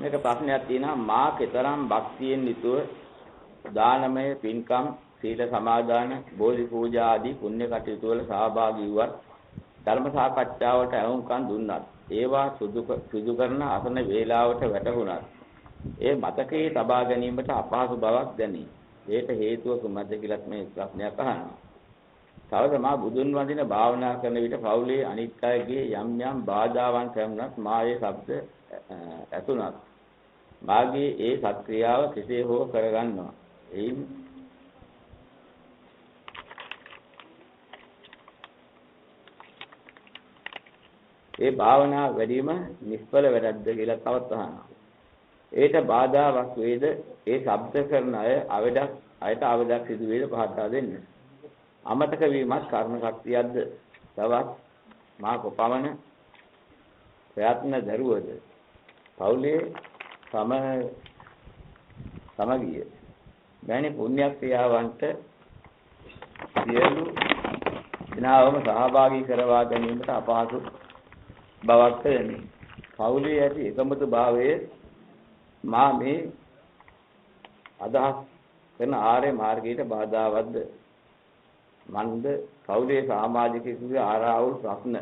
එක ප්‍රශ්නයක් තියෙනවා මා කතරම් භක්තියෙන් යුතුව දානමය පින්කම් සීල සමාදාන බෝධි පූජා ආදී පුණ්‍ය කටයුතු වල සහභාගී වුවත් ධර්ම සාකච්ඡාවට ඇහුම්කන් දුන්නත් ඒවා සුදු කරන අසන වේලාවට වැටහුණත් ඒ මතකයේ තබා ගැනීමට අපහසු බවක් දැනේ. ඒට හේතුව කුමක්ද කියලා මේ ප්‍රශ්නයක් අහනවා. තවද මා බුදුන් වඳින භාවනා කරන විට පවුලේ අනිත් අයගේ යම් යම් බාධාවන් පැමුණත් මා ඒ ශබ්ද ඇතුණත් මාගේ ඒ සත්ක්‍රියාව කෙසේ හෝ කරගන්නවා. එයින් ඒ භාවනා වැඩිම නිෂ්ඵල වැඩක්ද කියලා තවත් අහනවා. ඒට බාධාවක් වේද ඒ ශබ්ද කරන අයට අවදක් සිදු වේද පහදා දෙන්න. අමතක වීමත් කර්ම ශක්තියක්ද තවත් මා කොපමණ ප්‍රයත්න දරුවද පවුලේ සමගිය මෑණි පුණ්‍ය ක්‍රියාවන්ට සියලු දිනාවම සහභාගී කරවා ගැනීමට අපහසු බවක් දැනේ. පවුලේ ඇති එකමුතු භාවයේ මා මේ අදහස් කරන ආර්ය මාර්ගයට බාධාවත්ද මන්ද පවුලේ සමාජිකයෙකුගේ ආරාවුල් ප්‍රශ්න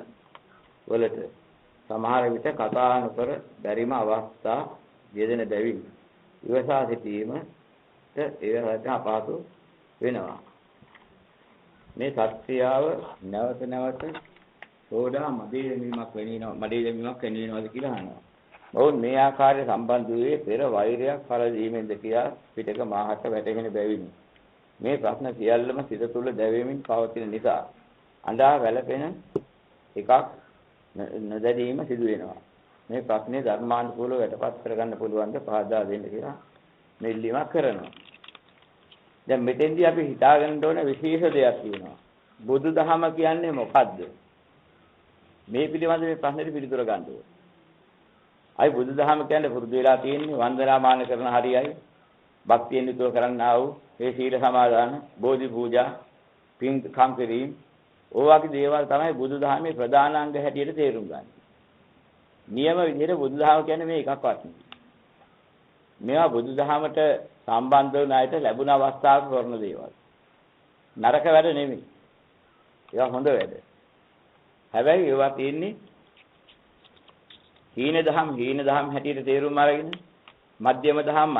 වලට සමහර විට කතා නොකර බැරිම අවස්ථා යෙදෙන බැවින් ඉවසා සිටීමට ඒවට අපහසු වෙනවා. මේ සත්‍යාව නැවත නැවත සෝඩා මඩේ දැමීමක් වෙනවද කියලා අහනවා. ඔවුන් මේ ආකාරය සම්බන්ධ වූයේ පෙර වෛරයක් පළදීමෙන්ද කියලා පිටක මාහට වැටහෙන බැවින් මේ ප්‍රශ්න සියල්ලම සිත තුළ දැවෙමින් පවතින නිසා අඬා වැළපෙන එකක් නොදැදීම සිදු වෙනවා. මේ ප්‍රශ්නේ ධර්මානුකූලව යටපත් කරගන්න පුළුවන්ද පහදා දෙන්න කියලා මෙල්ලීමක් කරනවා. දැන් මෙතෙන්දී අපි හිතාගන්න ඕන විශේෂ දෙයක් තියෙනවා. බුදුදහම කියන්නේ මොකද්ද? මේ පිළිබඳ මේ ප්‍රශ්නෙට පිළිතුර ගන්න ඕනේ. අයි බුදුදහම කියන්නේ පුරුදු වෙලා තියෙන්නේ වන්දනාමාන කරන හරියයි භක්තියෙන් යුතුව කරන්නා වූ ඒ සීල සමාදාන බෝධි පූජා පින්කම් කිරීම ඕවාගේ දේවල් තමයි බුදුදහමේ ප්‍රධානාංග හැටියට තේරුම් ගන්න. නියම විදිහට බුදුදහම කියන්නේ මේ එකක්වත් නෙවෙයි. මේවා බුදුදහමට සම්බන්ධ වුණ අයට ලැබුණ අවස්ථාවක කරන දේවල්. නරක වැඩ නෙමෙයි. ඒවා හොඳ වැඩ. හැබැයි ඒවා තියෙන්නේ හීන දහම් හැටියට තේරුම් අරගෙන මධ්‍යම දහම්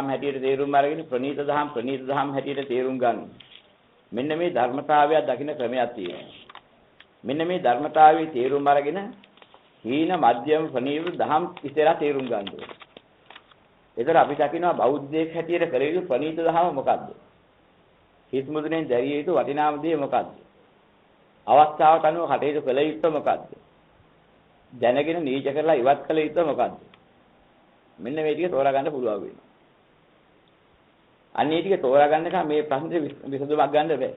හැටියට තේරුම් අරගෙන ප්‍රණීත දහම් හැටියට තේරුම් ගන්න. මෙන්න මේ ධර්මතාවය දකින්න ක්‍රමයක් තියෙනවා. මෙන්න මේ ධර්මතාවයේ තේරුම් අරගෙන හීන මධ්‍යම ප්‍රණීත දහම් ඉස්සරහා තේරුම් ගන්න ඕනේ. ඒතර අපි දකිනවා බෞද්ධයෙක් හැටියට කළ යුතු ප්‍රණීත දහම මොකද්ද? හිස් මුදුනේ දැරිය යුතු වටිනාම දේ මොකද්ද? අවස්ථාවට අනුව කටයුතු කළ යුත්තේ මොකද්ද? දැනගෙන නීච කරලා ඉවත් කළ යුත්තේ මොකද්ද? මෙන්න මේ ටික තෝරා ගන්න පුළුවන් වෙනවා. අන්නේ ටික තෝරා ගන්න එක මේ ප්‍රශ්නේ විසඳුමක් ගන්න බෑ.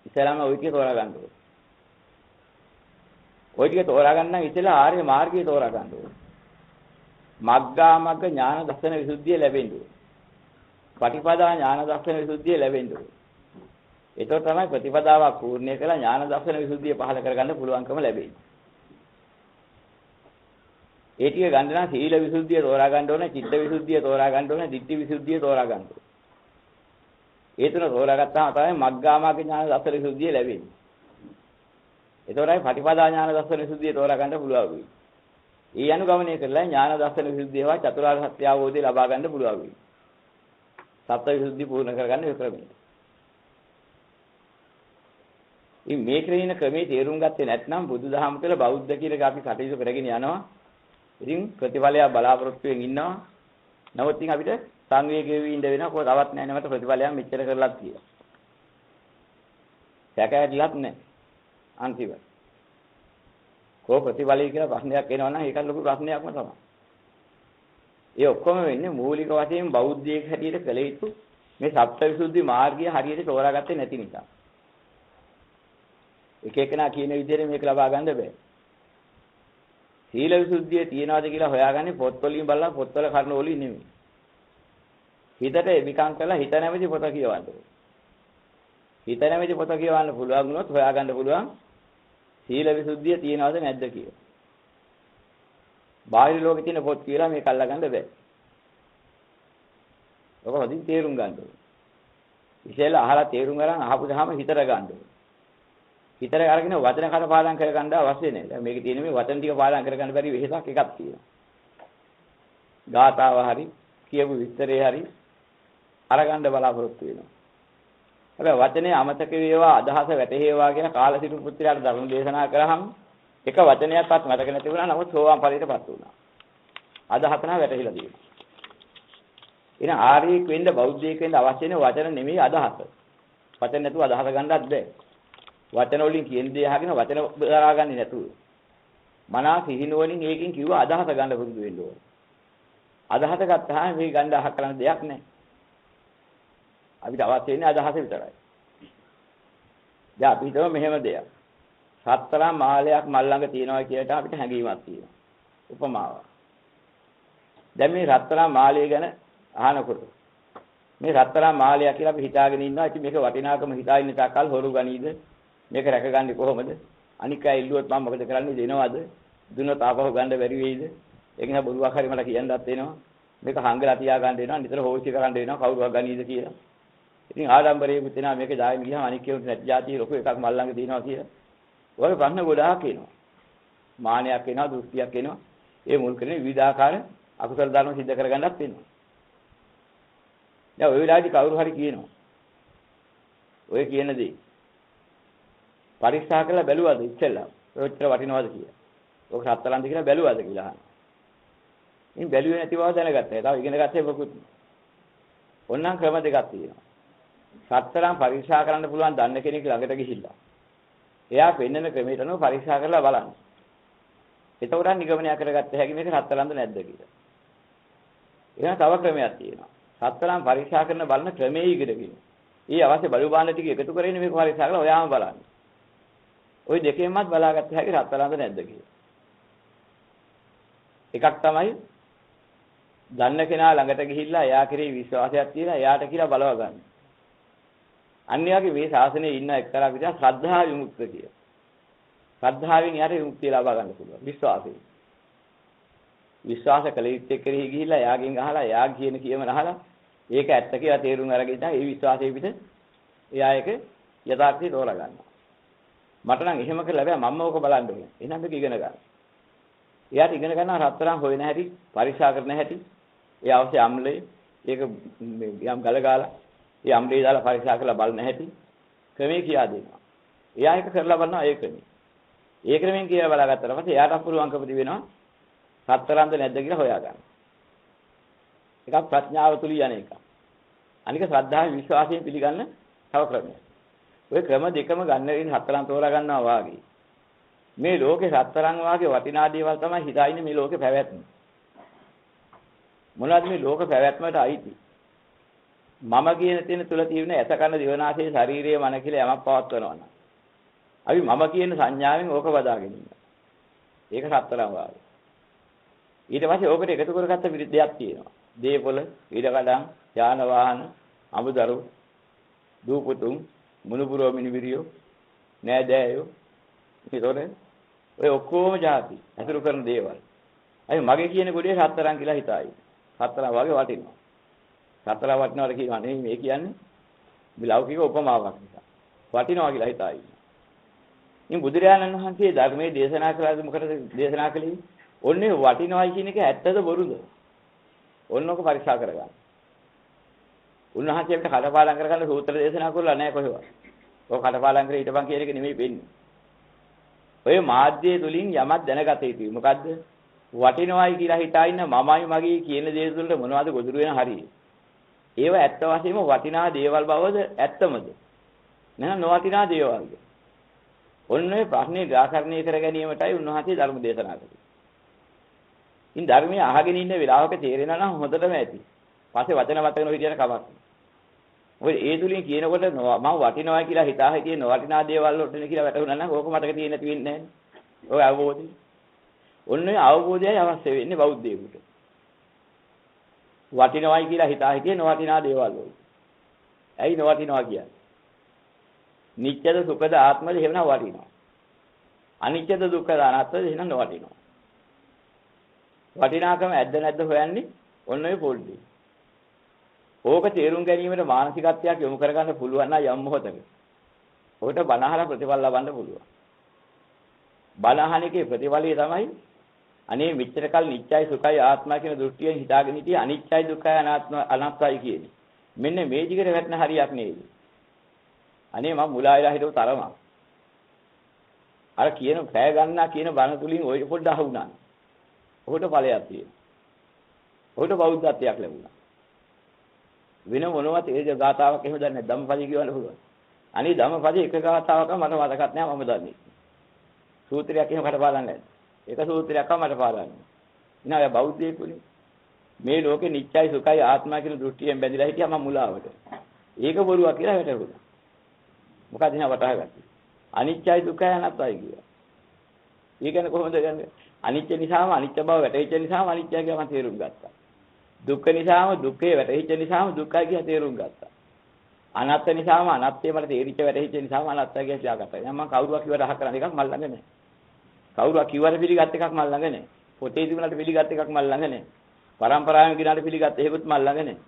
ඉතලම ওই ටික තෝරා ගන්න ඕනේ. ওই ටික තෝරා ගන්න නම් ඉතල ආර්ය මාර්ගය තෝරා ගන්න ඕනේ. මග්ගා මග්ග ඥාන දර්ශන විසුද්ධිය ලැබෙන්න ඕනේ. පටිපදා ඥාන දර්ශන විසුද්ධිය ලැබෙන්න ඕනේ. ඒතකොට තමයි ප්‍රතිපදාවක් පූර්ණය කළා ඥාන දර්ශන විසුද්ධිය පහළ කරගන්න පුළුවන්කම ලැබෙන්නේ. ඒ ටික ගන්න නම් සීල විසුද්ධිය තෝරා ගන්න ඕනේ, චිත්ත විසුද්ධිය තෝරා ගන්න ඕනේ, ditthi විසුද්ධිය තෝරා ගන්න ඕනේ. ඒ තුන තෝරාගත්තාම තමයි මග්ගාමග්ග ඥාන දර්ශන විසුද්ධිය ලැබෙන්නේ. ඒතොරයි පටිපදා ඥාන දර්ශන විසුද්ධිය තෝරා ගන්න පුළුවන් වෙයි. ඒ අනුගමනය කරලා ඥාන දර්ශන විසුද්ධියව චතුරාර්ය සත්‍ය අවබෝධය ලබා ගන්න පුළුවන් වෙයි. සත්‍ය විසුද්ධිය පූර්ණ කරගන්න ඒ ක්‍රමය. මේ ක්‍රමීන ක්‍රමයේ තේරුම් ගත්තේ නැත්නම් බුදුදහම තුළ බෞද්ධ කියන එක අපි කටයුතු කරගෙන යනවා. ඉතින් ප්‍රතිඵලය බලාපොරොත්තු වෙමින් ඉන්නවා. නමුත් ඉතින් අපිට සංවේගී වෙවි ඉඳ වෙනවා. කොහොමද තවත් නැහැ නේද ප්‍රතිඵලයක් මෙච්චර කරලත් කියලා. සැකයටලත් නැහැ. අන්තිමට. කො ප්‍රතිඵලය කියලා ප්‍රශ්නයක් එනවා නම් ඒක ලොකු ප්‍රශ්නයක්ම තමයි. ඒ ඔක්කොම වෙන්නේ මූලික වශයෙන් බෞද්ධයෙක් හැටියට කළ යුතු මේ සත්‍යවිසුද්ධි මාර්ගය හරියට තෝරාගත්තේ නැති නිසා. එක එකනා කියන විදිහට මේක ලබා ගන්න බෑ. සීල විසුද්ධිය තියනවාද කියලා හොයාගන්නේ පොත්වලින් බලලා පොත්වල කරුණු වලින් නෙමෙයි. හිතට විකම් කරලා හිත නැමැති පොත කියවන්න ඕනේ. හිත නැමැති පොත කියවන්න පුළුවන් වුණොත් හොයාගන්න පුළුවන් සීල විසුද්ධිය තියනවාද නැද්ද කියලා. බාහිර ලෝකේ තියෙන පොත් කියලා මේක අල්ලගන්න බෑ. ඔක හොඳින් තේරුම් ගන්න ඕනේ. ඉතින්ලා අහලා තේරුම් ගන්න අහපුවාම හිතට ගන්න ඕනේ. හිතට අරගෙන වචන කර පාඩම් කර ගන්න අවශ්‍ය නැහැ. දැන් මේකේ තියෙන මේ වචන ටික පාඩම් කර ගන්න බැරි වෙහසක් එකක් තියෙනවා. ගාතාව හරි කියපු විස්තරේ හරි අරගන්න බලාපොරොත්තු වෙනවා. හැබැයි වචනේ අමතක වේවා අදහස වැටහෙවා කියන කාලසිටු පුත්‍රයාට ධර්ම දේශනා කරාම එක වචනයක්වත් මතක නැති වුණා. නමුත් සෝවාන් ඵලයටපත් වුණා. අදහස නම් වැටහිලා තියෙනවා. එහෙනම් ආර්යෙක් වෙන්න බෞද්ධයෙක් වෙන්න අවශ්‍ය වෙන වචන නෙමෙයි අදහස. වචන නැතුව අදහස ගන්නත් බෑ. වචන වලින් කියන දේ අහගෙන වචන දරාගන්නේ නැතුව. මනස සිහිනුවණින් ඒකෙන් කිව්ව අදහස ගන්න පුරුදු වෙන්න ඕනේ. අදහස ගත්තාම මේ ගන්න අහ කරන්න දෙයක් නැහැ. අපිට අවශ්‍ය වෙන්නේ අදහස විතරයි. දැන් අපි හිතමු මෙහෙම දෙයක්. සතරම් මාලයක් මල් ළඟ තියනවා කියලා අපිට හැඟීමක් තියෙනවා. උපමාවක්. දැන් මේ රත්තරන් මාලය ගැන අහනකොට මේ රත්තරන් මාලය කියලා අපි හිතාගෙන ඉන්නවා. ඉතින් මේක වටිනාකම හිතා ඉන්න තාක්කල් හොරු ගනීද? මේක රැකගන්නේ කොහොමද? අනික අය ඉල්ලුවොත් මම මොකද කරන්නේ? දෙනවද? දුන්නොත් ආපහු ගන්න බැරි වෙයිද? ඒක නේ බොරුවක් හරි මට කියන්නත් වෙනවා. මේක හංගලා තියා ගන්න වෙනවා. නිතර හොල්සි කරන්න වෙනවා. කවුරුවක් ගනීද කියලා. ඉතින් ආඩම්බරයේ පුතේනා මේක දාගෙන ගියාම අනික් කෙනෙකුට නැති જાතිය ලොකු එකක් මල් ළඟ තියෙනවා කියලා. ඔය ප්‍රශ්න ගොඩාක් එනවා. මානයක් එනවා, දෘෂ්ටියක් එනවා. ඒ මුල් කරගෙන විවිධාකාර අකුසල ධර්ම සිද්ධ කරගන්නත් වෙනවා. දැන් ඔය වෙලාවේදී කවුරු හරි කියනවා. ඔය කියන දේ පරීක්ෂා කරලා බැලුවද ඉස්සෙල්ලා? ඔය උත්තර වටිනවද කියලා. ඔක සත්තරන්ද කියලා බැලුවද කියලා අහනවා. ඉතින් බැලුවේ නැති බව දැනගත්තා. තව ඉගෙන ගත්තේ මොකුත්. ඕනනම් ක්‍රම දෙකක් තියෙනවා. සත්තරන් පරීක්ෂා කරන්න පුළුවන් දන්න කෙනෙක් ළඟට ගිහිල්ලා. එයා පෙන්නන ක්‍රමයට අනුව පරීක්ෂා කරලා බලන්න. එතකොට නිගමනය කරගත්ත හැකි මේක සත්තරන්ද නැද්ද කියලා. එහෙනම් තව ක්‍රමයක් තියෙනවා. සත්තරන් පරීක්ෂා කරන බලන ක්‍රමයේ ඉගෙනගෙන. ඊ අවශ්‍ය බලු බාණ්ඩ ටික එකතු කරගෙන මේක පරීක්ෂා කරලා ඔයාම බලන්න. ওই දෙකෙන්මත් බලාගත්ත හැකි සත්තරන්ද නැද්ද කියලා. එකක් තමයි දන්න කෙනා ළඟට ගිහිල්ලා එයා කෙරෙහි විශ්වාසයක් තියලා එයාට කියලා බලව ගන්න. අන්‍යයාගේ මේ ශාසනයේ ඉන්න එක්තරා විදිහක් ශ්‍රද්ධා විමුක්ත කිය. ශ්‍රද්ධාවෙන් යාට විමුක්තිය ලබා ගන්න පුළුවන් විශ්වාසයෙන්. විශ්වාස කළ යුත්තේ කෙරෙහි ගිහිල්ලා එයාගෙන් අහලා එයා කියන කියමන අහලා ඒක ඇත්ත කියලා තේරුම් අරගෙන ඒ විශ්වාසයේ පිට එයා ඒක යථාර්ථය තෝරා ගන්නවා. මට නම් එහෙම කරලා බෑ මම ඕක බලන්න ඕනේ. එහෙනම් මේක ඉගෙන ගන්න. එයාට ඉගෙන ගන්නවා රත්තරන් හොයන හැටි, පරීක්ෂා කරන හැටි. ඒ අවශ්‍ය අම්ලය ඒක යම් ගල ගාලා ඒ අම්ලය දාලා පරීක්ෂා කරලා බලන හැටි ක්‍රමයේ කියා දෙනවා. එයා ඒක කරලා බලනවා ඒ ක්‍රමයේ. ඒ ක්‍රමයෙන් කියලා බලාගත්තා පස්සේ එයාට පුළුවන්කම තිබෙනවා සත්තරන්ද නැද්ද කියලා හොයාගන්න. එකක් ප්‍රඥාව තුලින් යන එක. අනික ශ්‍රද්ධාවේ විශ්වාසයෙන් පිළිගන්න තව ක්‍රමයක්. ඔය ක්‍රම දෙකම ගන්න වෙන සත්තරන් තෝරා ගන්නවා වාගේ. මේ ලෝකේ සත්තරන් වාගේ වටිනා දේවල් තමයි හිතා ඉන්නේ මේ ලෝකේ පැවැත්ම. මොනවද මේ ලෝක පැවැත්මට අයිති? මම කියන තැන තුල තියෙන ඇස කන දිවනාසය ශරීරය මන කියලා යමක් පවත්වනවා නම්. අපි මම කියන සංඥාවෙන් ඕක වදාගෙන ඉන්නවා. ඒක සත්තරන් වාගේ. ඊට පස්සේ ඕකට එකතු කරගත්ත විරුද්ධයක් තියෙනවා. දේපොළ, ඊඩකඩම්, යාන වාහන, අමුදරු, දූපුතුන්, මුණුපුරෝ මිනිවිරියෝ, නෑදෑයෝ. ඒතොරේ ඔය ඔක්කොම જાති අතුරු කරන දේවල්. අයි මගේ කියන ගොඩේ සත්තරන් කියලා හිතයි. සත්තරන් වගේ වටිනවා. සත්තරන් වටිනවද කියනවා නෙමෙයි මේ කියන්නේ. මේ ලෞකික උපමාවක් නිසා. වටිනවා කියලා හිතයි. ඉතින් බුදුරජාණන් වහන්සේ ධර්මයේ දේශනා කළාද මොකටද දේශනා කළේ? ඔන්නේ වටිනවයි කියන එක ඇත්තද බොරුද? ඔන්නෝක පරීක්ෂා කරගන්න. උන්වහන්සේ අපිට කඩපාඩම් කරගන්න සූත්‍ර දේශනා කරලා නැහැ කොහෙවත්. ඔය කඩපාඩම් කරේ ඊටපන් කියන එක නෙමෙයි වෙන්නේ. ඔය මාධ්‍යය තුලින් යමක් දැනගත යුතුයි. මොකද්ද? වටිනවයි කියලා හිතා ඉන්න මමයි මගේ කියන දේ තුළට මොනවද ගොදුරු වෙන හරිය. ඒව ඇත්ත වශයෙන්ම වටිනා දේවල් බවද ඇත්තමද? නැත්නම් නොවටිනා දේවල්ද? ඔන්න ඔය ප්‍රශ්නේ निराකරණය කර ගැනීමටයි උන්වහන්සේ ධර්ම දේශනා කළේ. ඉතින් ධර්මයේ අහගෙන ඉන්න වෙලාවක තේරෙනවා නම් හොඳටම ඇති. පස්සේ වචන වතන ඔය විදියට කමක්. ඔය ඒ තුලින් කියනකොට මම වටිනවා කියලා හිතා හිටියේ නොවටිනා දේවල් වලට කියලා වැටුණා නම් ඕක මතක තියෙන්නේ නැති වෙන්නේ නැහැ. ඔය අවබෝධය. ඔන්න ඔය අවබෝධයයි අවශ්‍ය වෙන්නේ බෞද්ධයෙකුට. වටිනවයි කියලා හිතා හිටියේ නොවටිනා දේවල් වල. ඇයි නොවටිනවා කියන්නේ? නිත්‍යද සුඛද ආත්මද එහෙම වටිනවා. අනිත්‍යද දුක්ඛද අනාත්මද එහෙම නොවටිනවා. වටිනාකම ඇද්ද නැද්ද හොයන්නේ ඔන්න ඔය පොඩ්ඩේ. ඕක තේරුම් ගැනීමට මානසිකත්වයක් යොමු කරගන්න පුළුවන් නම් යම් මොහොතක. ඔකට බණහල ප්‍රතිඵල ලබන්න පුළුවන්. බණහනකේ ප්‍රතිඵලය තමයි අනේ මෙච්චර කල් නිත්‍යයි සුඛයි ආත්මයි කියන දෘෂ්ටියෙන් හිතාගෙන හිටියේ අනිත්‍යයි දුක්ඛයි අනාත්මයි කියන්නේ. මෙන්න මේ දිගට වැටෙන හරියක් නේද? අනේ මම මුලා වෙලා හිටව තරමක්. අර කියන කෑ ගන්නා කියන බණ තුලින් ඔය පොඩ්ඩ අහුණා. ඔහුට ඵලයක් තියෙනවා. ඔහුට බෞද්ධත්වයක් ලැබුණා. වෙන මොනවත් ඒ ගාතාවක් එහෙම දන්නේ නැහැ. ධම්මපදේ කියවන්න පුළුවන්. අනේ ධම්මපදේ එක ගාතාවක මට මතකත් නැහැ මම දන්නේ. සූත්‍රයක් එහෙම කටපාඩම් නැහැ. එක සූත්‍රයක්ම මට පාඩම්. ඉතින් අය බෞද්ධයෙකුනේ. මේ ලෝකේ නිත්‍යයි සුඛයි ආත්මයි කියන දෘෂ්ටියෙන් බැඳිලා හිටියා මම මුලාවට. ඒක බොරුවක් කියලා වැටහුණා. මොකද එහෙනම් වටහාගත්තේ. අනිත්‍යයි දුක්ඛයි අනාත්මයි කියලා. ඒ කියන්නේ කොහොමද කියන්නේ? අනිත්‍ය නිසාම අනිත්‍ය බව වැටහිච්ච නිසාම අනිත්‍ය කියලා මම තේරුම් ගත්තා. දුක්ඛ නිසාම දුක්ඛේ වැටහිච්ච නිසාම දුක්ඛයි කියලා තේරුම් ගත්තා. අනාත්ම නිසාම අනාත්මය මට තේරිච්ච වැටහිච්ච නිසාම අනාත්මයි කියලා ගත්තා. දැන් මම කවුරුවා කිව්වට අහ කරන එකක් මල් ළඟ නැහැ. කවුරුවා කිව්වට පිළිගත් එකක් මල් ළඟ නැහැ. පොතේ තිබුණාට පිළිගත් එකක් මල් ළඟ නැහැ. පරම්පරාවෙන් ගිනාට පිළිගත් එහෙකුත් මල් ළඟ නැහැ.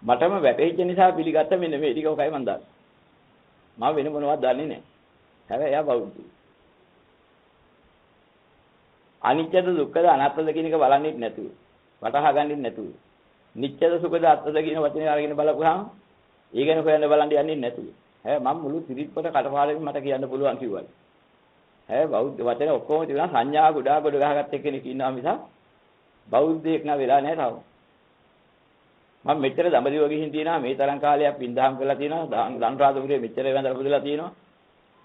මටම වැටහිච්ච නිසා පිළිගත්ත මෙන්න මේ ටික ඔකයි මම දන්නේ. මම වෙන මොනවද දන්නේ නැහැ. හැබැයි එයා බෞද්ධ. අනිත්‍යද දුක්ඛද අනාත්මද කියන එක බලන්නේ නැතුව වටහා ගන්නෙත් නැතුව නිත්‍යද සුඛද අත්‍යද කියන වචනේ අරගෙන බලපුවාම ඒ ගැන හොයන්න බලන්න යන්නේ නැතුව හැබැයි මම මුළු පිරිත් කොට කටපාඩමින් මට කියන්න පුළුවන් කිව්වා. හැබැයි බෞද්ධ වචනේ ඔක්කොම තිබුණා සංඥා ගොඩාක් ගොඩ ගහගත්ත කෙනෙක් ඉන්නවා මිසක් බෞද්ධයෙක් නා වෙලා නැහැ තාම. මම මෙච්චර දඹදිව ගිහින් තියෙනවා මේ තරම් කාලයක් පින්දහම් කරලා තියෙනවා ලංකාදුරේ මෙච්චර වැඳලා පුදලා තියෙනවා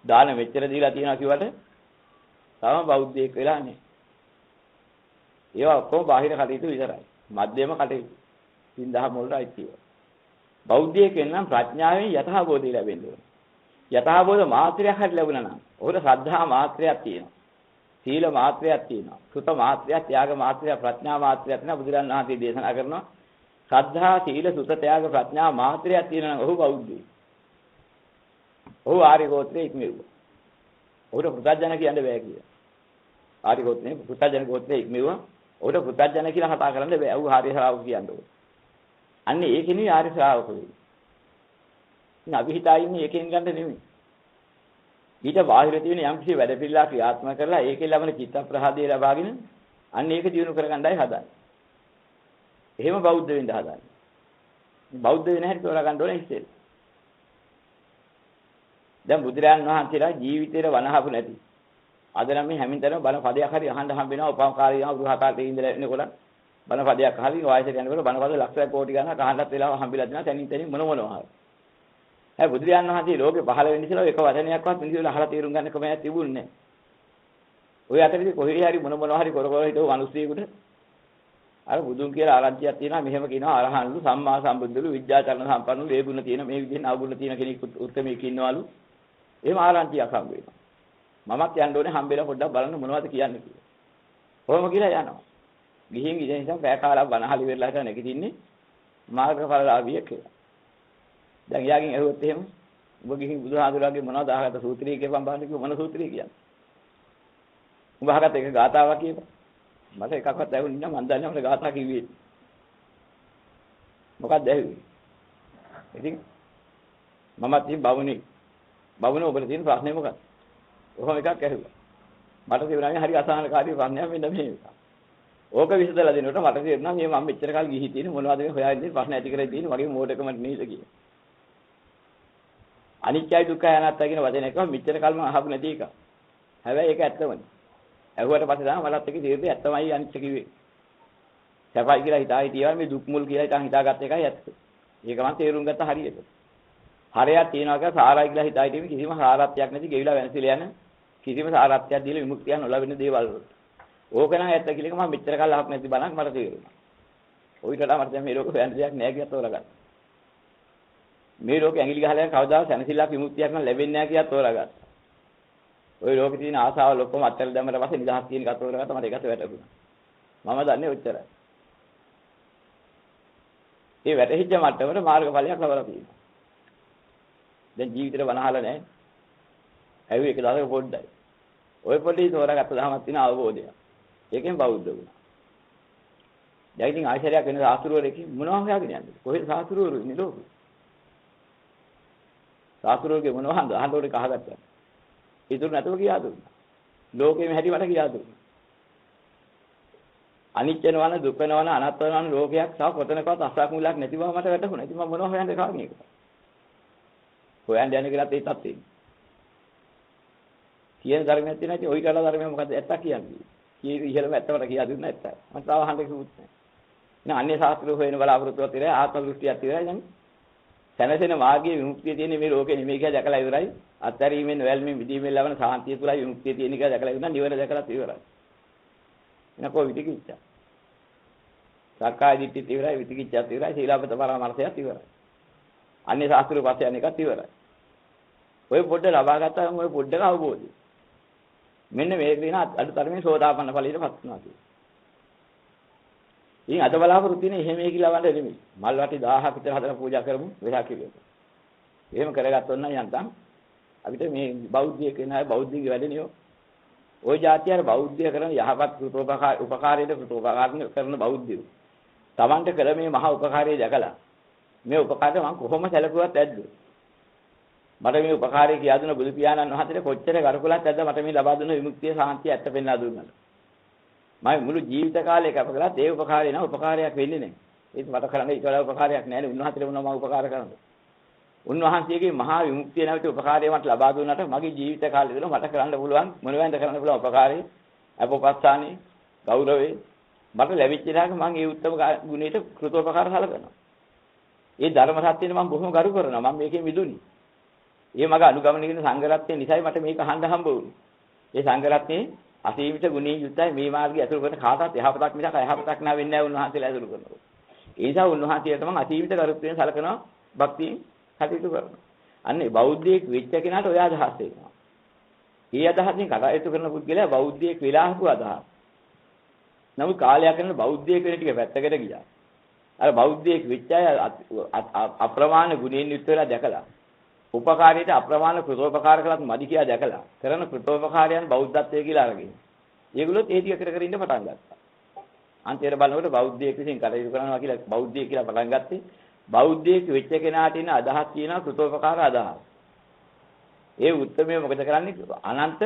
දාන මෙච්චර දීලා තියෙනවා කිව්වට තාම බෞද්ධයෙක් වෙලා නැහැ. ඒවා ඔක්කොම බාහිර කටයුතු විතරයි. මධ්‍යම කටයුතු. පින්දහම් වලට අයිතිව. බෞද්ධයෙක් වෙනනම් ප්‍රඥාවෙන් යථාබෝධය ලැබෙන්න ඕනේ. යථාබෝධ මාත්‍රයක් හරි ලැබුණා නම් ඔහුට ශ්‍රද්ධා මාත්‍රයක් තියෙනවා. සීල මාත්‍රයක් තියෙනවා. සුත මාත්‍රයක්, ත්‍යාග මාත්‍රයක්, ප්‍රඥා මාත්‍රයක් තියෙනවා. බුදුරණන් වහන්සේ දේශනා කරනවා. ශ්‍රද්ධා, සීල, සුත, ත්‍යාග, ප්‍රඥා මාත්‍රයක් තියෙනවා නම් ඔහු බෞද්ධයෙක්. ඔහු ආර්ය ගෝත්‍රයේ ඉක්මෙව්වා. ඔහුට පුතඥ කියන්න බෑ කියලා. ආර්ය ගෝත්‍රයේ පුතඥ ගෝත්‍රයේ ඉක්මෙව්වා. ඔහුට පුතඥ කියලා කතා කරන්න බෑ. ඔහු ආර්ය ශ්‍රාවක කියන්නේ. අන්නේ ඒකෙනේ ආර්ය ශ්‍රාවක වෙන්නේ. ඉතින් අපි හිතා ඉන්නේ ඒකෙන් ගන්න නෙමෙයි. ඊට බාහිර තියෙන යම් කිසි වැඩ පිළිලා ක්‍රියාත්මක කරලා ඒකේ ලැබෙන චිත්ත ප්‍රහාදය ලබාගෙන අන්න ඒක දිනු කරගන්නයි හදන්නේ. එහෙම බෞද්ධ වෙන්න හදන්නේ. බෞද්ධ වෙන හැටි තෝරා ගන්න ඕනේ ඉතින්. දැන් බුදුරයන් වහන්සේලා ජීවිතේට වනහපු නැති. අද නම් මේ හැමින්තරම බණ පදයක් හරි අහන්න හම්බ වෙනවා උපකාරී ගෘහකාරී ඉඳලා ඉන්නකොට බණ පදයක් අහලා වයසට යනකොට බණ පද ලක්ෂයක් කෝටි ගණනක් අහන්නත් වෙලාව හම්බෙලා දෙනවා තනින් තනින් මොනවා. හැබැයි බුදුරජාණන් වහන්සේ ලෝකේ පහළ වෙන්න ඉස්සෙල්ලා එක වචනයක්වත් මිනිස්සුන්ට අහලා තේරුම් ගන්න ක්‍රමයක් තිබුණේ නැහැ. ඔය අතරේදී කොහේ හරි මොනවා හරි කර කර හිටව මිනිස්සුයෙකුට අර බුදුන් කියලා ආරංචියක් තියෙනවා මෙහෙම කියනවා අරහන්ලු සම්මා සම්බුද්ධලු විද්‍යාචරණ සම්පන්නලු ඒ ගුණ තියෙන මේ විදිහෙන් ආගුණ තියෙන කෙනෙක් උත්තරමෙක් ඉන්නවලු. එහෙම ආරංචියක් හම්බ වෙනවා. මමත් යන්න ඕනේ හම්බෙලා පොඩ්ඩක් බලන්න මොනවද කියන්නේ කියලා. කොහොම කියලා යනවා. ගිහින් ඉතින් නිසා පැය කාලක් බනහලි වෙලා හිටා නැගිටින්නේ මාර්ගඵලලාභියෙක් කියලා. දැන් යාගින් ඇහුවොත් එහෙම ඔබ ගිහින් බුදුහාඳුරාගේ මොනවද අහගත්ත සූත්‍රය කියපන් බලන්න කිව්ව මොන සූත්‍රය කියන්නේ. උඹ අහගත්ත එක ගාතාවක් කියපන්. මට එකක්වත් ඇහුන්නේ නැහැ මන් දන්නේ මට ගාථා කිව්වේ. මොකක්ද ඇහුවේ? ඉතින් මමත් ඉතින් බවුනේ ඔබට තියෙන ප්‍රශ්නේ මොකක්ද? ඔහොම එකක් ඇහුවා. මට තේරුණා හරි අසහනකාරී ප්‍රශ්නයක් මෙන්න මේක. ඕක විසඳලා දෙනකොට මට තේරුණා මේ මම මෙච්චර කාල ගිහි තියෙන මොනවද මේ හොයාගෙන ප්‍රශ්න ඇති කරලා තියෙන වගේ මෝඩකම නේද කියලා. අනිත්‍යයි දුක්ඛයි අනාත්තයි කියන වචන එක මෙච්චර කාල මම අහපු නැති එක. හැබැයි ඒක ඇත්තමයි. ඇහුවට පස්සේ තමයි මලත් එක තේරෙන්නේ ඇත්තමයි අනිත්‍ය කිව්වේ. සැපයි කියලා හිතා මේ දුක් මුල් කියලා හිතාගත්ත එකයි ඇත්ත. ඒක මම තේරුම් ගත්ත හරියට. හරයක් තියනවා කියලා සාරයි කියලා හිතා හිටියේ කිසිම සාරත්වයක් නැති ගෙවිලා වෙනසිලා යන කිසිම සාරත්වයක් දීලා විමුක්තිය නොලැබෙන දේවල් වලට. ඕක නම් ඇත්ත කියලා එක මම මෙච්චර කාල අහක් නැති බණක් මට තේරුණා. ඔයිට වඩා මට දැන් මේ ලෝකේ හොයන්න දෙයක් නැහැ කියලා තෝරගත්තා. මේ ලෝකේ ඇඟිලි ගහලා කවදාවත් සැනසෙල්ලක් විමුක්තියක් නම් ලැබෙන්නේ නැහැ කියලා තෝරගත්තා. ওই ලෝකේ තියෙන ආසාවල් ඔක්කොම අත්හැර දැම්මට පස්සේ නිදහස් කියන එක තෝරගත්තා මට ඒකට වැටුණා. මම දන්නේ ඔච්චරයි. ඒ වැටහිච්ච මට්ටමට මාර්ගඵලයක් ලබලා තියෙනවා. දැන් ජීවිතේට වනහල නැහැ. ඇවි එක දවසක පොඩ්ඩයි. ওই පොඩි තෝරාගත්ත දහමක් තියෙන අවබෝධය. ඒකෙන් බෞද්ධ වුණා. දැන් ඉතින් ආශ්චර්යයක් වෙන සාස්ත්‍රවරයෙක් මොනවා හොයාගෙන යන්නේ? කොහෙද සාස්ත්‍රවරු ඉන්නේ ලෝකෙ? සාස්ත්‍රවරුගේ මොනවද අහනෝරේ කහගත්තා. ඉතුරු නැතුව කියා දුන්නා. ලෝකෙම හැටි මට කියා දුන්නා. අනිත්‍ය වෙනවන දුක් වෙනවන අනාත්ම වෙනවන ලෝකයක් තව කොතනකවත් අසක් මුලක් නැති බව මට වැටහුණා. ඉතින් මම මොනවා හොයන්නේ කාගෙක? හොයන්න යන්නේ කියලාත් ඒකත් තියෙනවා. කියන ධර්මයක් තියෙනවා ඉතින් ওই කලා ධර්මය මොකද්ද ඇත්ත කියන්නේ? කී ඉහෙලම ඇත්තවට කියා දුන්නා ඇත්ත. මම තාම අහන්න කිව්වොත් නෑ. නෑ අන්නේ ශාස්ත්‍රය හොයන බලාපොරොත්තුවක් ඉරයි ආත්ම දෘෂ්ටියක් ඉරයි දැන්. සැනසෙන මාර්ගයේ විමුක්තිය තියෙන මේ ලෝකේ නෙමෙයි කියලා දැකලා ඉවරයි. අත්හැරීමෙන් වැල්මෙන් විදීමෙන් ලබන සාන්තිය තුලයි විමුක්තිය තියෙන කියලා දැකලා ඉවරයි. නිවන දැකලා ඉවරයි. එනකෝ විතිකිච්ඡා. සක්කාය දිට්ඨිය ඉවරයි විතිකිච්ඡාත් ඉවරයි සීලාපත පරාමර්ශයත් ඉවරයි. අන්නේ ශාස්ත්‍රීය පස්සේ අනේකත් ඉවරයි. ඔය පොඩ්ඩ ලබා ගත්තාම ඔය පොඩ්ඩක අවබෝධය. මෙන්න මේ වෙන අඩුතරමින් සෝදාපන්න ඵලයටපත් වෙනවා කියන්නේ. ඉතින් අද බලාපොරොත්තු තියෙන එහෙම මේ කියලා වන්ද නෙමෙයි. මල් වටි 1000ක් විතර හදලා පූජා කරමු වෙලා කියලා. එහෙම කරගත්තොත් නම් යන්තම් අපිට මේ බෞද්ධයෙක් වෙන අය බෞද්ධික වැඩනියෝ. ওই જાතිය අර බෞද්ධය කරන යහපත් උපකාරයට කරන බෞද්ධයෝ. Tamante කළ මේ මහා උපකාරය දැකලා මේ උපකාරය මම කොහොම සැලකුවත් ඇද්ද? මට මේ උපකාරය කියා දුන බුදු පියාණන් වහන්සේට කොච්චර කරකුලක් ඇද්ද මට මේ ලබා දුන විමුක්තිය සාන්තිය ඇත්ත පෙන්වා දුන්නාද? මම මුළු ජීවිත කාලේ කැප කළා ඒ උපකාරය නම් උපකාරයක් වෙන්නේ නැහැ. ඒක මට කරන්න ඊට වඩා උපකාරයක් නැහැ නේ. උන්වහන්සේට මොනවා මම උපකාර කරන්නද? උන්වහන්සේගේ මහා විමුක්තිය නැවත උපකාරය මට ලබා දුන්නාට මගේ ජීවිත කාලේ තුළ මට කරන්න පුළුවන් මොනවද කරන්න පුළුවන් උපකාරය අපෝපස්ථානේ ගෞරවේ මට ලැබිච්ච දාක මම ඒ උත්තම ගුණයට කෘතෝපකාර සැලකනවා. ඒ ධර්ම සත්‍යෙට මම බොහොම ගරු කරනවා. මම මේකෙන් මිදුණි. ඒ මග අනුගමනය කරන සංඝ රත්නය නිසායි මට මේක අහන්න හම්බ වුනේ. ඒ සංඝ රත්නයේ අසීමිත ගුණී යුක්තයි මේ මාර්ගය අතුරු කරන කාටවත් යහපතක් මිසක් අයහපතක් නා වෙන්නේ නැහැ උන්වහන්සේලා අතුරු කරනකොට. ඒ නිසා උන්වහන්සේට මම අසීමිත කරුත්වයෙන් සැලකනවා භක්තියෙන් කටයුතු කරනවා. අන්නේ බෞද්ධයෙක් වෙච්ච කෙනාට ඔය අදහස් එනවා. මේ අදහසින් කටයුතු කරන පුද්ගලයා බෞද්ධයෙක් වෙලා හපු අදහස්. නමුත් කාලයක් යනකොට බෞද්ධයෙක් වෙන ටික පැත්තකට ගියා. අර බෞද්ධයෙක් වෙච්ච අය අප්‍රමාණ ගුණයෙන් යුක්ත වෙලා දැකලා උපකාරයට අප්‍රමාණ කෘතෝපකාර කළත් මදි කියලා දැකලා කරන කෘතෝපකාරයන් බෞද්ධත්වයේ කියලා අරගෙන. ඒගොල්ලොත් ඒ ටික කර ඉන්න පටන් ගත්තා. අන්තිමට බලනකොට බෞද්ධයෙක් විසින් කටයුතු කරනවා කියලා බෞද්ධයෙක් කියලා පටන් ගත්තේ බෞද්ධයෙක් වෙච්ච කෙනාට ඉන්න අදහස් කියනවා කෘතෝපකාර අදහස්. ඒ උත්තරමය මොකද කරන්නේ? අනන්ත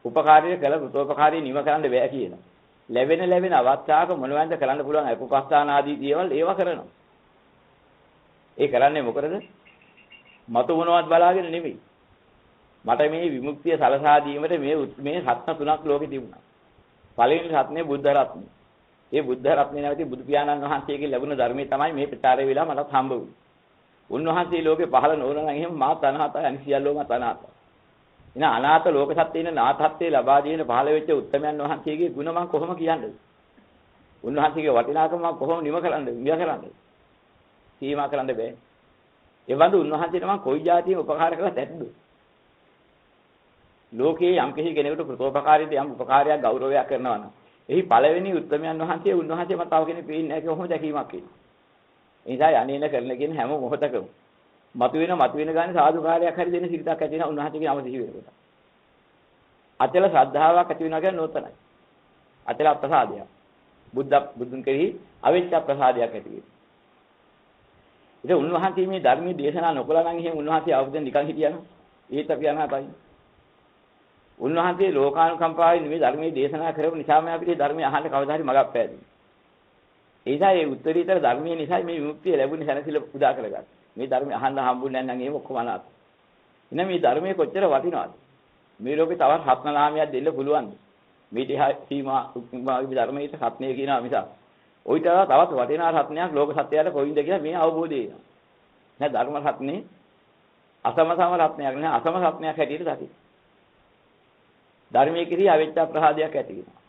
උපකාරය කළ කෘතෝපකාරී නිම කරන්න බෑ කියනවා. ලැබෙන අවස්ථාවක මොනවද කරන්න පුළුවන් අපෝපස්ථාන ආදී දේවල් ඒවා කරනවා. ඒ කරන්නේ මොකටද? මතු මොනවත් බලාගෙන නෙමෙයි. මට මේ විමුක්තිය සලසා දීමට මේ රත්න තුනක් ලෝකේ තිබුණා. පළවෙනි රත්නේ බුද්ධ රත්නය. ඒ බුද්ධ රත්නේ නැවති බුදු පියාණන් වහන්සේගෙන් ලැබුණ ධර්මයේ තමයි මේ ප්‍රචාරය වෙලා මටත් හම්බ වුනේ. උන්වහන්සේ ලෝකේ පහළ නොවන නම් එහෙම මා තනහතයි අනිසියල්ලෝම තනහතයි. එන අනාථ ලෝක සත්‍යයේ නාථත්වයේ ලබා දීන පහළ වෙච්ච උත්තමයන් වහන්සේගේ ගුණ මම කොහොම කියන්නද? උන්වහන්සේගේ වටිනාකම මම කොහොම නිම කරන්නද? සීමා කරන්න බෑ. ඒ වඳු උන්වහන්සේට මම කොයි જાතියෙම උපකාර කළත් ඇද්ද? ලෝකයේ යම් කිසි කෙනෙකුට කෘතෝපකාරීද යම් උපකාරයක් ගෞරවයක් කරනවා නම් එහි පළවෙනි උත්තමයන් වහන්සේ උන්වහන්සේම තව කෙනෙක් වෙන්නේ නැහැ කොහොමද දැකීමක් එන්නේ. ඒ නිසා යන්නේන කරන කියන හැම මොහොතකම මතුවෙන ගානේ සාදුකාරයක් හරි දෙන සිරිතක් ඇති වෙන උන්වහන්සේගේ නම සිහි වෙනකොට. අචල ශ්‍රද්ධාවක් ඇති වෙනවා කියන්නේ නෝතනයි. අචල ප්‍රසාදයක්. බුදුන් කෙරෙහි අවිච්ඡ ප්‍රසාදයක් ඇති වෙනවා. ඉතින් උන්වහන්සේ මේ ධර්මයේ දේශනා නොකළා නම් එහෙම උන්වහන්සේ අවුදෙන් නිකන් හිටියනම් ඒත් අපි අනාතයි. උන්වහන්සේ ලෝකානුකම්පාවෙන් මේ ධර්මයේ දේශනා කරපු නිසාම අපිට ධර්මය අහන්න කවදා හරි මගක් පෑදී. ඒ නිසා මේ උත්තරීතර ධර්මයේ නිසා මේ විමුක්තිය ලැබුණේ සැනසෙල උදා කරගත්තා. මේ ධර්මය අහන්න හම්බුනේ නැත්නම් එහෙම ඔක්කොම අනාත. එන මේ ධර්මයේ කොච්චර වටිනවද? මේ ලෝකේ තවත් රත්න නාමයක් දෙන්න පුළුවන්ද? මේ දිහා සීමා ධර්මයේ රත්නය කියනවා මිසක් ඔයිට තවත් වටිනා රත්නයක් ලෝක සත්‍යයට කොයින්ද කියලා මේ අවබෝධය එනවා. නෑ ධර්ම රත්නේ අසමසම රත්නයක් නෑ අසම රත්නයක් හැටියට දකින්න. ධර්මයේ කිරී අවිච්ඡ ප්‍රහාදයක් ඇති වෙනවා.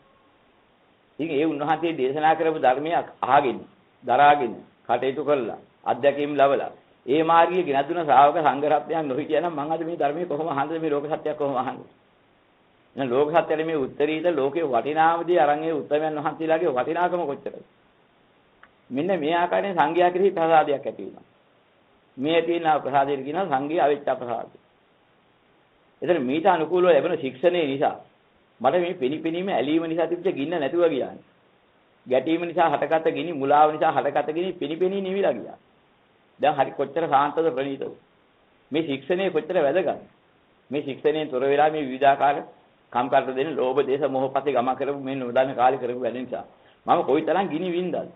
ඉතින් ඒ උන්වහන්සේ දේශනා කරපු ධර්මයක් අහගෙන, දරාගෙන, කටයුතු කළා, අධ්‍යක්ීම් ලැබලා, ඒ මාර්ගයේ ගෙනදුන ශ්‍රාවක සංඝ රත්නයක් නොහිටියනම් මම අද මේ ධර්මයේ කොහොම අහන්නද මේ ලෝක සත්‍යයක් කොහොම අහන්නේ? එහෙනම් ලෝක සත්‍යයේ මේ උත්තරීත ලෝකේ වටිනාමදී අරන් ඒ උත්තමයන් වහන්සේලාගේ වටිනාකම කොච්චරද? මෙන්න මේ ආකාරයෙන් සංඝයා කෙරෙහි ප්‍රසාදයක් ඇති වෙනවා. මේ තියෙන ප්‍රසාදයට කියනවා සංඝයා අවිච්ඡ ප්‍රසාදය. ඒතර මීට අනුකූලව ලැබෙන ශික්ෂණය නිසා මට මේ පිනිපිනීම ඇලීම නිසා තිබ්බ ගින්න නැතුව ගියානේ. ගැටීම නිසා හටගත ගිනි මුලාව නිසා හටගත ගිනි පිනිපිනි නිවිලා ගියා. දැන් හරි කොච්චර සාන්තද ප්‍රණීතද. මේ ශික්ෂණය කොච්චර වැදගත්. මේ ශික්ෂණයෙන් තොර වෙලා මේ විවිධාකාර කම්කටොළු දෙන ලෝභ දේශ මොහ පස්සේ ගම කරපු මේ නොදන්න කාලේ කරපු වැඩ නිසා මම කොයිතරම් ගිනි වින්දාද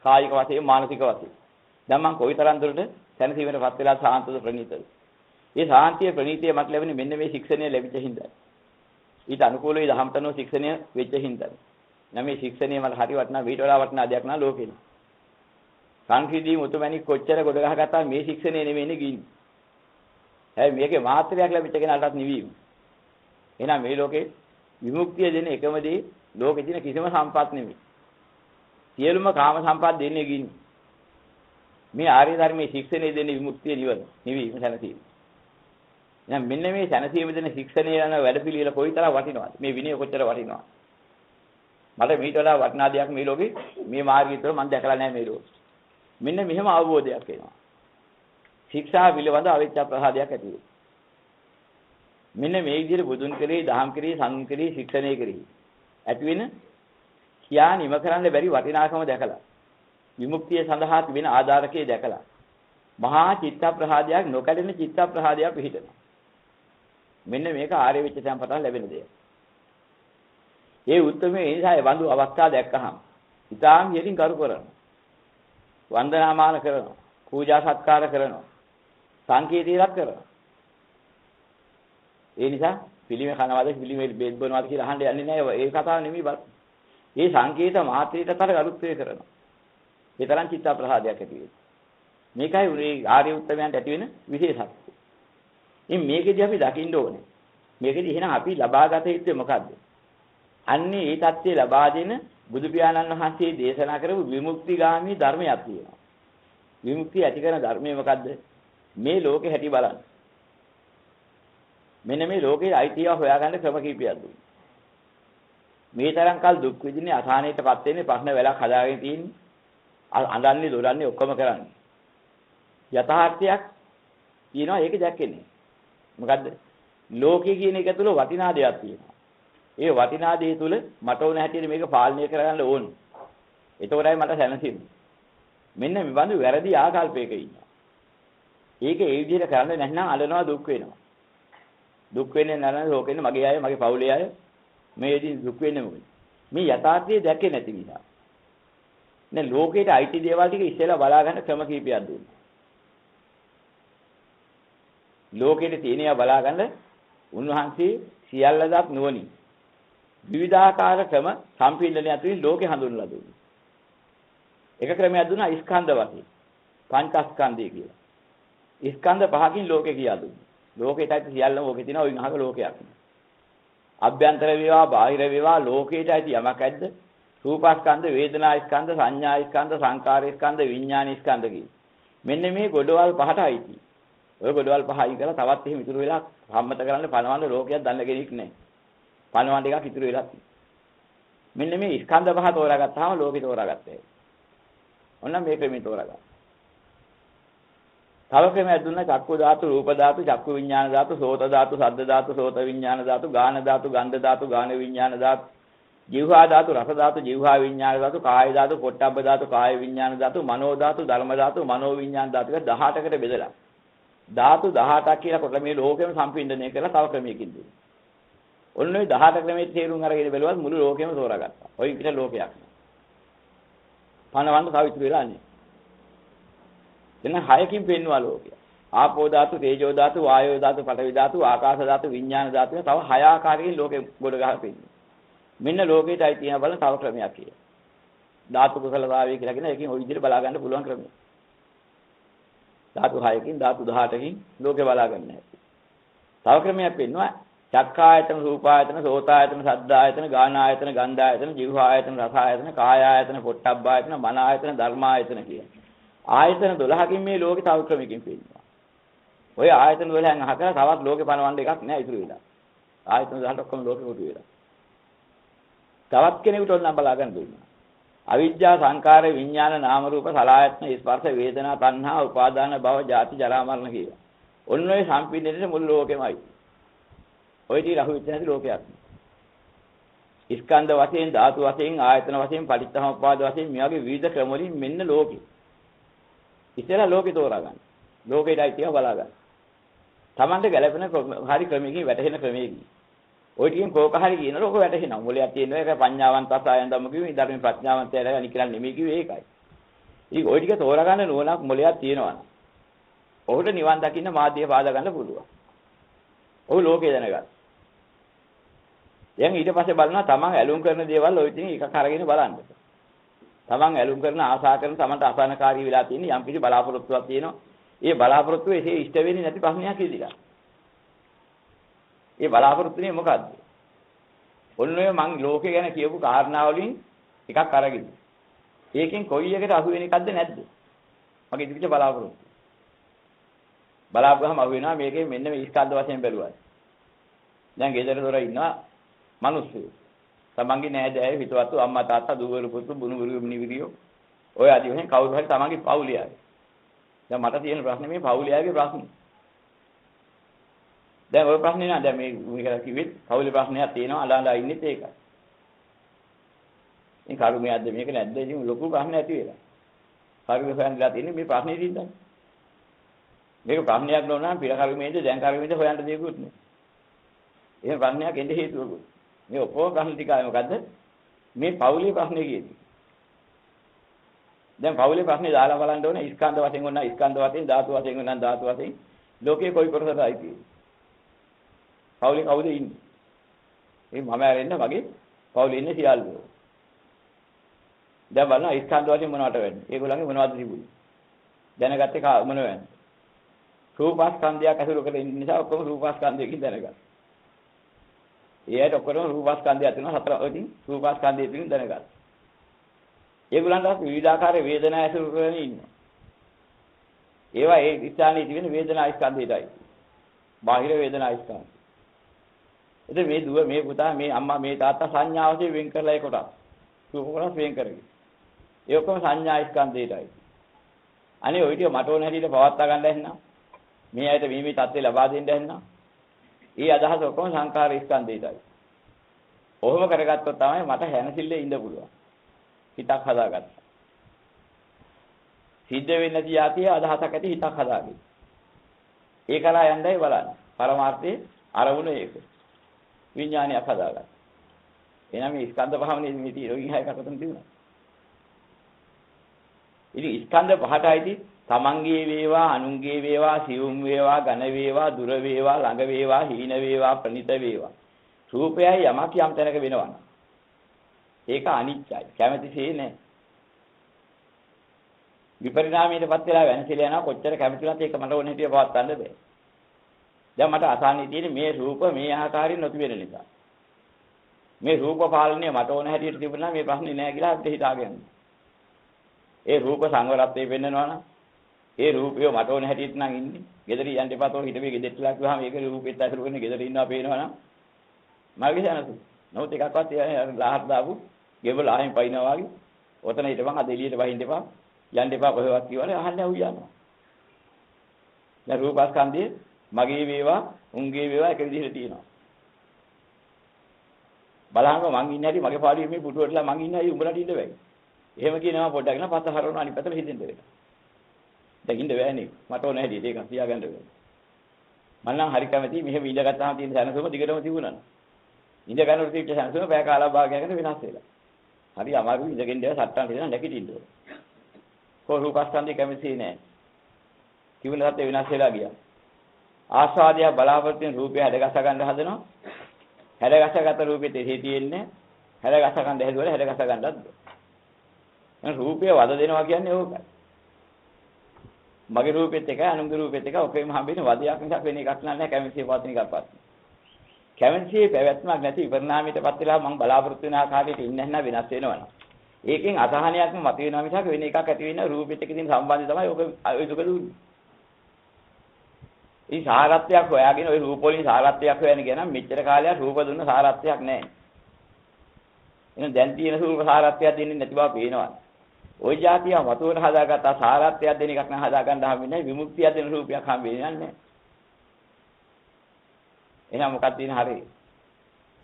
කායික වශයෙන් මානසික වශයෙන්. දැන් මම කොයිතරම් දුරට දැනසීමටපත් වෙලා සාන්තද ප්‍රණීතද. මේ සාන්තිය ප්‍රණීතිය මට ලැබෙන්නේ මෙන්න මේ ශික්ෂණය ලැබිච්ච හින්දා. ඊට අනුකූලව දහම්තනෝ ශික්ෂණය වෙච්ච හින්දා. නම් මේ ශික්ෂණය මට හරි වටිනා ඊට වඩා වටිනා දෙයක් නා ලෝකෙ. සංකීර්ණී මුතුමැණි කොච්චර ගොඩ ගහගත්තා මේ ශික්ෂණය නෙමෙයිනේ ගින්නේ. හැබැයි මේකේ මාත්‍රයක් ලැබිච්ච කෙනාටත් නිවීම. එහෙනම් මේ ලෝකේ විමුක්තිය දෙන එකම දේ ලෝකෙ තියෙන කිසිම සම්පත් නෙමෙයි. සියලුම කාම සම්පත් දෙන්නේ ගින්නේ. මේ ආර්ය ධර්මයේ ශික්ෂණය දෙන විමුක්තිය නිවන. නිවීම සැනසීම. එහෙනම් මෙන්න මේ සැනසීම දෙන ශික්ෂණය යන වැඩපිළිවෙල කොයිතරම් වටිනවද? මේ විනය කොච්චර වටිනවද? මට මීට වඩා වටිනා දෙයක් මේ ලෝකේ මේ මාර්ගය තුළ මම දැකලා නැහැ මේ ලෝකේ. මෙන්න මෙහෙම අවබෝධයක් එනවා. ශික්ෂා පිළිබඳ අවිච්ඡා ප්‍රසාදයක් ඇති වෙනවා. මෙන්න මේ විදිහට බුදුන් කෙරෙහි, දහම් කෙරෙහි, සංඝ කෙරෙහි, ශික්ෂණය කෙරෙහි ඇති වෙන කියා නිම කරන්න බැරි වටිනාකම දැකලා විමුක්තිය සඳහා තිබෙන ආධාරකයේ දැකලා මහා චිත්ත ප්‍රසාදයක් නොකඩෙන චිත්ත ප්‍රසාදයක් පිහිටනවා. මෙන්න මේක ආර්ය විච්ඡ සම්පතන් ලැබෙන දෙයක්. ඒ උත්තරමේ නිසා වඳු අවස්ථා දැක්කහම ඊටාම් යෙලින් කරු කරනවා. වන්දනාමාන කරනවා. පූජා සත්කාර කරනවා. සංකීර්ණීරත් කරනවා. ඒ නිසා පිළිමේ කනවාද පිළිමේ බෙහෙත් බොනවාද කියලා අහන්න යන්නේ නැහැ. ඒ කතාව නෙමෙයි බල. මේ සංකේත මාත්‍රියටතර ගරුත්වය කරනවා. ඒ තරම් චිත්ත ප්‍රසාදයක් ඇති වෙනවා. මේකයි උනේ ආර්ය උත්තමයන්ට ඇති වෙන විශේෂත්වය. ඉතින් මේකෙදි අපි දකින්න ඕනේ. මේකෙදි එහෙනම් අපි ලබාගත යුත්තේ මොකද්ද? අන්නේ ඒ தත්ත්වය ලබා දෙන බුදු පියාණන් වහන්සේ දේශනා කරපු විමුක්තිගාමී ධර්මයක් තියෙනවා. විමුක්තිය ඇති කරන ධර්මය මොකද්ද? මේ ලෝකේ හැටි බලන්න. මෙන්න මේ ලෝකේ අයිතිය හොයාගන්න ක්‍රම කීපයක් දුන්නා. මේ තරම් කල් දුක් විඳින්නේ අසහනයටපත් වෙන්නේ ප්‍රශ්න වෙලක් හදාගෙන තියෙන්නේ. අඬන්නේ දොඩන්නේ ඔක්කොම කරන්නේ. යථාර්ථයක් තියෙනවා ඒක දැක්කේ. මොකද්ද? ලෝකයේ කියන එක තුල වටිනා දෙයක් තියෙනවා. ඒ වටිනා දේ තුල මට ඕන හැටියට මේක පාලනය කරගන්න ඕනේ. එතකොටයි මට සැනසෙන්නේ. මෙන්න මේ බඳු වැරදි ආකල්පයක ඉන්නවා. ඒක ඒ විදිහට කරන්නේ නැත්නම් අඬනවා දුක් වෙනවා. දුක් වෙන්නේ නැරන ලෝකෙන්නේ මගේ අය මගේ පවුලේ අය මේ ඉතින් දුක් වෙන්නේ මොකද? මේ යථාර්ථය දැක්කේ නැති නිසා. නේ ලෝකේට අයිති දේවල් ටික ඉස්සෙල්ලා බලා ගන්න ක්‍රම කීපයක් දුන්නා. ලෝකෙට තියෙනවා බලා ගන්න උන්වහන්සේ සියල්ලදත් නුවණින් විවිධාකාර ක්‍රම සම්පීඩනය ඇතුලින් ලෝකේ හඳුන්වලා දුන්නා. එක ක්‍රමයක් දුන්නා ස්කන්ධ වශයෙන්. පංචස්කන්ධය කියලා. ස්කන්ධ පහකින් ලෝකේ කියලා දුන්නා. ලෝකේට ඇති සියල්ලම ඕකේ තියෙනවා ඔයින් අහක ලෝකයක්. අභ්‍යන්තර වේවා බාහිර වේවා ලෝකේට ඇති යමක් ඇද්ද? රූපස්කන්ධ, වේදනාස්කන්ධ, සංඥාස්කන්ධ, සංකාරස්කන්ධ, විඥානස්කන්ධ කියන. මෙන්න මේ ගොඩවල් පහට අයිති. ඔය ගොඩවල් පහ අයින් කරලා තවත් එහෙම ඉතුරු වෙලා සම්මත කරන්න පණවන්න ලෝකයක් දන්න කෙනෙක් නැහැ. පණවන්න එකක් ඉතුරු වෙලා තියෙනවා. මෙන්න මේ ස්කන්ධ පහ තෝරාගත්තාම ලෝකේ තෝරාගත්තා. ඔන්න මේ ක්‍රමෙ තෝරාගත්තා. තව ක්‍රමයක් දුන්නා චක්කු ධාතු, රූප ධාතු, චක්කු විඥාන ධාතු, සෝත ධාතු, සද්ද ධාතු, සෝත විඥාන ධාතු, ගාන ධාතු, ගන්ධ ධාතු, ගාන විඥාන ධාතු, જીවහා ධාතු, රස ධාතු, જીවහා විඥාන ධාතු, කාය ධාතු, පොට්ටබ්බ ධාතු, කාය විඥාන ධාතු, මනෝ ධාතු, ධර්ම ධාතු, මනෝ විඥාන ධාතු කියලා 18කට බෙදලා. ධාතු 18ක් කියලා කොට මේ ලෝකෙම සම්පින්දනය කරලා තව ක්‍රමයකින් දුන්නා. ඔන්න ඔය 18 ක්‍රමයේ තේරුම් අරගෙන බැලුවත් මුළු ලෝකෙම තෝරාගත්තා. ඔය පිට ලෝකයක්. පණවන්න තව ඉතුරු වෙලා නැහැ. එන 6කින් පෙන්වනවා ලෝකය. ආපෝ ධාතු, තේජෝ ධාතු, වායෝ ධාතු, පඨවි ධාතු, ආකාශ ධාතු, විඥාන ධාතු තව 6 ආකාරයකින් ලෝකෙ ගොඩ ගහලා පෙන්නනවා. මෙන්න ලෝකෙටයි තියෙන බලන තව ක්‍රමයක් කියලා. ධාතු කුසලතාවය කියලා කියන එකකින් ওই විදිහට බලා ගන්න පුළුවන් ක්‍රමයක්. ධාතු 6කින් ධාතු 18කින් ලෝකෙ බලා ගන්න හැටි. තව ක්‍රමයක් පෙන්වනවා චක්කායතන, රූපායතන, සෝතායතන, සද්දායතන, ගානායතන, ගන්ධායතන, જીවහායතන, රසායතන, කායායතන, පොට්ටබ්බායතන, මනායතන, ධර්මායතන කියන. ආයතන 12කින් මේ ලෝකේ තව ක්‍රමයකින් පෙන්නනවා. ඔය ආයතන 12න් අහකලා තවත් ලෝකේ පනවන්න එකක් නෑ ඉතුරු වෙලා. ආයතන 18 ඔක්කොම ලෝකෙ කොටු වෙලා. තවත් කෙනෙකුට ඕන නම් බලා ගන්න දුන්නා. අවිජ්ජා සංකාර විඥාන නාම රූප සලආයතන ස්පර්ශ වේදනා තණ්හා උපාදාන භව ජාති ජරා මරණ කියලා. ඔන්න ඔය සම්පීඩනයේ මුළු ලෝකෙමයි. ඔය ටි රහු වෙච්ච නැති ලෝකයක්. ස්කන්ධ වශයෙන්, ධාතු වශයෙන්, ආයතන වශයෙන්, පටිච්චසමුප්පාද වශයෙන් මේ වගේ විවිධ ක්‍රම වලින් මෙන්න ලෝකේ. ඉතලා ලෝකේ තෝරා ගන්න. ලෝකේටයි තියා බලා ගන්න. Tamante ගැලපෙන හරි ක්‍රමයකින් වැටහෙන ක්‍රමයකින්. ඔය ටිකෙන් කෝක හරි කියන ලෝක වැටහෙනවා. මොලයක් තියෙනවා ඒක පඤ්ඤාවන්ත අසයන් ධම්ම කිව්වේ ධර්මයේ ප්‍රඥාවන්තයලා අනිකලන් නෙමෙයි කිව්වේ ඒකයි. ඉතින් ඔය ටික තෝරා ගන්න නුවණක් මොලයක් තියෙනවා. ඔහුට නිවන් දකින්න මාධ්‍ය පාදා ගන්න පුළුවන්. ඔහු ලෝකේ දැනගන්න. දැන් ඊට පස්සේ බලනවා තමන් ඇලුම් කරන දේවල් ඔය ඉතින් එකක් අරගෙන බලන්න. තමන් ඇලුම් කරන ආශා කරන තමන්ට අසහනකාරී වෙලා තියෙන යම් කිසි බලාපොරොත්තුවක් තියෙනවා. ඒ බලාපොරොත්තුව එසේ ඉෂ්ට වෙන්නේ නැති ප්‍රශ්නයක් ඉදිරියට. ඒ බලාපොරොත්තුනේ මොකද්ද? ඔන්න ඔය මං ලෝකේ ගැන කියපු කාරණා වලින් එකක් අරගෙන. ඒකෙන් කොයි එකට අහු වෙන එකක්ද නැද්ද? මගේ ඉදිරියට බලාපොරොත්තු. බලාපුවාම අහු වෙනවා මේකේ මෙන්න මේ ස්කන්ධ වශයෙන් බැලුවා. දැන් ගෙදර දොර ඉන්නවා මිනිස්සු. තමන්ගේ නෑදෑයෝ හිතවත්තු අම්මා තාත්තා දුවරු පුතු බුණුවරු මිනිවිරියෝ ඔය ආදි වශයෙන් කවුරු හරි තමන්ගේ පවුලේ අය. දැන් මට තියෙන ප්‍රශ්නේ මේ පවුලේ අයගේ ප්‍රශ්නේ. දැන් ඔය ප්‍රශ්නේ නෑ දැන් මේක කිව්වෙත් පවුලේ ප්‍රශ්නයක් තියෙනවා අඬලා ඉන්නෙත් ඒකයි. මේ කර්මයක්ද මේක නැද්ද ඉතින් ලොකු ප්‍රශ්න ඇති වෙලා. කර්මය හොයන්නලා තියෙන්නේ මේ ප්‍රශ්නේ දින්දා. මේක ප්‍රශ්නයක් නොවනම් පිර කර්මයේද දැන් කර්මයේද හොයන්න දෙයක්වත් නෑ. එහෙම ප්‍රශ්නයක් එන්න හේතුවකුත්. මේ ඔක්කොම ප්‍රශ්න ටිකයි මොකද්ද? මේ පෞලිය ප්‍රශ්නේ කියන්නේ. දැන් පෞලිය ප්‍රශ්නේ දාලා බලන්න ඕනේ ස්කන්ධ වශයෙන් වුණා ස්කන්ධ වශයෙන් ධාතු වශයෙන් වුණා ධාතු වශයෙන් ලෝකේ කොයි කොටසද ආйти. පෞලිය කවුද ඉන්නේ? මේ මම ඇරෙන්න වගේ පෞලිය ඉන්නේ සියල්ලෝ. දැන් බලන්න ස්කන්ධ වශයෙන් මොනවට වෙන්නේ? ඒගොල්ලන්ගේ මොනවද තිබුණේ? දැනගත්තේ මොනවද? රූපස්කන්ධයක් ඇසුරු කරගෙන ඉන්න නිසා ඔක්කොම රූපස්කන්ධයකින් දැනගන්න. ඒයට ඔක්කොම රූපස්කන්ධය තියෙනවා හතර වලින් රූපස්කන්ධය තියෙන දැනගන්න. ඒගොල්ලන්ට විවිධාකාර වේදනා ඇසුරු කරගෙන ඉන්නේ. ඒවා ඒ ස්ථානයේ තියෙන වේදනා ස්කන්ධයටයි. බාහිර වේදනා ස්කන්ධය. එතකොට මේ දුව මේ පුතා මේ අම්මා මේ තාත්තා සංඥා වශයෙන් වෙන් කරලා ඒ කොටස්. රූප කොටස් වෙන් කරගෙන. ඒ ඔක්කොම සංඥා ස්කන්ධයටයි. අනේ ඔය ටික මට ඕන හැටියට පවත්වා ගන්න හැන්නා. මේ ඇයිද මේ තත්ත්වේ ලබා දෙන්න හැන්නා. ඒ අදහස ඔක්කොම සංකාර ස්කන්ධයටයි. ඔහොම කරගත්තොත් තමයි මට හැනසිල්ලේ ඉන්න පුළුවන්. හිතක් හදාගත්තා. සිද්ධ වෙන්නේ නැති යතිය අදහසක් ඇති හිතක් හදාගන්න. ඒකලා යන්නයි බලන්න. පරමාර්ථයේ අරමුණ ඒක. විඥානයක් හදාගන්න. එහෙනම් මේ ස්කන්ධ පහමනේ මේ තියෙන හයකටම තිබුණා. ඉතින් ස්කන්ධ පහටයිදී තමන්ගේ වේවා අනුන්ගේ වේවා සියුම් වේවා ඝන වේවා දුර වේවා ළඟ වේවා හීන වේවා ප්‍රණිත වේවා රූපයයි යමක් යම් තැනක වෙනවනම් ඒක අනිත්‍යයි කැමැතිසේ නෑ විපරිණාමයටපත් වෙලා වෙනසෙලා යනවා කොච්චර කැමතිවත් ඒක මට ඕන හැටියට පවත් ගන්න බෑ දැන් මට අසහනෙ තියෙන්නේ මේ රූප මේ ආකාරයෙන් නොති වෙන නිසා මේ රූප පාලනය මට ඕන හැටියට තිබුණා මේ ප්‍රශ්නේ නෑ කියලා අපිට හිතාගෙන ඒ රූප සංවරත්වයේ වෙන්නනවා නම් ඒ රූපය මට ඕන හැටියට නම් ඉන්නේ. ගෙදර යන්න එපා තෝ හිටපේ ගෙදරටලා කිව්වහම ඒක රූපෙත් ඇසුරු කරගෙන ගෙදර ඉන්නවා පේනවා නම් මගේ දැනසු. නමුත් එකක්වත් ලාහත් දාපු ගෙවල ආයෙත් පයින්නවා වගේ. ඔතන හිටපන් අද එළියට වහින්න එපා. යන්න එපා කොහෙවත් කියවනේ අහන්නේ අවු යනවා. දැන් රූපස්කන්ධයේ මගේ වේවා උන්ගේ වේවා එක විදිහට තියෙනවා. බලහංග මං ඉන්නේ හැටි මගේ පාඩුවේ මේ පුටුවටලා මං ඉන්නේ අය උඹලට ඉන්න බෑ. එහෙම කියනවා පොඩ්ඩක් නා පස්ස හරවන අනිත් පැත්තට හිටින්න වෙනවා. දකින්න බෑනේ. මට ඕන හැටි ඒක තියාගන්න වෙනවා. මම නම් හරි කැමති මෙහෙම ඉඳගත්තාම තියෙන සැනසුම දිගටම තිබුණා. ඉඳ ගන්නකොට තිබ්බ සැනසුම පැය කාලා භාගයකට වෙනස් වෙලා. හරි අමාරුයි ඉඳගෙන ඉඳලා සට්ටන් දෙනවා නැගිටින්න ඕන. රූපස්කන්ධය කැමති නෑ. කිව්වනත් වෙනස් වෙලා ගියා. ආස්වාදය බලාපොරොත්තුෙන් රූපය හැඩගස්ස ගන්න හදනවා. හැඩගස්සගත රූපෙත් එහි තියෙන්නේ හැඩගස්ස ගන්න හැදුවල හැඩගස්ස ගන්නත් බෑ. රූපය වද දෙනවා කියන්නේ ඕකයි. මගේ රූපෙත් එකයි අනුන්ගේ රූපෙත් එකයි ඔකේම හම්බෙන්නේ වදයක් නිසා වෙන එකක් නැහැ කැමැතිසේ පවතින එකක්වත්. කැමැතිසේ පැවැත්මක් නැති විපරිණාමයටපත් වෙලා මම බලාපොරොත්තු වෙන ආකාරයට ඉන්නේ නැහැ වෙනස් වෙනවනේ. ඒකෙන් අසහනයක්ම මත වෙනවා මිසක් වෙන එකක් ඇති වෙන රූපෙත් එක්ක තියෙන සම්බන්ධය තමයි ඔක ඔය දුක දුන්නේ. මේ සාරත්වයක් හොයාගෙන ඔය රූප වලින් සාරත්වයක් හොයන්න ගියා නම් මෙච්චර කාලයක් රූප දුන්න සාරත්වයක් නැහැ. එහෙනම් දැන් තියෙන රූප සාරත්වයක් දෙන්නේ නැති බව පේනවා. ওই જાතිය වතුවර හදාගත්ත සාරත්වයක් දෙන එකක් නම් හදාගන්න හම්බෙන්නේ නැහැ විමුක්තිය දෙන රූපයක් හම්බෙන්නේ නැහැ. එහෙනම් මොකක්ද තියෙන හරි?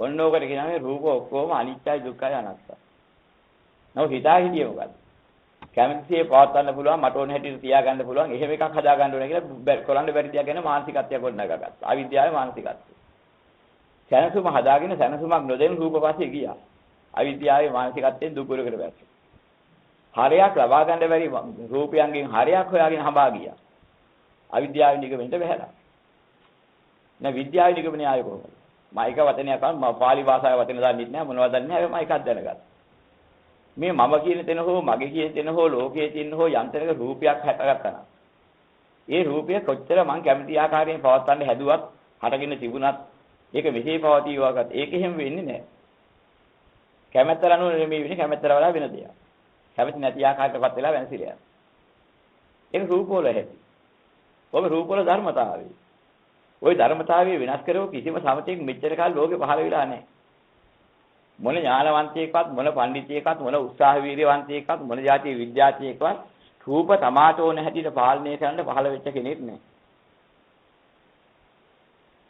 ඔන්න ඕකට කියනවා මේ රූප ඔක්කොම අනිත්‍යයි දුක්ඛයි අනාත්තයි. නෝ හිතා හිටියේ මොකද්ද? කැමතිසේ පවත්වන්න පුළුවන් මට ඕන හැටියට තියාගන්න පුළුවන් එහෙම එකක් හදා ගන්න ඕනේ කියලා කරන්න බැරි දෙයක් ගැන මානසිකත්වයක් ගොඩනගා ගත්තා. අවිද්‍යාවේ මානසිකත්වය. සැනසුම හදාගෙන සැනසුමක් නොදෙන රූප පස්සේ ගියා. අවිද්‍යාවේ මානසිකත්වයෙන් දුක උරකට බැස්සේ. හරයක් ලබා ගන්න බැරි රූපයන්ගෙන් හරයක් හොයාගෙන හඹා ගියා. අවිද්‍යාවේ නිගමනට බැහැලා. නැ විද්‍යාවේ නිගමනය ආයේ කොහොමද? මම එක වචනයක් අහම පාලි භාෂාවේ වචන දන්නේ නැහැ මොනවද දන්නේ නැහැ මම එකක් දැනගත්තා. මේ මම කියන තැන හෝ මගේ කියන තැන හෝ ලෝකයේ තියෙන හෝ යන්ත්‍රයක රූපයක් හැටගත්තා නම් ඒ රූපය කොච්චර මං කැමති ආකාරයෙන් පවත්වන්න හැදුවත් හටගෙන තිබුණත් ඒක මෙසේ පවතිවාගත් ඒක එහෙම වෙන්නේ නැහැ. කැමැත්තට අනුව නෙමෙයි වෙන්නේ කැමැත්තට වඩා වෙන දෙයක්. කැමැති නැති ආකාරයකටපත් වෙලා වෙනසිලා. ඒක රූප වල හැටි. ඔබ රූප වල ධර්මතාවය. ওই ධර්මතාවය වෙනස් කරව කිසිම සමතෙක් මෙච්චර කාල ලෝකේ පහළ වෙලා නැහැ. මොන ඥානවන්තයෙක්වත් මොන පඬිතියෙක්වත් මොන උත්සාහ වීර්යවන්තයෙක්වත් මොන જાතිය විද්‍යාඥයෙක්වත් රූප තමාටෝන හැටියට පාලනය කරන්න පහළ වෙච්ච කෙනෙක් නෑ.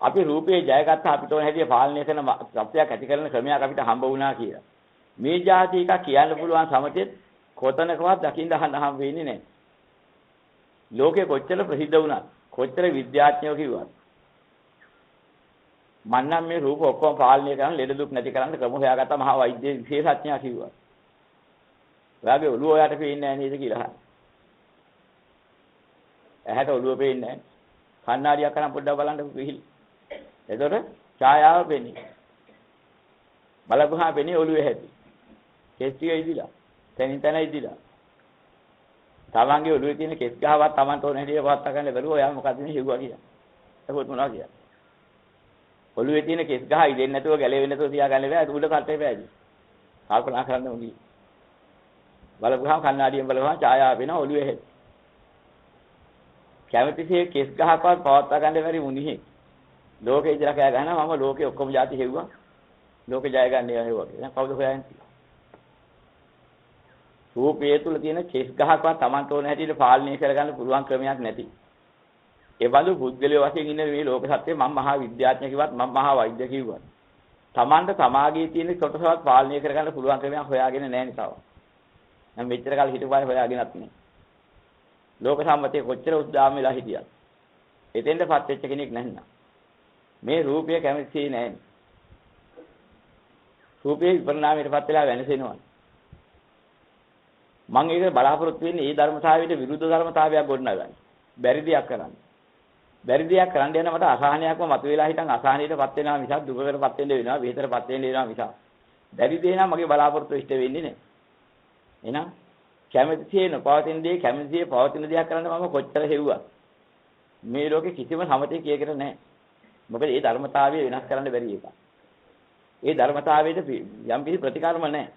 අපි රූපේ ජයගත්ත අපිට ඕන හැටියට පාලනය කරන සත්‍යයක් ඇති කරන ක්‍රමයක් අපිට හම්බ වුණා කියලා. මේ જાති එකක් කියන්න පුළුවන් සමතෙත් කොතනකවත් දකින්න හම් වෙන්නේ නෑ. ලෝකේ කොච්චර ප්‍රසිද්ධ වුණත් කොච්චර විද්‍යාඥයෝ කිව්වත් මන්නම් මේ රූප ඔක්කොම පාලනය කරන ලෙඩ දුක් නැති කරන්න ක්‍රම හොයාගත්තා මහා වෛද්‍ය විශේෂඥයා කිව්වා. ඔයාගේ ඔළුව ඔයාට පේන්නේ නැහැ නේද කියලා අහනවා. ඇහැට ඔළුව පේන්නේ නැහැ. කණ්ණාඩියක් කරන් පොඩ්ඩක් බලන්න පිහිල්. එතකොට ඡායාව පේන්නේ. බලපුවාම පේන්නේ ඔළුවේ හැටි. කෙස් ටික ඉදිලා. තනින් තන ඉදිලා. තමන්ගේ ඔළුවේ තියෙන කෙස් ගහවත් තමන්ට ඕන හැටියට පවත් ගන්න බැරුව ඔයා මොකද මේ හිව්වා කියලා. ඒකත් මොනවා කියන්නේ? ඔළුවේ තියෙන කෙස් ගහ ඉදෙන්නේ නැතුව ගැලවෙන්නේ නැතුව තියාගන්න බෑ. උඩ කටේ බෑදි. කල්පනා කරන්න ඕනේ. බලපුවාම කණ්ණාඩියෙන් බලපුවාම ඡායාව වෙනවා ඔළුවේ හැටි. කැමතිසේ කෙස් ගහකවත් පවත්වා ගන්න බැරි මුනිහේ. ලෝකේ ඉඳලා කෑ ගහනවා මම ලෝකේ ඔක්කොම જાති හෙව්වා. ලෝකේ ජය ගන්න ඒවා හෙව්වා කියලා. දැන් කවුද හොයන්නේ? රූපයේ තුල තියෙන කෙස් ගහකවත් Taman තෝරන හැටියට පාලනය කරගන්න පුළුවන් ක්‍රමයක් නැති. ඒ බඳු පුද්ගලයෝ වශයෙන් ඉන්න මේ ලෝක සත්‍යය මම මහා විද්‍යාඥයෙක් කිව්වත් මම මහා වෛද්‍ය කිව්වත් Tamanට සමාගයේ තියෙන කොටසවත් පාලනය කරගන්න පුළුවන් ක්‍රමයක් හොයාගෙන නැහැ නේ තාම. දැන් මෙච්චර කාලෙ හිටපුවායි හොයාගෙනත් නෑ. ලෝක සම්මතයේ කොච්චර උද්දාම වෙලා හිටියත් එතෙන්ටපත් වෙච්ච කෙනෙක් නැන්නා. මේ රූපය කැමති නැහැ. රූපේ විපරිණාමයටපත් වෙලා වෙනසෙනවා. මම ඒක බලාපොරොත්තු වෙන්නේ මේ ධර්මතාවයට විරුද්ධ ධර්මතාවයක් ගොඩනගන්න. බැරි දෙයක් කරන්න. බැරි දෙයක් කරන්න යන මට අසහනයක්ම මතුවලා හිටන් අසහනයටපත් වෙනවා මිසක් දුකකටපත් වෙන්න වෙනවා විහෙතරපත් වෙන්න වෙනවා මිසක්. බැරි දේ නම් මගේ බලාපොරොත්තු ඉෂ්ට වෙන්නේ නැහැ. එහෙනම් කැමැතිසේ නොපවතින දේ කැමැතිසේ පවතින දෙයක් කරන්න මම කොච්චර හෙව්වත් මේ ලෝකේ කිසිම සමතේ කියකට නැහැ. මොකද මේ ධර්මතාවය වෙනස් කරන්න බැරි එකක්. ඒ ධර්මතාවයට යම් කිසි ප්‍රතිකාරම නැහැ.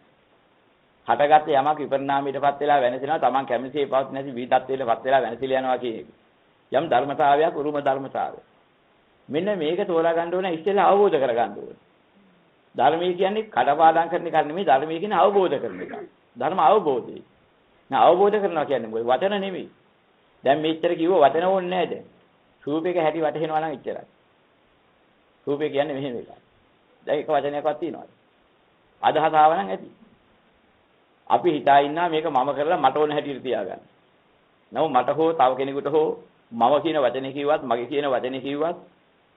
හටගත්ත යමක් විපරිණාමයටපත් වෙලා වෙනසෙනවා Taman කැමැතිසේ පවතින නැති විදත්වයටපත් වෙලා වෙනසිලා යනවා කියන එක. යම් ධර්මතාවයක් උරුම ධර්මතාවය. මෙන්න මේක තෝරා ගන්න ඕනේ ඉස්සෙල්ලා අවබෝධ කර ගන්න ඕනේ. ධර්මයේ කියන්නේ කඩපාඩම් කරන එක නෙමෙයි ධර්මයේ කියන්නේ අවබෝධ කරන එක. ධර්ම අවබෝධය. නා අවබෝධ කරනවා කියන්නේ මොකද? වචන නෙමෙයි. දැන් මෙච්චර කිව්ව වචන ඕනේ නැහැ දැන්. රූපයක හැටි වැටහෙනවා නම් එච්චරයි. රූපය කියන්නේ මෙහෙම එකක්. දැන් එක වචනයක්වත් තියනවාද? අදහස ආව නම් ඇති. අපි හිතා ඉන්නා මේක මම කරලා මට ඕන හැටියට තියාගන්න. නමුත් මට හෝ තව කෙනෙකුට හෝ මම කියන වචනේ කිව්වත් මගේ කියන වචනේ කිව්වත්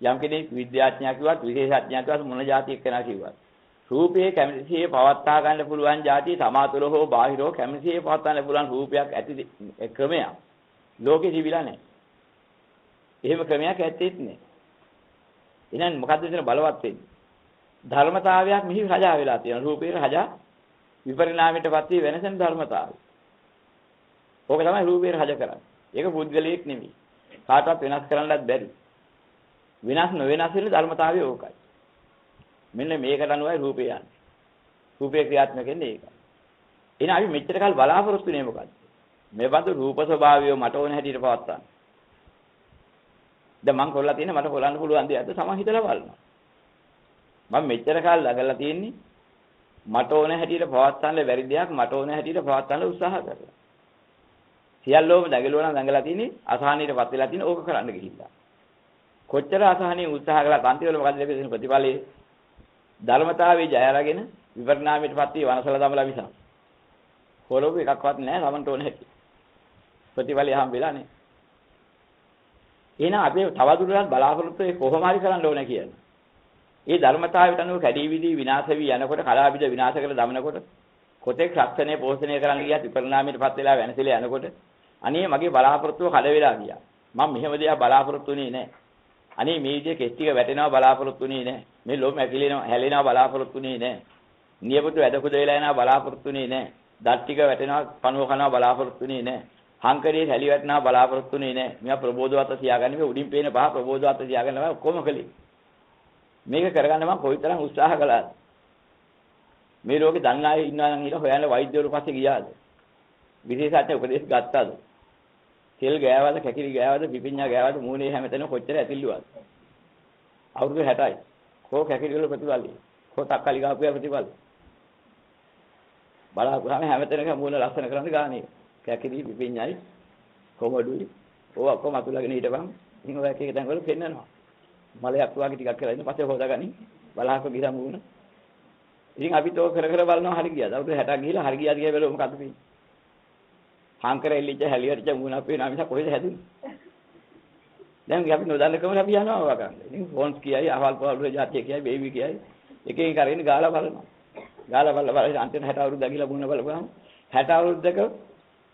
යම් කෙනෙක් විද්‍යාඥයා කිව්වත් විශේෂඥයා කිව්වත් මොන જાතියක් කෙනා කිව්වත් රූපයේ කැමැතිසේ පවත්වා ගන්න පුළුවන් જાතිය සමාතුල හෝ බාහිරව කැමැතිසේ පවත්වා ගන්න පුළුවන් රූපයක් ඇති ක්‍රමයක් ලෝකෙ තිබිලා නැහැ. එහෙම ක්‍රමයක් ඇත්තෙත් නැහැ. එහෙනම් මොකද්ද මෙතන බලවත් වෙන්නේ? ධර්මතාවයක් මෙහි රජා වෙලා තියෙනවා. රූපේ රජා විපරිණාමයටපත් වී වෙනසෙන් ධර්මතාවය. ඕක තමයි රූපේ රජ කරන්නේ. ඒක පුද්ගලයෙක් නෙමෙයි. කාටවත් වෙනස් කරන්නවත් බැරි. විනාශ නොවෙනස් වෙන ධර්මතාවය ඕකයි. මෙන්න මේකට අනුවයි රූපය යන්නේ. රූපේ ක්‍රියාත්මක වෙන්නේ ඒකයි. එහෙනම් අපි මෙච්චර කාල බලාපොරොත්තු වෙන්නේ මොකද්ද? මේ බඳු රූප ස්වභාවය මට ඕන හැටියට පවත්වන්න. දැන් මං කරලා තියෙන්නේ මට හොලන්න පුළුවන් දෙයක්ද සමන් හිතලා බලනවා. මම මෙච්චර කාල ළඟලා තියෙන්නේ මට ඕන හැටියට පවත්වන්න බැරි දෙයක් මට ඕන හැටියට පවත්වන්න උත්සාහ කරලා. සියල්ලෝම දඟලුවා නම් දඟලා තියෙන්නේ අසහනීයටපත් වෙලා තියෙන ඕක කරන්න ගිහිල්ලා. කොච්චර අසහනීය උත්සාහ කළා අන්තිම වල මොකද ලැබෙන්නේ ප්‍රතිඵලයේ? ධර්මතාවයේ ජය අරගෙන විපරිණාමයටපත් වී වනසල දමලා මිසක්. හොරව එකක්වත් නැහැ සමන්ට ඕන හැටි. ප්‍රතිඵලය හම් වෙලා නැහැ. එහෙනම් අපි තවදුරටත් බලාපොරොත්තු වෙ කොහොම හරි කරන්න ඕනේ කියන්නේ. ඒ ධර්මතාවයට අනුව කැඩී විදී විනාශ වී යනකොට කලාබිද විනාශ කරලා දමනකොට කොතෙක් රක්ෂණය පෝෂණය කරන්න ගියත් විපරිණාමයටපත් වෙලා වෙනසෙලා යනකොට අනේ මගේ බලාපොරොත්තුව කඩ වෙලා ගියා. මම මෙහෙම දෙයක් බලාපොරොත්තු වෙන්නේ නැහැ. අනේ මේ විදිහේ කෙස් ටික වැටෙනවා බලාපොරොත්තු වෙන්නේ නැහැ. මේ ලොම් ඇකිලෙනවා හැලෙනවා බලාපොරොත්තු වෙන්නේ නැහැ. නියපොතු වැඩකුද වෙලා යනවා බලාපොරොත්තු වෙන්නේ නැහැ. දත් ටික වැටෙනවා පණුව කනවා බලාපොරොත්තු වෙන්නේ නැහැ. හංකරේ හැලි වැටෙනවා බලාපොරොත්තු වෙන්නේ නැහැ. මේවා ප්‍රබෝධවත් තියාගන්න මේ උඩින් පේන පහ ප්‍රබෝධවත් තියාගන්න බෑ කොහොම කළේ. මේක කරගන්න මම කොයිතරම් උත්සාහ කළාද. මේ රෝගේ දන්නා අය ඉන්නවා නම් ඊට හොයන්න වෛද්‍යවරු පස්සේ ගියාද? විශේෂඥ උපදේශ ගත්තාද? තෙල් ගෑවද, කැකිලි ගෑවද, පිපිඤ්ඤා ගෑවද, මූණේ හැමතැනම කොච්චර ඇතිල්ලුවද? අවුරුදු 60යි. කෝ කැකිලි වල ප්‍රතිඵලයි. කෝ තක්කලි ගාපුවා ප්‍රතිඵලයි. බලාපුවාම හැමතැනකම මූණ ලස්සන කරන්න ගානේ. කැකිලි පිපිඤ්ඤායි කොමඩුයි. ඕවා ඔක්කොම අතුලගෙන හිටපන්. ඉතින් ඔය එක එක තැන් වල පෙන්නනවා. මලයක් වගේ ටිකක් කියලා ඉන්න පස්සේ හොදාගනි. බලහක ගිහම මූණ. ඉතින් අපි තෝ කර කර බලනවා හරි ගියාද? අවුරුදු 60ක් ගිහිලා හරි ගියාද කියලා බලමු මොකද්ද වෙන්නේ? හාංකර එල්ලිච්ච හැලියටච මූණක් පේනවා මිස කොහෙද හැදුනේ? දැන් අපි නොදන්නකම අපි යනවා වගන්න. ඉතින් ෆෝන්ස් කියයි, අහවල් පවුලේ જાතිය කියයි, බේබි කියයි. එක එක කරගෙන ගාලා බලනවා. ගාලා බලලා අන්තිම 60 අවුරුද්ද ගිහිලා මුණ බලපුවාම 60 අවුරුද්දක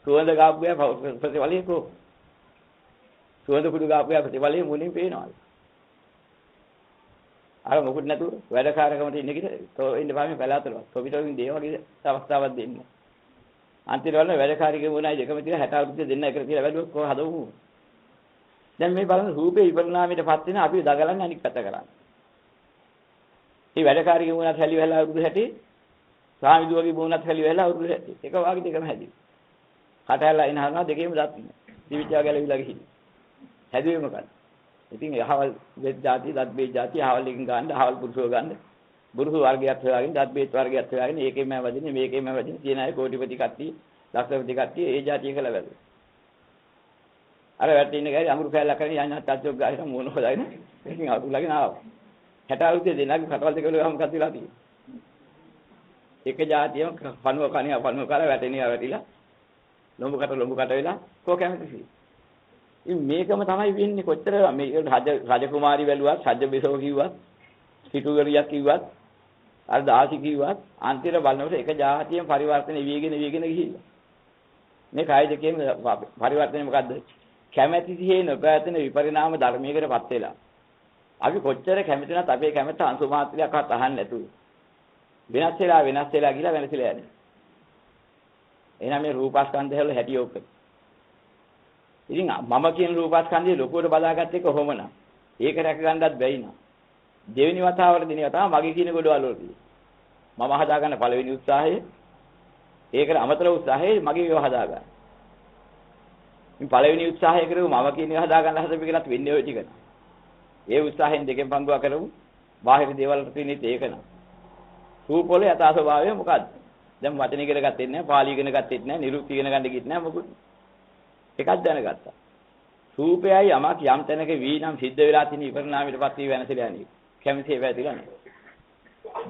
සුවඳ ගාපුවා ප්‍රතිඵලයේ කො. සුවඳ කුඩු ගාපුවා ප්‍රතිඵලයේ මුලින් පේනවා. අර මොකුත් නැතුව වැඩකාරකමට ඉන්න කිට තෝ ඉන්න පාමේ පළාතලවත්. තෝ පිටවෙන් දේ වගේ අවස්ථාවක් දෙන්නේ. අන්තිමට වල වැඩකාරිකේ වුණායි දෙකම තියලා 60 අවුරුද්ද දෙන්න එකට කියලා බැලුවොත් කොහොම හදවමු. දැන් මේ බලන්න රූපේ විපරිණාමයටපත් වෙන අපි දගලන්නේ අනික් පැත්ත කරන්නේ. මේ වැඩකාරිකේ වුණත් හැලි වෙලා අවුරුදු 60 සාමිදුවගේ වුණත් හැලි වෙලා අවුරුදු 60 එක වාගේ දෙකම හැදි. කටහැල්ලා එන හරනවා දෙකේම දත් නෑ. දිවිචා ගැලවිලා ගිහින්. හැදුවේ මොකක්ද? ඉතින් අහවල් වෙත් જાති දත් බේ જાති අහවල් එකකින් ගන්න අහවල් පුරුෂව ගන්න බුරුසු වර්ගයක් හොයාගෙන දත් බේත් වර්ගයක් හොයාගෙන ඒකෙන්ම වදින්නේ මේකෙන්ම වදින්නේ තියෙන අය කෝටිපති කට්ටිය ලක්ෂපති කට්ටිය ඒ જાතිය කියලා වැළුවා. අර වැටේ ඉන්න ගෑයි අඟුරු කෑල්ලක් කරගෙන යන්න ටච්චොක් ගාගෙන මොන හොදාගෙන ඉතින් අතුලගෙන ආවා. 60 අවුරුද්දේ දෙනාගේ කටවල් දෙක වල ගම මොකක්ද වෙලා තියෙන්නේ? එක જાතියම පණුව කණියා පණුව කාලා වැටෙනියා වැටිලා ලොඹ කට වෙලා කෝ කැමතිසි. ඉතින් මේකම තමයි වෙන්නේ කොච්චර මේ රජකුමාරි වැළුවත් රජ බිසව කිව්වත් සිටුවරියක් කිව්වත් අර දාසි කිව්වත් අන්තිම බලනකොට එක જાතියෙන් පරිවර්තන වීගෙන ගිහිල්ලා මේ කාය දෙකේම පරිවර්තනය මොකද්ද කැමැති සිහේ නොපැවැතෙන විපරිණාම ධර්මයකටපත් වෙලා අපි කොච්චර කැමති නැත් අපේ කැමැත්ත අංශු මාත්‍රයක්වත් අහන්න නැතුව වෙනස් වෙලා ගිහලා වෙනසලා යන්නේ එහෙනම් මේ රූපස්කන්ධය වල හැටි ඕක ඉතින් මම කියන රූපස්කන්ධය ලොකුවට බදාගත්ත එක කොහොමනම් ඒක රැක ගන්නවත් බැයි නා දෙවෙනි වතාවට දින වතාව මගේ කියන ගොඩවල වලදී මම හදාගන්න පළවෙනි උත්සාහය ඒකට අමතර උත්සාහය මගේ ඒවා හදාගන්න. ඉතින් පළවෙනි උත්සාහය කරුව මම කියන ඒවා හදාගන්න හදපෙකලත් වෙන්නේ ඔය ටික. ඒ උත්සාහයෙන් දෙකෙන් පංගුවක් කරමු. බාහිර දේවල් වලට තියෙන ඒක නා. රූප වල යථා ස්වභාවය මොකද්ද? දැන් වචන ඉගෙන ගත්තේ නැහැ, පාලි ඉගෙන ගත්තේ නැහැ, නිරුක්ති ඉගෙන ගන්න ගිත් නැහැ මොකුත්. එකක් දැනගත්තා. රූපයයි යමක් යම් තැනක වී නම් සිද්ධ වෙලා තියෙන විපරිණාමයටපත් වී වෙනසලා යන්නේ. කැමති ඒවා ඇතිලා නැහැ.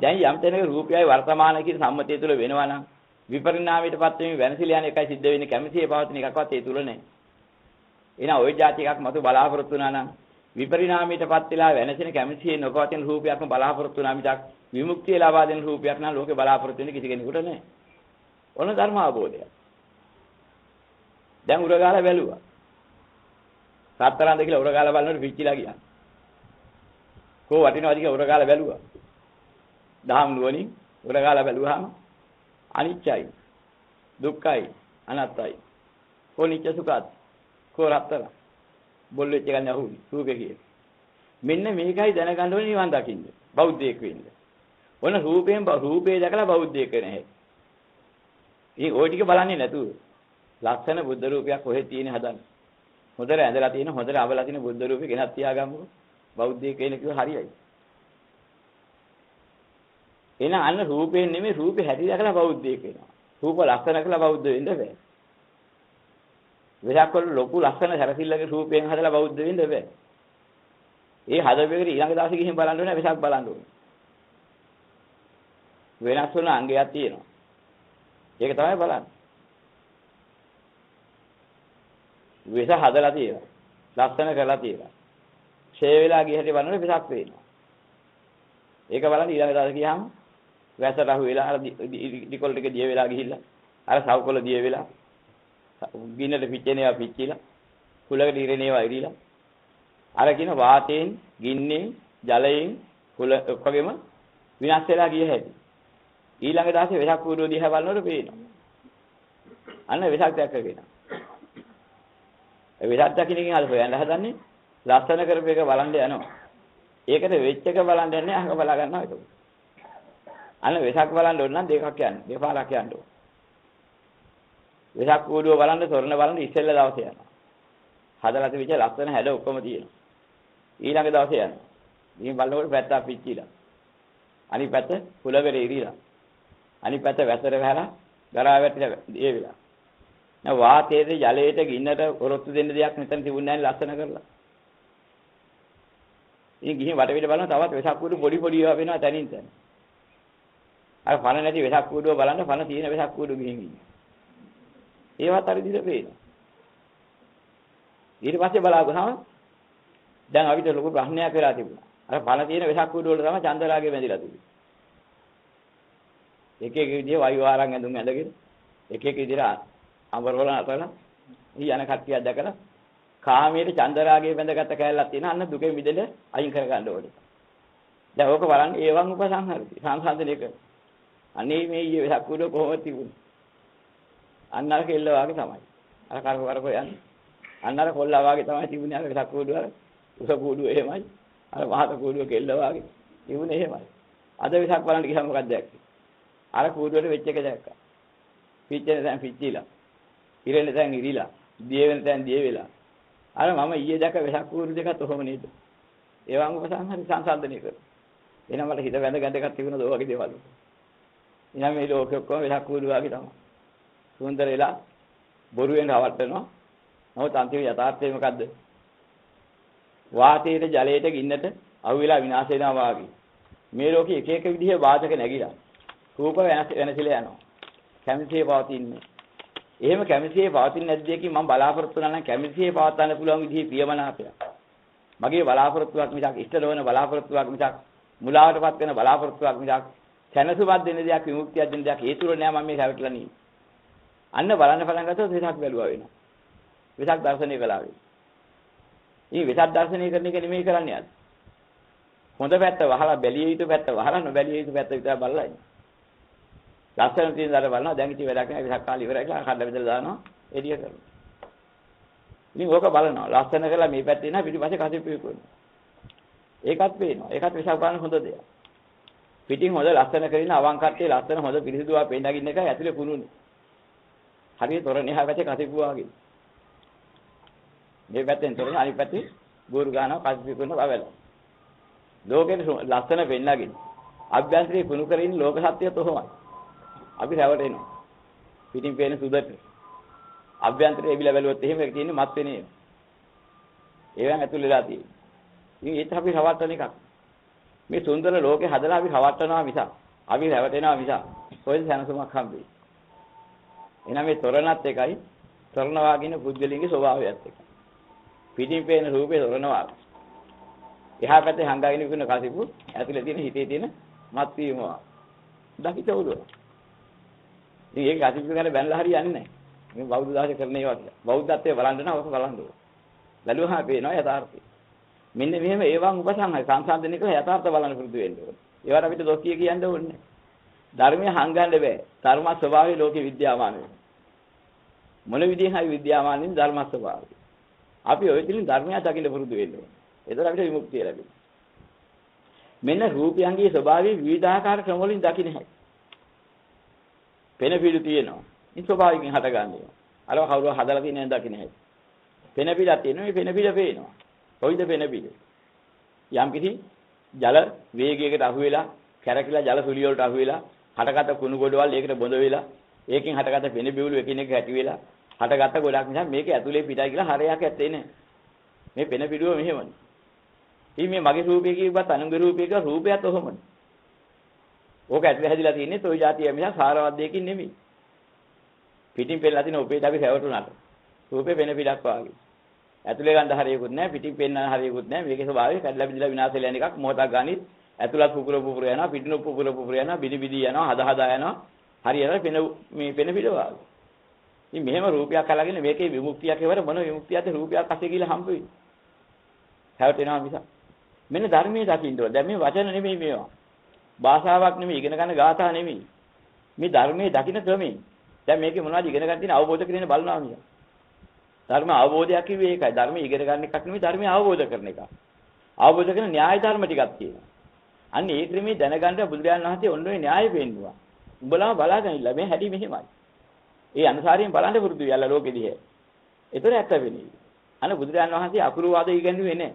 දැන් යම් තැනක රූපයයි වර්තමාන කියන සම්මතය තුළ වෙනවා නම් විපරිණාමයටපත් වෙමින් වෙනසලා යන එකයි සිද්ධ වෙන්නේ කැමතිේ පවතින එකක්වත් ඒ තුළ නැහැ. එහෙනම් ওই જાති එකක් මතු බලාපොරොත්තු වුණා නම් විපරිණාමයටපත් වෙලා වෙනසෙන කැමතිේ නොපවතින රූපයක්ම බලාපොරොත්තු වුණා මිසක් විමුක්තිය ලබා දෙන රූපයක් නම් ලෝකේ බලාපොරොත්තු වෙන්නේ කිසි කෙනෙකුට නැහැ. ඔන්න ධර්ම අවබෝධය. දැන් උරගාලා බැලුවා. සතරන්ද කියලා උරගාලා බලනකොට පිච්චිලා ගියා. කෝ වටිනවද කියලා උරගාලා බැලුවා. දහම් නුවණින් උරගාලා බැලුවාම අනිත්‍යයි, දුක්ඛයි, අනාත්තයි. කෝ නිත්‍ය සුඛත්, කෝ රත්තර. බොල් වෙච්ච ගන්න අහුයි රූපේ කියේ. මෙන්න මේකයි දැනගන්න ඕනේ නිවන් දකින්න. බෞද්ධයෙක් වෙන්න. ඔන්න රූපේ දැකලා බෞද්ධයෙක් වෙන හැටි. ඉතින් ওই ටික බලන්නේ නැතුව ලක්ෂණ බුද්ධ රූපයක් කොහෙද තියෙන්නේ හදන්න. හොඳට ඇඳලා තියෙන හොඳට අවලා තියෙන බුද්ධ රූපේ ගෙනත් තියාගමුකෝ. බෞද්ධයෙක් වෙන කිව්ව හරියයි. එන අන්න රූපේ නෙමෙයි රූපේ හැටි දැකලා බෞද්ධයෙක් වෙනවා. රූප ලක්ෂණ කළා බෞද්ධ වෙන්න බෑ. වෙලක් වල ලොකු ලක්ෂණ සැරසිල්ලගේ රූපයෙන් හදලා බෞද්ධ වෙන්න බෑ. ඒ හදපෙකට ඊළඟ දවසේ ගිහින් බලන්න ඕනේ වෙසක් බලන්න ඕනේ. වෙනස් වෙන අංගයක් තියෙනවා. ඒක තමයි බලන්න. විස හදලා තියෙනවා. ලස්සන කරලා තියෙනවා. ෂේ වෙලා ගිය හැටි බලනකොට විසක් පේනවා. ඒක බලන්න ඊළඟ දවසේ ගියාම වැස රහු වෙලා අර ඩිකොල් ටික දිය වෙලා ගිහිල්ලා අර සව්කොළ දිය වෙලා ගින්නට පිච්චෙනවා පිච්චිලා කුලකට ඉරෙනවා ඉරිලා අර කියන වාතයෙන් ගින්නෙන් ජලයෙන් කුල ඔක්කොගෙම විනාශ වෙලා ගිය හැටි ඊළඟ දවසේ වෙසක් කූඩුව දිහා බලනකොට පේනවා. අන්න වෙසක් දැක්කගෙන. ඒ වෙසක් දකින්නකින් අර හොයන්න හදන්නේ ලස්සන කරපු එක බලන්න යනවා. ඒකට වෙච්ච එක බලන්න යන්නේ අහක බලා ගන්නවා ඒක. අන්න වෙසක් බලන්න ඕන නම් දෙකක් යන්න. දෙපාරක් යන්න ඕන. වෙසක් කූඩුව බලන්න තොරණ බලන්න ඉස්සෙල්ලා දවසේ යනවා. හදලා තිබිච්ච ලස්සන හැඩ ඔක්කොම තියෙනවා. ඊළඟ දවසේ යනවා. ඉතින් බලනකොට පැත්තක් පිච්චිලා. අනිත් පැත්ත කුලකට ඉරිලා. අනිත් පැත්ත වැසර වැහලා ගරා වැටිලා ඒ වෙලා. දැන් වාතයේද ජලයේද ගින්නට ඔරොත්තු දෙන්න දෙයක් මෙතන තිබුණේ නැහැ ලස්සන කරලා. ඉතින් ගිහින් වටපිට බලනවා තවත් වෙසක් කූඩු පොඩි පොඩි ඒවා වෙනවා තනින් තන. අර පණ නැති වෙසක් කූඩුව බලන්න පණ තියෙන වෙසක් කූඩු ගිහින් ඉන්නේ. ඒවත් අර දිහා පේනවා. ඊට පස්සේ බලාගුණාම දැන් අපිට ලොකු ප්‍රශ්නයක් වෙලා තිබුණා. අර පණ තියෙන වෙසක් කූඩු වල තමයි චන්දරාගේ බැඳිලා තිබුණේ. එක එක විදිහේ වයු ආරං ඇඳුම් ඇඳගෙන එක එක විදිහට අඹරවල අතලා යන කට්ටියක් දැකලා කාමයේ චන්දරාගේ බැඳගත්ත කැලලක් තියෙන අන්න දුකෙ මිදෙන්න අයින් කර ගන්න ඕනේ. දැන් ඕක බලන්න ඒවන් උපසංහරති සංසන්දනය කර. අනේ මේ ඊයේ වෙසක් කූඩුව කොහොමද තිබුණේ? අන්න අර කෙල්ල වාගේ තමයි. අර කරකෝ යන්නේ. අන්න අර කොල්ලා වාගේ තමයි තිබුණේ අර වෙසක් කූඩුව අර උස කූඩුව එහෙමයි. අර මහත කූඩුව කෙල්ල වාගේ තිබුණේ එහෙමයි. අද වෙසක් බලන්න ගියාම මොකක්ද දැක්කේ? අර කූඩුවට වෙච්ච එක දැක්කා. පිච්චෙන තැන් පිච්චිලා. ඉරෙන තැන් ඉරිලා. දිය වෙන තැන් දිය වෙලා. අර මම ඊයේ දැක්ක වෙසක් කූඩු දෙකත් ඔහොම නේද? ඒවන් උපසංහරි සංසන්දනය කර. එහෙනම් මට හිත වැඳ ගැඳ එකක් තිබුණා දෝ වගේ දේවල්. එහෙනම් මේ ලෝකෙ ඔක්කොම වෙසක් කූඩු වගේ තමයි. සුන්දර වෙලා බොරුවෙන් රවට්ටනවා. නමුත් අන්තිම යථාර්ථය මොකද්ද? වාතයට ජලයට ගින්නට අහු වෙලා විනාශ වෙනවා වාගේ. මේ ලෝකෙ එක එක විදිහේ වාදක නැగిලා. රූප වෙනසිලා යනවා. කැමැතිේ පවතින්නේ. එහෙම කැමැතිේ පවතින්නේ නැද්ද කියකින් මම බලාපොරොත්තු වෙනා නම් කැමැතිේ පවත්වන්න පුළුවන් විදිහේ ප්‍රියමනාපය. මගේ බලාපොරොත්තුවක් මිසක් ඉෂ්ට නොවන බලාපොරොත්තුවක් මිසක් මුලාවටපත් වෙන බලාපොරොත්තුවක් මිසක් සැනසුමක් දෙන දෙයක් විමුක්තියක් දෙන දෙයක් ඒ තුර නෑ මම මේ හැවටලා නේ. අන්න බලන්න පටන් ගත්තොත් වෙසක් බැලුවා වෙනවා. වෙසක් දර්ශනය කළා වෙනවා. මේ වෙසක් දර්ශනය කරන එක නෙමෙයි කරන්නේ අද. හොඳ පැත්ත වහලා බැලිය යුතු පැත්ත වහලා නොබැලිය යුතු පැත්ත විතර බලලා ඉන්න. ලස්සන තියෙන දර බලනවා දැන් ඉතින් වැඩක් නැහැ වෙසක් කාලේ ඉවරයි කියලා කඩ බෙදලා දානවා එළිය කරනවා. ඉතින් ඕක බලනවා ලස්සන කරලා මේ පැත්තේ ඉන්න පිටිපස්සේ කසිප්පු කරනවා. ඒකත් පේනවා. ඒකත් වෙසක් බලන හොඳ දෙයක්. පිටින් හොඳ ලස්සන කරගෙන අවංකත්වයේ ලස්සන හොඳ පිරිසිදුවා පෙන්නගින්න එක ඇතුලේ කුණුනේ. හරියට තොරණ එහා පැත්තේ කසිප්පු වගේ. මේ පැත්තෙන් තොරණ අනිත් පැත්තේ බෝරු ගන්නවා කසිප්පු කරනවා බබල. ලෝකෙට ලස්සන පෙන්නගින්න. අභ්‍යන්තරේ කුණු කරගෙන ලෝක සත්‍යය තොහොමයි. අපි රැවටෙනවා. පිටින් පේන සුදට. අභ්‍යන්තරේ එවිලා බැලුවොත් එහෙම තියෙන්නේ මත් වෙනේ. ඒවෙන් ඇතුළේලා තියෙන්නේ. ඉතින් ඒත් අපි රවට්ටන එකක්. මේ සුන්දර ලෝකේ හදලා අපි රවට්ටනවා මිසක් අපි රැවටෙනවා මිසක් කොහෙද සැනසුමක් හම්බෙන්නේ. එහෙනම් මේ තොරණත් එකයි තොරණ වාගින පුද්ගලින්ගේ ස්වභාවයත් එකයි. පිටින් පේන රූපේ තොරණ වාගේ. එහා පැත්තේ හංගාගෙන ඉන්න කසිපු ඇතුලේ තියෙන හිතේ තියෙන මත් වීම වා. දකිත උදුව. ඉතින් ඒක කසිපු කරලා බැලලා හරියන්නේ නැහැ. මේ බෞද්ධ දාශය කරන ඒවා කියලා. බෞද්ධත්වයේ බලන්න නම් ඔක බලන්න ඕන. බැලුවහම පේනවා යථාර්ථය. මෙන්න මෙහෙම ඒවන් උපසංහය සංසන්දනය කරලා යථාර්ථ බලන්න පුරුදු වෙන්න ඕනේ. ඒවට අපිට දොස් කියන්න ඕනේ. ධර්මයේ හංගන්න බෑ. ධර්ම ස්වභාවය ලෝකේ විද්‍යාමාන වෙනවා. මොන විදිහෙන් හරි විද්‍යාමාන වෙන ධර්ම ස්වභාවය. අපි ඔය තුලින් ධර්මය දකින්න පුරුදු වෙන්න ඕනේ. ඒතර අපිට විමුක්තිය ලැබෙනවා. මෙන්න රූපයන්ගේ ස්වභාවය විවිධාකාර ක්‍රම වලින් දකින්න හැකියි. පෙන පිළි තියෙනවා. මේ ස්වභාවයෙන් හටගන්නේ. අරව කවුරුව හදලා තියෙන දකින්න හැකියි. පෙන පිළක් තියෙනවා. මේ පෙන පිළ පේනවා. කොයිද පෙන පිළ? යම් කිසි ජල වේගයකට අහු වෙලා කැරකිලා ජල සුලිය වලට අහු වෙලා හටගත කුණු ගොඩවල් ඒකට බොඳ වෙලා ඒකෙන් හටගත පෙන බිවුළු එකිනෙක ඇති වෙලා හටගත ගොඩක් නිසා මේක ඇතුලේ පිටයි කියලා හරයක් ඇත්තේ නැහැ. මේ පෙන පිළුව මෙහෙමයි. ඉතින් මේ මගේ රූපේ කියවත් අනුගේ රූපේ කියව රූපයත් ඔහොමයි. ඕක ඇතුලේ හැදිලා තියෙන්නේ toy જાතිය මිස සාරවත් දෙයකින් නෙමෙයි. පිටින් පෙන්නලා තියෙන උපේට අපි හැවටුණාට. රූපේ වෙන පිටක් වාගේ. ඇතුලේ ගන්න හරියකුත් නැහැ, පිටින් පෙන්නන හරියකුත් නැහැ. මේකේ ස්වභාවය කඩලා බිඳලා විනාශ වෙලා යන එකක් මොහොතක් ගානිත් ඇතුලත් පුපුර පුපුර යනවා, පිටින් පුපුර පුපුර යනවා, බිනි බිනි යනවා, හදා හදා යනවා. හරියට පෙන මේ පෙන පිට වාගේ. ඉතින් මෙහෙම රූපයක් අල්ලගෙන මේකේ විමුක්තියක් එවර මොන විමුක්තියද රූපයක් අස්සේ කියලා හම්බ වෙන්නේ. හැවටෙනවා මිස. මෙන්න ධර්මයේ දකින්න ඕන. දැන් මේ වචන නෙමෙයි මේවා. භාෂාවක් නෙමෙයි, ඉගෙන ගන්න ගාථා නෙමෙයි. මේ ධර්මයේ දකින්න ක්‍රමේ. දැන් මේකේ මොනවද ඉගෙන ගන්න තියෙන අවබෝධ කරගෙන බලනවා මිස. ධර්ම අවබෝධයක් කිව්වේ ඒකයි. ධර්ම ඉගෙන ගන්න එකක් නෙමෙයි, ධර්මය අවබෝධ කරන එක. අවබෝධ කරන න්‍යාය ධර්ම ටිකක් තියෙනවා. අන්න ඒ ක්‍රමයේ දැනගන්න බුදුරජාණන් වහන්සේ ඔන්න ඔය න්‍යාය පෙන්නුවා. උඹලා බලාගෙන ඉන්න මේ හැටි මෙහෙමයි. ඒ අනුසාරයෙන් බලන්න පුරුදු වෙලා ලෝකෙදී. ඒතර ඇත්ත වෙන්නේ. අනේ බුදුරජාණන් වහන්සේ අකුරු වාද ඉගෙනුවේ නැහැ.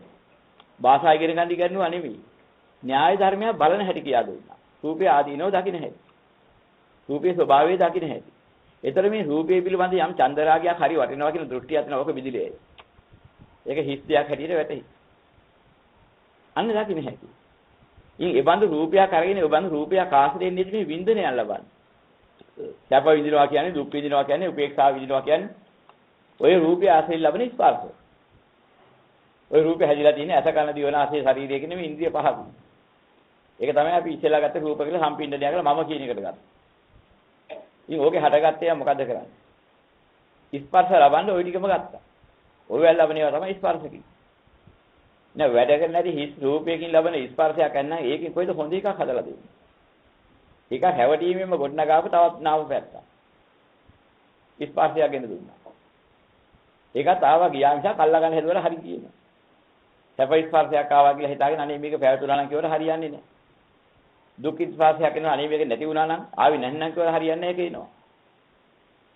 භාෂා ඉගෙන ගන්න ඉගෙනුවා නෙමෙයි. න්‍යාය ධර්මය බලන හැටි කියලා දුන්නා. රූපේ ආදීනව දකින්න හැටි. රූපේ ස්වභාවය දකින්න හැටි. ඒතර මේ රූපේ පිළිබඳ යම් චන්දරාගයක් හරි වටිනවා කියන දෘෂ්ටියක් තියෙනවා. ඔක විදිලේ. ඒක හිස්තියක් හැටියට වැටහි. අන්න දකින්න හැටි. ඉතින් ඒ බඳු රූපයක් අරගෙන ඒ බඳු රූපයක් ආශ්‍රයෙන් ඉඳි මේ වින්දනය ලබන්නේ. සැප විඳිනවා කියන්නේ දුක් විඳිනවා කියන්නේ උපේක්ෂා විඳිනවා කියන්නේ ඔය රූපය ආශ්‍රයෙන් ලබන ස්පර්ශ. ඔය රූපය හැදිලා තියෙන්නේ අස කන දිවන ආශ්‍රේ ශරීරයේ නෙමෙයි ඉන්ද්‍රිය පහක්. ඒක තමයි අපි ඉස්සෙල්ලා ගත්ත රූප කියලා සම්පින්ඩණය කරලා මම කියන එකට ගත්තා. ඉතින් ඕකේ හටගත්තේ මොකද්ද කරන්නේ? ස්පර්ශ ලබන්න ওই ටිකම ගත්තා. ඔය වැල් ලබන ඒවා තමයි ස්පර්ශ කියන්නේ. නෑ වැඩ කරන්නේ නැති හිස් රූපයකින් ලබන ස්පර්ශයක් නැත්නම් ඒකෙන් කොයිද හොඳ එකක් හදලා දෙන්නේ? ඒක හැවටීමෙන්ම ගොඩනගාපු තවත් නාම පැත්තක්. ස්පර්ශයක් ගෙන දුන්නා. ඒකත් ආවා ගියා මිසක් අල්ලා ගන්න හැදුවල හරි කියනවා. සැප ස්පර්ශයක් ආවා කියලා හිතාගෙන අනේ මේක පැවතුණා නම් කියවල හරියන්නේ නැහැ. දුක් ස්පර්ශයක් එනවා අනේ මේක නැති වුණා නම් ආවි නැත්නම් කියවල හරියන්නේ නැහැ කියනවා.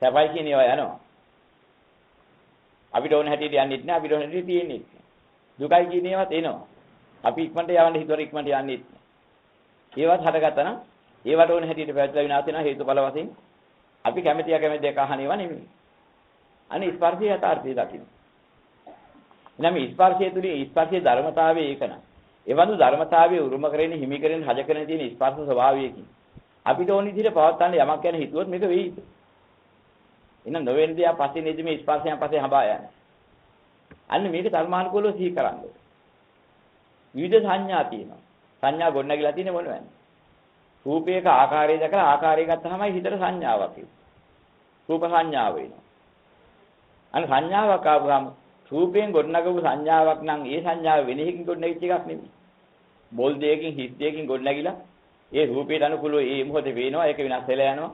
සැපයි කියන ඒවා යනවා. අපිට ඕන හැටියට යන්නෙත් නැහැ, අපිට ඕන හැටියට තියෙන්නේ නැහැ. දුකයි කියන ඒවාත් එනවා. අපි ඉක්මනට යවන්න හිතුවර ඉක්මනට යන්නෙත් නැහැ. ඒවත් හටගත්තා නම් ඒවට ඕන හැටියට පැවැත්ලා විනාශ වෙනවා හේතුඵල වශයෙන්. අපි කැමැතිය කැමැති දෙක අහන ඒවා නෙමෙයි. අනේ ස්පර්ශයේ යථාර්ථය දකින්න. එනනම් ස්පර්ශයේ තුලින් ස්පර්ශයේ ධර්මතාවය ඒකන. ඒ වඳු ධර්මතාවයේ උරුම කරගෙන හිමි කරගෙන හජ කරගෙන තියෙන ස්පර්ශ ස්වභාවයකින් අපිට ඕන විදිහට පවත්වන්න යමක් ගැන හිතුවොත් මේක වෙයිද? එහෙනම් නොවෙන්නේ ආ පස්සේ නේද මේ ස්පර්ශයන් පස්සේ හඹා යන්නේ. අන්න මේක ධර්මානුකූලව සිහි කරන්න ඕනේ. විවිධ සංඥා තියෙනවා. සංඥා ගොඩනගලා තියෙන්නේ මොනවද? රූපයක ආකාරය දැකලා ආකාරය ගත්තාමයි හිතට සංඥාවක් එන්නේ. රූප සංඥාව වෙනවා. අන්න සංඥාවක් ආවම රූපයෙන් ගොඩනගපු සංඥාවක් නම් ඒ සංඥාව වෙන එකකින් ගොඩනගිච්ච එකක් නෙමෙයි. බෝල් දෙයකින් හිස් දෙයකින් ගොඩනගිලා ඒ රූපයට අනුකූලව ඒ මොහොතේ වෙනවා ඒක විනාශ වෙලා යනවා.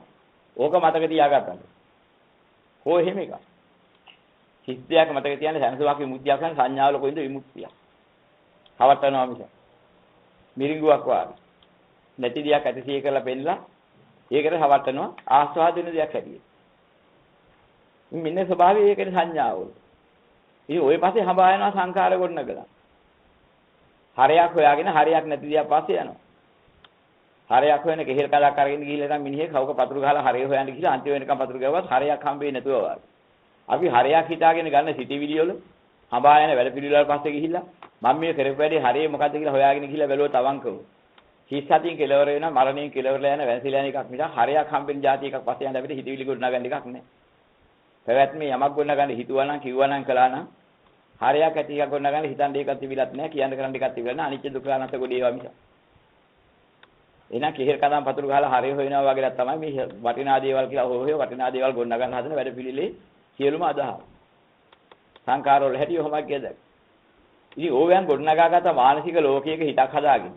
ඕක මතක තියාගන්න. හෝ එහෙම එකක්. හිස් දෙයක් මතක තියාගෙන සංසවාක විමුක්තියක් ගන්න සංඥාවල කොයින්ද විමුක්තිය. හවටනවා මිස. මිරිඟුවක් වාගේ. නැති දෙයක් ඇතිසිය කරලා පෙන්නලා ඒකට හවටනවා ආස්වාද වෙන දෙයක් හැටියට. මෙන්න ස්වභාවය ඒකේ සංඥාවල. ඉතින් ওই පස්සේ හඹා යනවා සංඛාර ගොඩනගලා. හරයක් හොයාගෙන හරයක් නැති දියා පස්සේ යනවා. හරයක් හොයන කෙහෙල් කලක් අරගෙන ගිහිල්ලා නම් මිනිහෙක් කවුක පතුරු ගහලා හරය හොයන්න ගිහිල්ලා අන්තිම වෙනකම් පතුරු ගාවත් හරයක් හම්බෙන්නේ නැතුව වගේ. අපි හරයක් හිතාගෙන ගන්න සිටිවිලි වල හඹා යන වැඩ පිළිවෙල පස්සේ ගිහිල්ලා මම මේ කරපු වැඩේ හරිය මොකද්ද කියලා හොයාගෙන ගිහිල්ලා බැලුවොත් අවංකව. හිස් සතින් කෙලවර වෙනවා මරණයෙන් කෙලවරලා යන වැසිලා යන එකක් මිස හරයක් හම්බෙන જાති එකක් පස්සේ යන අපිට හිතවිලි ගොඩනගන්න එකක් නැහැ. පැවැත්මේ යමක් ගොඩනගන්න හිතුවා නම් කිව්වා නම් කළා නම් හරයක් ඇති එකක් ගොඩනගන්න හිතන්න ඒකත් තිබිලත් නැහැ කියන්න කරන්න එකක් තිබිලා නැහැ අනිත්‍ය දුක්ඛ අනාත්ම ගොඩ ඒවා මිස. එහෙනම් කෙහෙල් කඳන් පතුරු ගහලා හරය හොයනවා වගේලා තමයි මේ වටිනා දේවල් කියලා හොය වටිනා දේවල් ගොඩනගන්න හදන වැඩ පිළිලේ සියලුම අදහස්. සංකාර වල හැටි ඔහොමයි කියදක්. ඉතින් ඕවයන් ගොඩනගාගත්ත මානසික ලෝකයක හිතක් හදාගෙන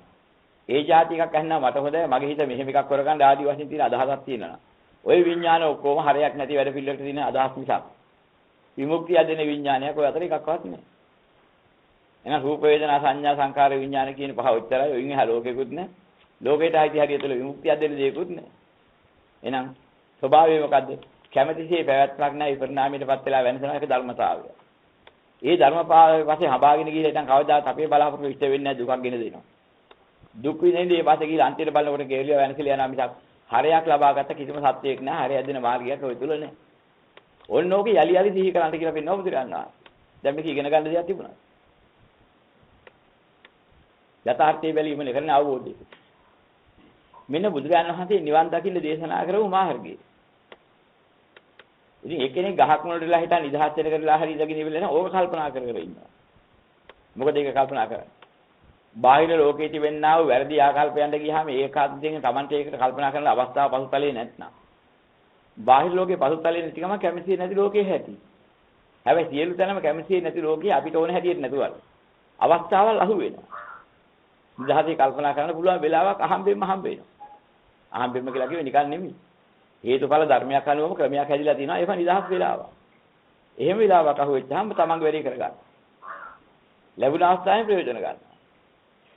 ඒ જાති එකක් අහනවා මට හොඳයි මගේ හිත මෙහෙම එකක් කරගන්න ආදි වශයෙන් තියෙන අදහසක් තියෙනවා. ওই විඥාන ඔක්කොම හරයක් නැති වැඩ පිළිවෙලට තියෙන අදහස් මිසක් විමුක්තිය දෙන විඥානයක් ඔය අතර එකක්වත් නැහැ. එහෙනම් රූප වේදනා සංඥා සංකාර විඥාන කියන පහ උච්චරයි ඔයින් එහා ලෝකෙකුත් නැහැ. ලෝකයට ආйти හරිය තුළ විමුක්තිය දෙන දෙයක්වත් නැහැ. එහෙනම් ස්වභාවය මොකද්ද? කැමැතිසේ පැවැත්මක් නැහැ විපරිණාමයටපත් වෙලා වෙනසන එක ධර්මතාවය. ඒ ධර්මපාලයේ පස්සේ හඹාගෙන ගිහලා ඉතින් කවදාත් අපේ බලාපොරොත්තු ඉෂ්ට වෙන්නේ නැහැ දුකක් ගෙන දෙනවා. දුක් විඳින්නේ ඒ පස්සේ ගිහලා අන්තිමට බලනකොට ගෙලිය වෙනසලා යනවා මිසක් හරයක් ලබාගත්ත කිසිම සත්‍යයක් නැහැ. හරය ඇදෙන මාර්ගයක් ඔය තුල නැහැ. ඕන්න ඕකේ යලි යලි සිහි කරන්න කියලා පෙන්නව බුදුරණා. දැන් මේක ඉගෙන ගන්න දෙයක් තිබුණා. යථාර්ථයේ බැලීමනේ කරන අවබෝධය. මෙන්න බුදුරජාණන් වහන්සේ නිවන් දකින්න දේශනා කරපු මාර්ගය. ඉතින් එක්කෙනෙක් ගහක් මුලටලා හිටන් නිදහස් වෙන කරලා හරි ඉඳගෙන ඉවිල්ලා ඕක කල්පනා කර කර ඉන්නවා. මොකද ඒක කල්පනා කරන්නේ? බාහිර ලෝකයේ තිබෙනා වූ වැරදි ආකල්පයන්ට ගියාම ඒකාන්තයෙන් Tamante ඒකට කල්පනා කරන අවස්ථාව පසුතලයේ නැත්නම්. බාහිර ලෝකේ පසුතලයේ නැති ගම කැමති නැති ලෝකයේ හැටි. හැබැයි සියලු තැනම කැමති නැති ලෝකයේ අපිට ඕන හැටියට නැතුවල්. අවස්ථාවල් අහු වෙනවා. නිදහසේ කල්පනා කරන්න පුළුවන් වෙලාවක් අහම්බෙන්න වෙනවා. අහම්බෙන්න කියලා කිව්වේ නිකන් නෙමෙයි. හේතුඵල ධර්මයක් අනුවම ක්‍රමයක් හැදිලා තියෙනවා. ඒක නිදහස් වෙලාවක්. එහෙම වෙලාවක් අහු වෙච්චාම තමන්ගේ වැඩේ කරගන්න. ලැබුණ අවස්ථාවේ ප්‍රයෝජන ගන්න.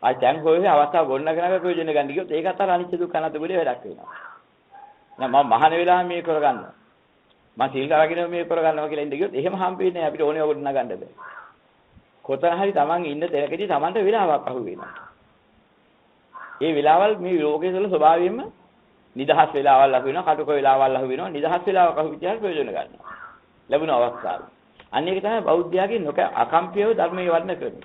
ආ දැන් කොහේ අවස්ථාව ගොඩනගනක ප්‍රයෝජන ගන්න ගියොත් ඒකත් අර අනිච්ච දුක්ඛ අනාත්ම වලේ වැඩක් වෙනවා. නෑ මම මහාන වෙලාවෙ මේ කරගන්නවා. මම සීල් කරගෙන මේ කරගන්නවා කියලා ඉඳ ගියොත් එහෙම හම්බෙන්නේ අපිට ඕනේ වගොඩ නගන්න බෑ. කොතන හරි තමන් ඉන්න තැනකදී තමන්ට වෙලාවක් අහු වෙනවා. ඒ වෙලාවල් මේ ලෝකයේ තුළ ස්වභාවයෙන්ම නිදහස් වෙලාවල් අහු වෙනවා, කටුක වෙලාවල් අහු වෙනවා, නිදහස් වෙලාවක් අහු විචාර ප්‍රයෝජන ගන්නවා. ලැබුණ අවස්ථාව. අන්න ඒක තමයි බෞද්ධයාගේ අකම්පියව ධර්මයේ වර්ණ ක්‍රමය.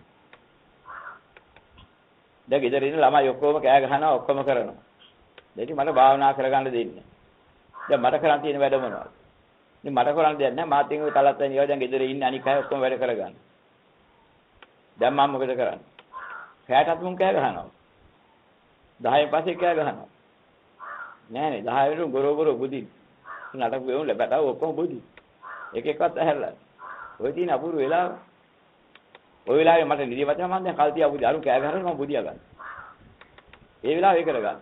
දැන් ගෙදර ඉන්න ළමයි ඔක්කොම කෑ ගහනවා, ඔක්කොම කරනවා. දැන් මට භාවනා කරගන්න දෙන්නේ. දැන් මට කරන් තියෙන වැඩ මොනවද? ඉතින් මට කරන් දෙයක් නැහැ. මාත් එක්ක කලත් වෙනවා. දැන් ගෙදර ඉන්න අනික අය ඔක්කොම වැඩ කරගන්න. දැන් මම මොකද කරන්නේ? කෑටත් මුන් කෑ ගහනවා. 10න් පස්සේ කෑ ගහනවා. නෑනේ 10 වෙනු ගොරෝගොරෝ බුදින්. නටක වෙවුන් ලැබටව ඔක්කොම බුදි. එක එකවත් ඇහැරලා. ඔය තියෙන අපූර්ව වෙලාව. ඔය වෙලාවේ මට නිදිමත මම දැන් කල් තියා බුදි. අරු කෑ ගහනවා මම බුදියා ගන්න. ඒ වෙලාව ඒක කරගන්න.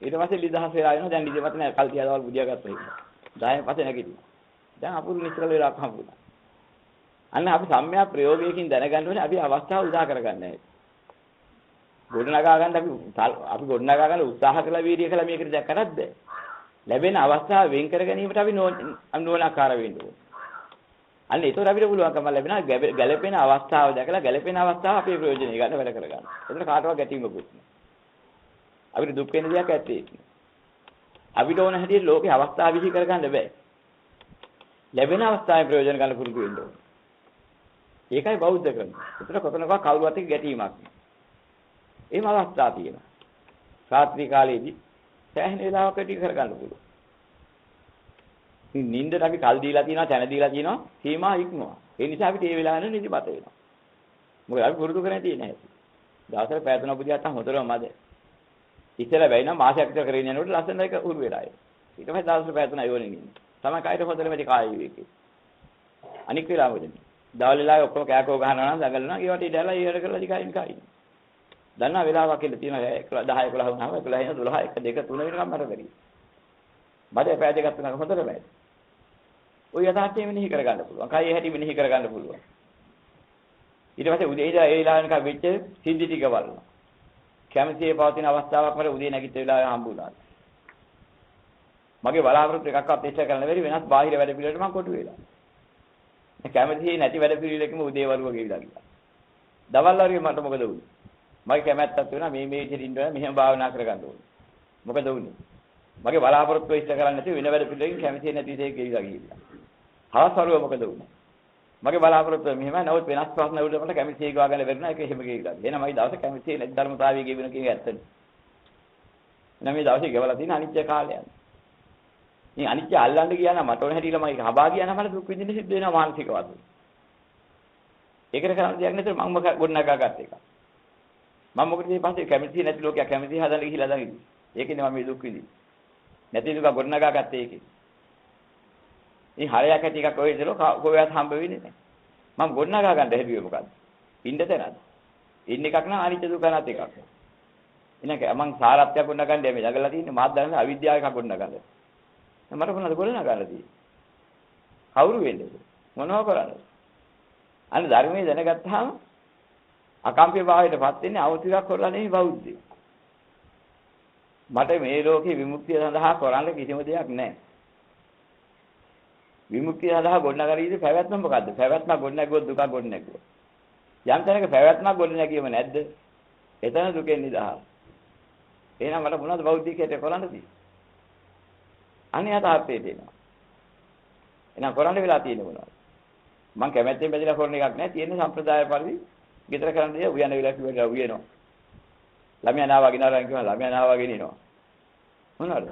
ඊට පස්සේ නිදහස් වෙලා එනවා. දැන් නිදිමත නෑ කල් තියා දවල් බුදියා ගත්තා ඉන්න. 10න් පස්සේ නැගිටිනවා. දැන් අපූර්ව නිශ්චල වෙලාවක් හම්බුණා. අන්න අපි සම්‍යක් ප්‍රයෝගයකින් දැනගන්න ඕනේ අපි අවස්ථාව උදා කරගන්න ඕනේ. ගොඩනගා ගන්න අපි ගොඩනගා ගන්න උත්සාහ කළා වීර්ය කළා මේකට දැක් කරත් බෑ. ලැබෙන අවස්ථාව වෙන් කර ගැනීමට අපි නෝනාකාර වෙන්න ඕනේ. අන්න ඒතර අපිට පුළුවන්කම ලැබෙනවා ගැළපෙන අවස්ථාව දැකලා ගැළපෙන අවස්ථාව අපේ ප්‍රයෝජනෙ ගන්න වැඩ කරගන්න. එතන කාටවත් ගැටීමකුත් නෑ. අපිට දුක් වෙන දෙයක් ඇත්තේ නෑ. අපිට ඕන හැටියට ලෝකේ අවස්ථාව විහි කරගන්න බෑ. ලැබෙන අවස්ථාවේ ප්‍රයෝජන ගන්න පුරුදු වෙන්න ඕනේ. ඒකයි බෞද්ධ ක්‍රමය. ඒතර කොතනකවත් කවුරුවත් එක්ක ගැටීමක් නෑ. එහෙම අවස්ථා තියෙනවා. රාත්‍රී කාලයේදී සෑහෙන වෙලාවක ටික කරගන්න පුළුවන්. ඉතින් නිින්දට අපි කල් දීලා තියෙනවා, තැන දීලා තියෙනවා, සීමා ඉක්මනවා. ඒ නිසා අපිට මේ වෙලාවෙ නිදිමත වෙනවා. මොකද අපි පුරුදු කරගෙන තියෙන හැටි. දවසට පැය 3ක් බුදියාත් හොඳටම මැද. ඉතල වෙයි නම් මාසයක් විතර කරගෙන යනකොට ලස්සන එක උරු වෙලා එයි. ඊට පස්සේ දවසට පැය 3 යෝනේ ඉන්නේ. තමයි කායිට හොඳට මේ කාය විවේකේ. අනික් වෙලාව මොකද? දවල් වෙලාවේ ඔක්කොම කෑකෝ ගහනවා නම් දඟලනවා. ඒවට ඉඳලා ඊට කරලා දිගින් කයින්. දන්නා වෙලාවක් කියලා තියෙනවා 10 11 වුණාම 11 12 1 2 3 වෙනකම් මට බැරි. මට පැය දෙකක් තුනක් හොඳට බැරි. ඔය යථාර්ථය මෙනෙහි කරගන්න පුළුවන්. කයි හැටි මෙනෙහි කරගන්න පුළුවන්. ඊට පස්සේ උදේ ඉඳලා ඒ වෙලාවෙනක වෙච්ච සිද්ධි ටික බලනවා. කැමැතිේ පවතින අවස්ථාවක් මට උදේ නැගිට වෙලාවෙ හම්බුණා. මගේ බලාපොරොත්තු එකක්වත් ඉෂ්ට කරන්න බැරි වෙනස් බාහිර වැඩ පිළිවෙලට මම කොටු වෙලා. කැමැතිේ නැති වැඩ පිළිවෙලකම උදේ වරුව ගෙවිලා ගියා. දවල් වරුවේ මට මොකද වුනේ? මගේ කැමැත්තක් වෙනවා මේ විදිහට ඉන්න ඕනේ මෙහෙම භාවනා කරගන්න ඕනේ. මොකද වුනේ? මගේ බලාපොරොත්තු ඉෂ්ට කරන්නේ නැති වෙන වැඩ පිළිවෙලකින් කැමැති නැති දෙයක ගෙවිලා ගියා. හවස්වරුව මොකද වුනේ? මගේ බලාපොරොත්තු මෙහෙමයි නමුත් වෙනස් ප්‍රශ්න වලට මට කැමැති එක ගාගෙන වෙරනවා ඒක එහෙම ගෙවිලා. එහෙනම් මගේ දවසේ කැමැති නැති ධර්මතාවය ගෙවින කියන ඇත්තනේ. එහෙනම් මේ දවසේ ගෙවලා තියෙන අනිත්‍ය කාලයන්. මේ අනිත්‍ය අල්ලන්න ගියා නම් මට ඕන හැටියට මම හබා ගියා නම් මට දුක් විඳින්න සිද්ධ වෙනවා මානසික වශයෙන්. ඒකට කරන්න දෙයක් නැතුව මම ගොඩනගා ගත්ත එක. මම මොකද මේ පස්සේ කැමැති නැති ලෝකයක් කැමැති හදන්න ගිහිලා දැන් ඉන්නේ. ඒකනේ මම මේ දුක් විඳින්නේ. නැති දුක ගොඩනගා ගත්තේ ඒකේ. මේ හරයක් ඇති එකක් ඔය ඉතල කොහෙවත් හම්බ වෙන්නේ නැහැ. මම ගොඩනගා ගන්න හැදුවේ මොකද්ද? ඉන්න තැනද? ඉන්න එකක් නම් අනිත්‍ය දුක නැත් එකක්. එහෙනම් මම සාරත්වයක් ගොඩනගන්න මේ ළඟලා තියෙන්නේ මාත් දැනන අවිද්‍යාව එකක් ගොඩනගන්න. මට මොනවද ගොඩනගන්න තියෙන්නේ? කවුරු වෙන්නේද? මොනව කරන්නද? අන්න ධර්මයේ දැනගත්තාම අකම්පිත භාවයටපත් වෙන්නේ අවතිරක් කරලා නෙවෙයි බෞද්ධය. මට මේ ලෝකේ විමුක්තිය සඳහා කරන්න කිසිම දෙයක් නැහැ. විමුක්තිය සඳහා ගොඩනගාරීදී පැවැත්ම මොකද්ද? පැවැත්ම ගොඩනැගුවොත් දුක ගොඩනැගුවා. යම් තැනක පැවැත්මක් ගොඩනැගීම නැද්ද? එතන දුකෙන් නිදහස්. එහෙනම් මට මොනවද බෞද්ධිකයට කරන්න තියෙන්නේ? අනේ යථාර්ථයේ තියෙනවා. එහෙනම් කරන්න වෙලා තියෙන්නේ මොනවද? මම කැමැත්තෙන් බැඳලා කරන එකක් නෑ. තියෙන්නේ සම්ප්‍රදාය පරිදි ගෙදර කරන්න දේ උයන වෙලා කිව්වලා උයනවා. ළමයා නාවා ගෙනාවා කියනවා ළමයා නාවා ගෙනිනවා. මොනවාද?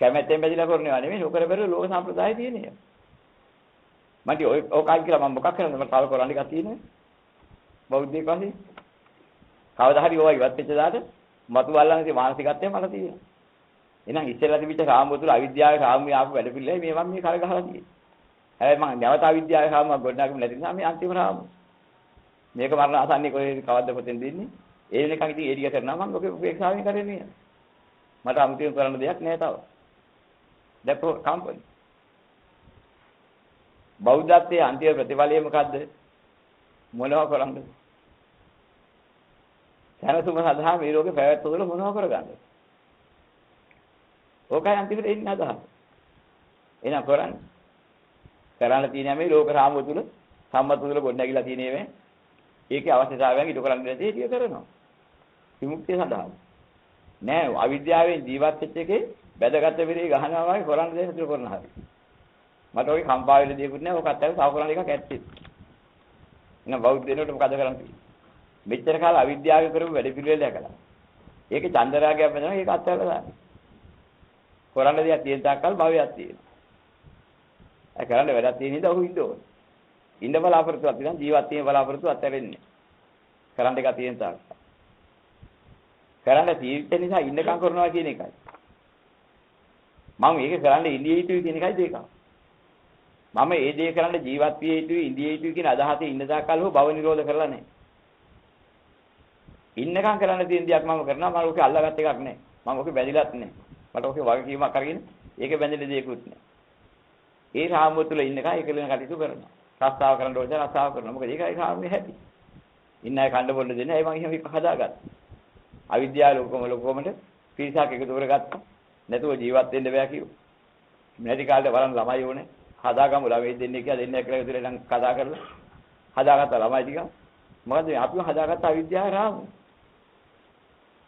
කැමැත්තෙන් බැඳිලා කරනවා නෙමෙයි. ඔකර බැලුව ලෝක සම්ප්‍රදාය තියෙන්නේ. මන්ට ඔය කායි කියලා මම මොකක් කරන්නද? මට තව කරන්න එකක් තියෙනවා. බෞද්ධයෙක් වශයෙන්. කවදා හරි ඕවා ඉවත් වෙච්ච දාට මතු බල්ලන්ගේ මානසිකත්වය මට තියෙනවා. එහෙනම් ඉස්සෙල්ලා තිබිච්ච රාමුව තුළ අවිද්‍යාවේ රාමුවේ ආපු වැඩ පිළිලයි මේ මම මේ කර ගහලා තියෙන්නේ. හැබැයි මම නැවත අවිද්‍යාවේ රාමුවක් ගොඩනගමු නැති නිසා මේ අන්තිම රාමුව. මේක මරණ ආසන්නේ කොහේ කවද්ද පොතෙන් දෙන්නේ? ඒ වෙනකන් ඉතින් ඒ ටික කරනවා මම ඔකේ උපේක්ෂාවෙන් කරන්නේ. මට අමුතුවෙන් කරන්න දෙයක් නෑ තව. දැන් කම්පනි. බෞද්ධත්වයේ අන්තිම ප්‍රතිඵලය මොකද්ද? මොනවා කරන්නද? සැනසුම සඳහා මේ ලෝකේ පැවැත්ම තුළ මොනවා කරගන්නද? ඕකයි අන්තිමට එන්නේ අදහස. එහෙනම් කරන්නේ. කරන්න තියෙන මේ ලෝක රාමුව තුළ සම්මත තුළ ගොඩනැගිලා තියෙන ඒවා ඒකේ අවශ්‍යතාවයන් ඉටු කරන්න දෙන දේ ටික කරනවා. විමුක්තිය සඳහා. නෑ අවිද්‍යාවෙන් ජීවත් වෙච්ච එකේ බැදගත් වෙරේ ගහනවා වගේ කරන්න දෙන්න ඉතුරු කරන හැටි. මට ඔය කම්පා වෙන දේකුත් නෑ. ඔකත් ඇයි තව කරන්න එකක් ඇත්තේ. එහෙනම් බෞද්ධ දෙනකොට මොකද කරන්නේ? මෙච්චර කාල අවිද්‍යාව කරපු වැඩ පිළිවෙල දැකලා. ඒකේ චන්දරාගයක් වෙනවා ඒක අත්හැරලා දාන්න. කරන්න දෙයක් තියෙන තාක්කල් භවයක් තියෙනවා. ඒ කරන්න වැඩක් තියෙන නිසා ඔහු ඉන්න ඕනේ. ඉන්න බලාපොරොත්තුවක් තියෙනවා ජීවත් වීම බලාපොරොත්තුව අත්හැරෙන්නේ. කරන්න එකක් තියෙන තාක්කල්. කරන්න තියෙන නිසා ඉන්නකම් කරනවා කියන එකයි. මම මේක කරන්න ඉඳී යුතුයි කියන එකයි දෙකක්. මම ඒ දේ කරන්න ජීවත් විය යුතුයි ඉඳී යුතුයි කියන අදහසේ ඉන්න තාක්කල් හෝ භව නිරෝධ කරලා නැහැ. ඉන්නකම් කරන්න තියෙන දේක් මම කරනවා මම ඔකේ අල්ලගත් එකක් නැහැ. මම ඔකේ බැඳිලත් නැහැ. මට ඔකේ වගකීමක් අරගෙන ඒකේ බැඳෙන්න දෙයක්වත් නැහැ. ඒ රාමුව තුල ඉන්නකම් ඒකලෙන කටයුතු කරනවා. රස්සාව කරන්න ඕනේ රස්සාව කරනවා. මොකද ඒකයි රාමුවේ හැටි. ඉන්න අය කන්න බොන්න දෙන්නේ. ඒ මම එහෙම එක හදාගත්තා. අවිද්‍යාව ලොකමට පිරිසක් එකතු කරගත්තා. නැතුව ජීවත් වෙන්න බෑ කිව්වා. නැති කාලේ බලන්න ළමයි ඕනේ. හදාගමු ළමයි දෙන්නේ කියලා දෙන්නේ කියලා විතර නම් කතා කරලා හදාගත්ත ළමයි ටික. මොකද අපිව හදාගත්ත අවිද්‍යාව රාමුව.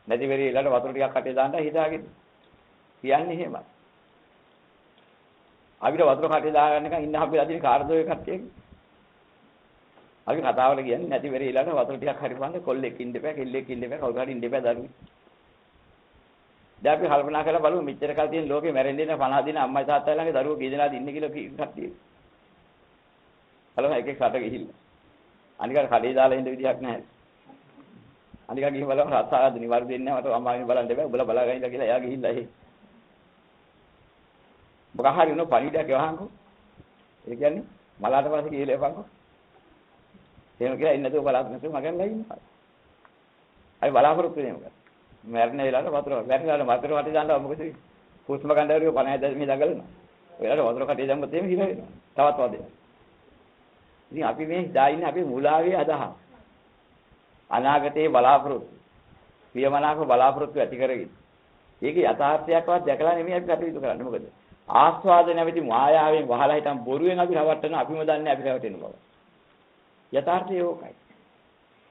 නැති වෙරේ ඊළඟ වතුර ටිකක් කටේ දාන්න හිතාගෙන. කියන්නේ එහෙමයි. අපිට වතුර කටේ දාගන්න එක ඉන්න අපි අදින කාර්යෝය කට්ටියක. අපි කතාවල කියන්නේ නැති වෙරේ ඊළඟ වතුර ටිකක් හරි බලන්න කොල්ලෙක් ඉන්න එපා, කෙල්ලෙක් ඉන්න එපා, කවුරු හරි ඉන්න එපා දරුවෝ. දැන් අපි කල්පනා කරලා බලමු මෙච්චර කල් තියෙන ලෝකේ මැරෙන්නේ නැ 50 දින අම්මයි තාත්තයි ළඟ දරුවෝ කී දෙනාද ඉන්නේ කියලා කට්ටිය. බලමු එකෙක් රට ගිහිල්ලා. අනිකට කඩේ දාලා ඉන්න විදිහක් නැහැ. අනික ගිහින් බලමු රස්සාවද නිවාරු දෙන්නේ නැහැ මට අම්මාගෙන් බලන්න බෑ. උඹලා බලා ගනින්න කියලා එයා ගිහිල්ලා එහෙ. මොකක් හරි උන පණිවිඩයක් යවහන්කෝ. ඒ කියන්නේ මලාට පස්සේ කියලා එපන්කෝ. එහෙම කියලා ඉන්නේ නැතුව බලාපොරොත්තු නැතුව මගෙන්ලා ඉන්නවා. අපි බලාපොරොත්තු වෙන්නේ මොකද? මැරෙන වෙලාවට වතුර මැරෙන වෙලාවට වතුර කටේ දානවා මොකද වෙන්නේ? හුස්ම ගන්න දරුවෝ 50 මේ දඟලනවා. වෙලාවට වතුර කටේ දැම්මොත් එහෙම හිර වෙනවා. තවත් වදේ. ඉතින් අපි මේ හිතා ඉන්නේ අපි මූලාවේ අදහස්. අනාගතයේ බලාපොරොත්තු. ප්‍රියමනාප බලාපොරොත්තු ඇති කරගෙන. ඒකේ යථාර්ථයක්වත් දැකලා නෙමෙයි අපි කටයුතු කරන්නේ. මොකද? ආස්වාද නැවති මායාවෙන් වහලා හිටන් බොරුවෙන් අපි රවට්ටන අපිම දන්නේ අපි රවටෙන බව. යථාර්ථය ඕකයි.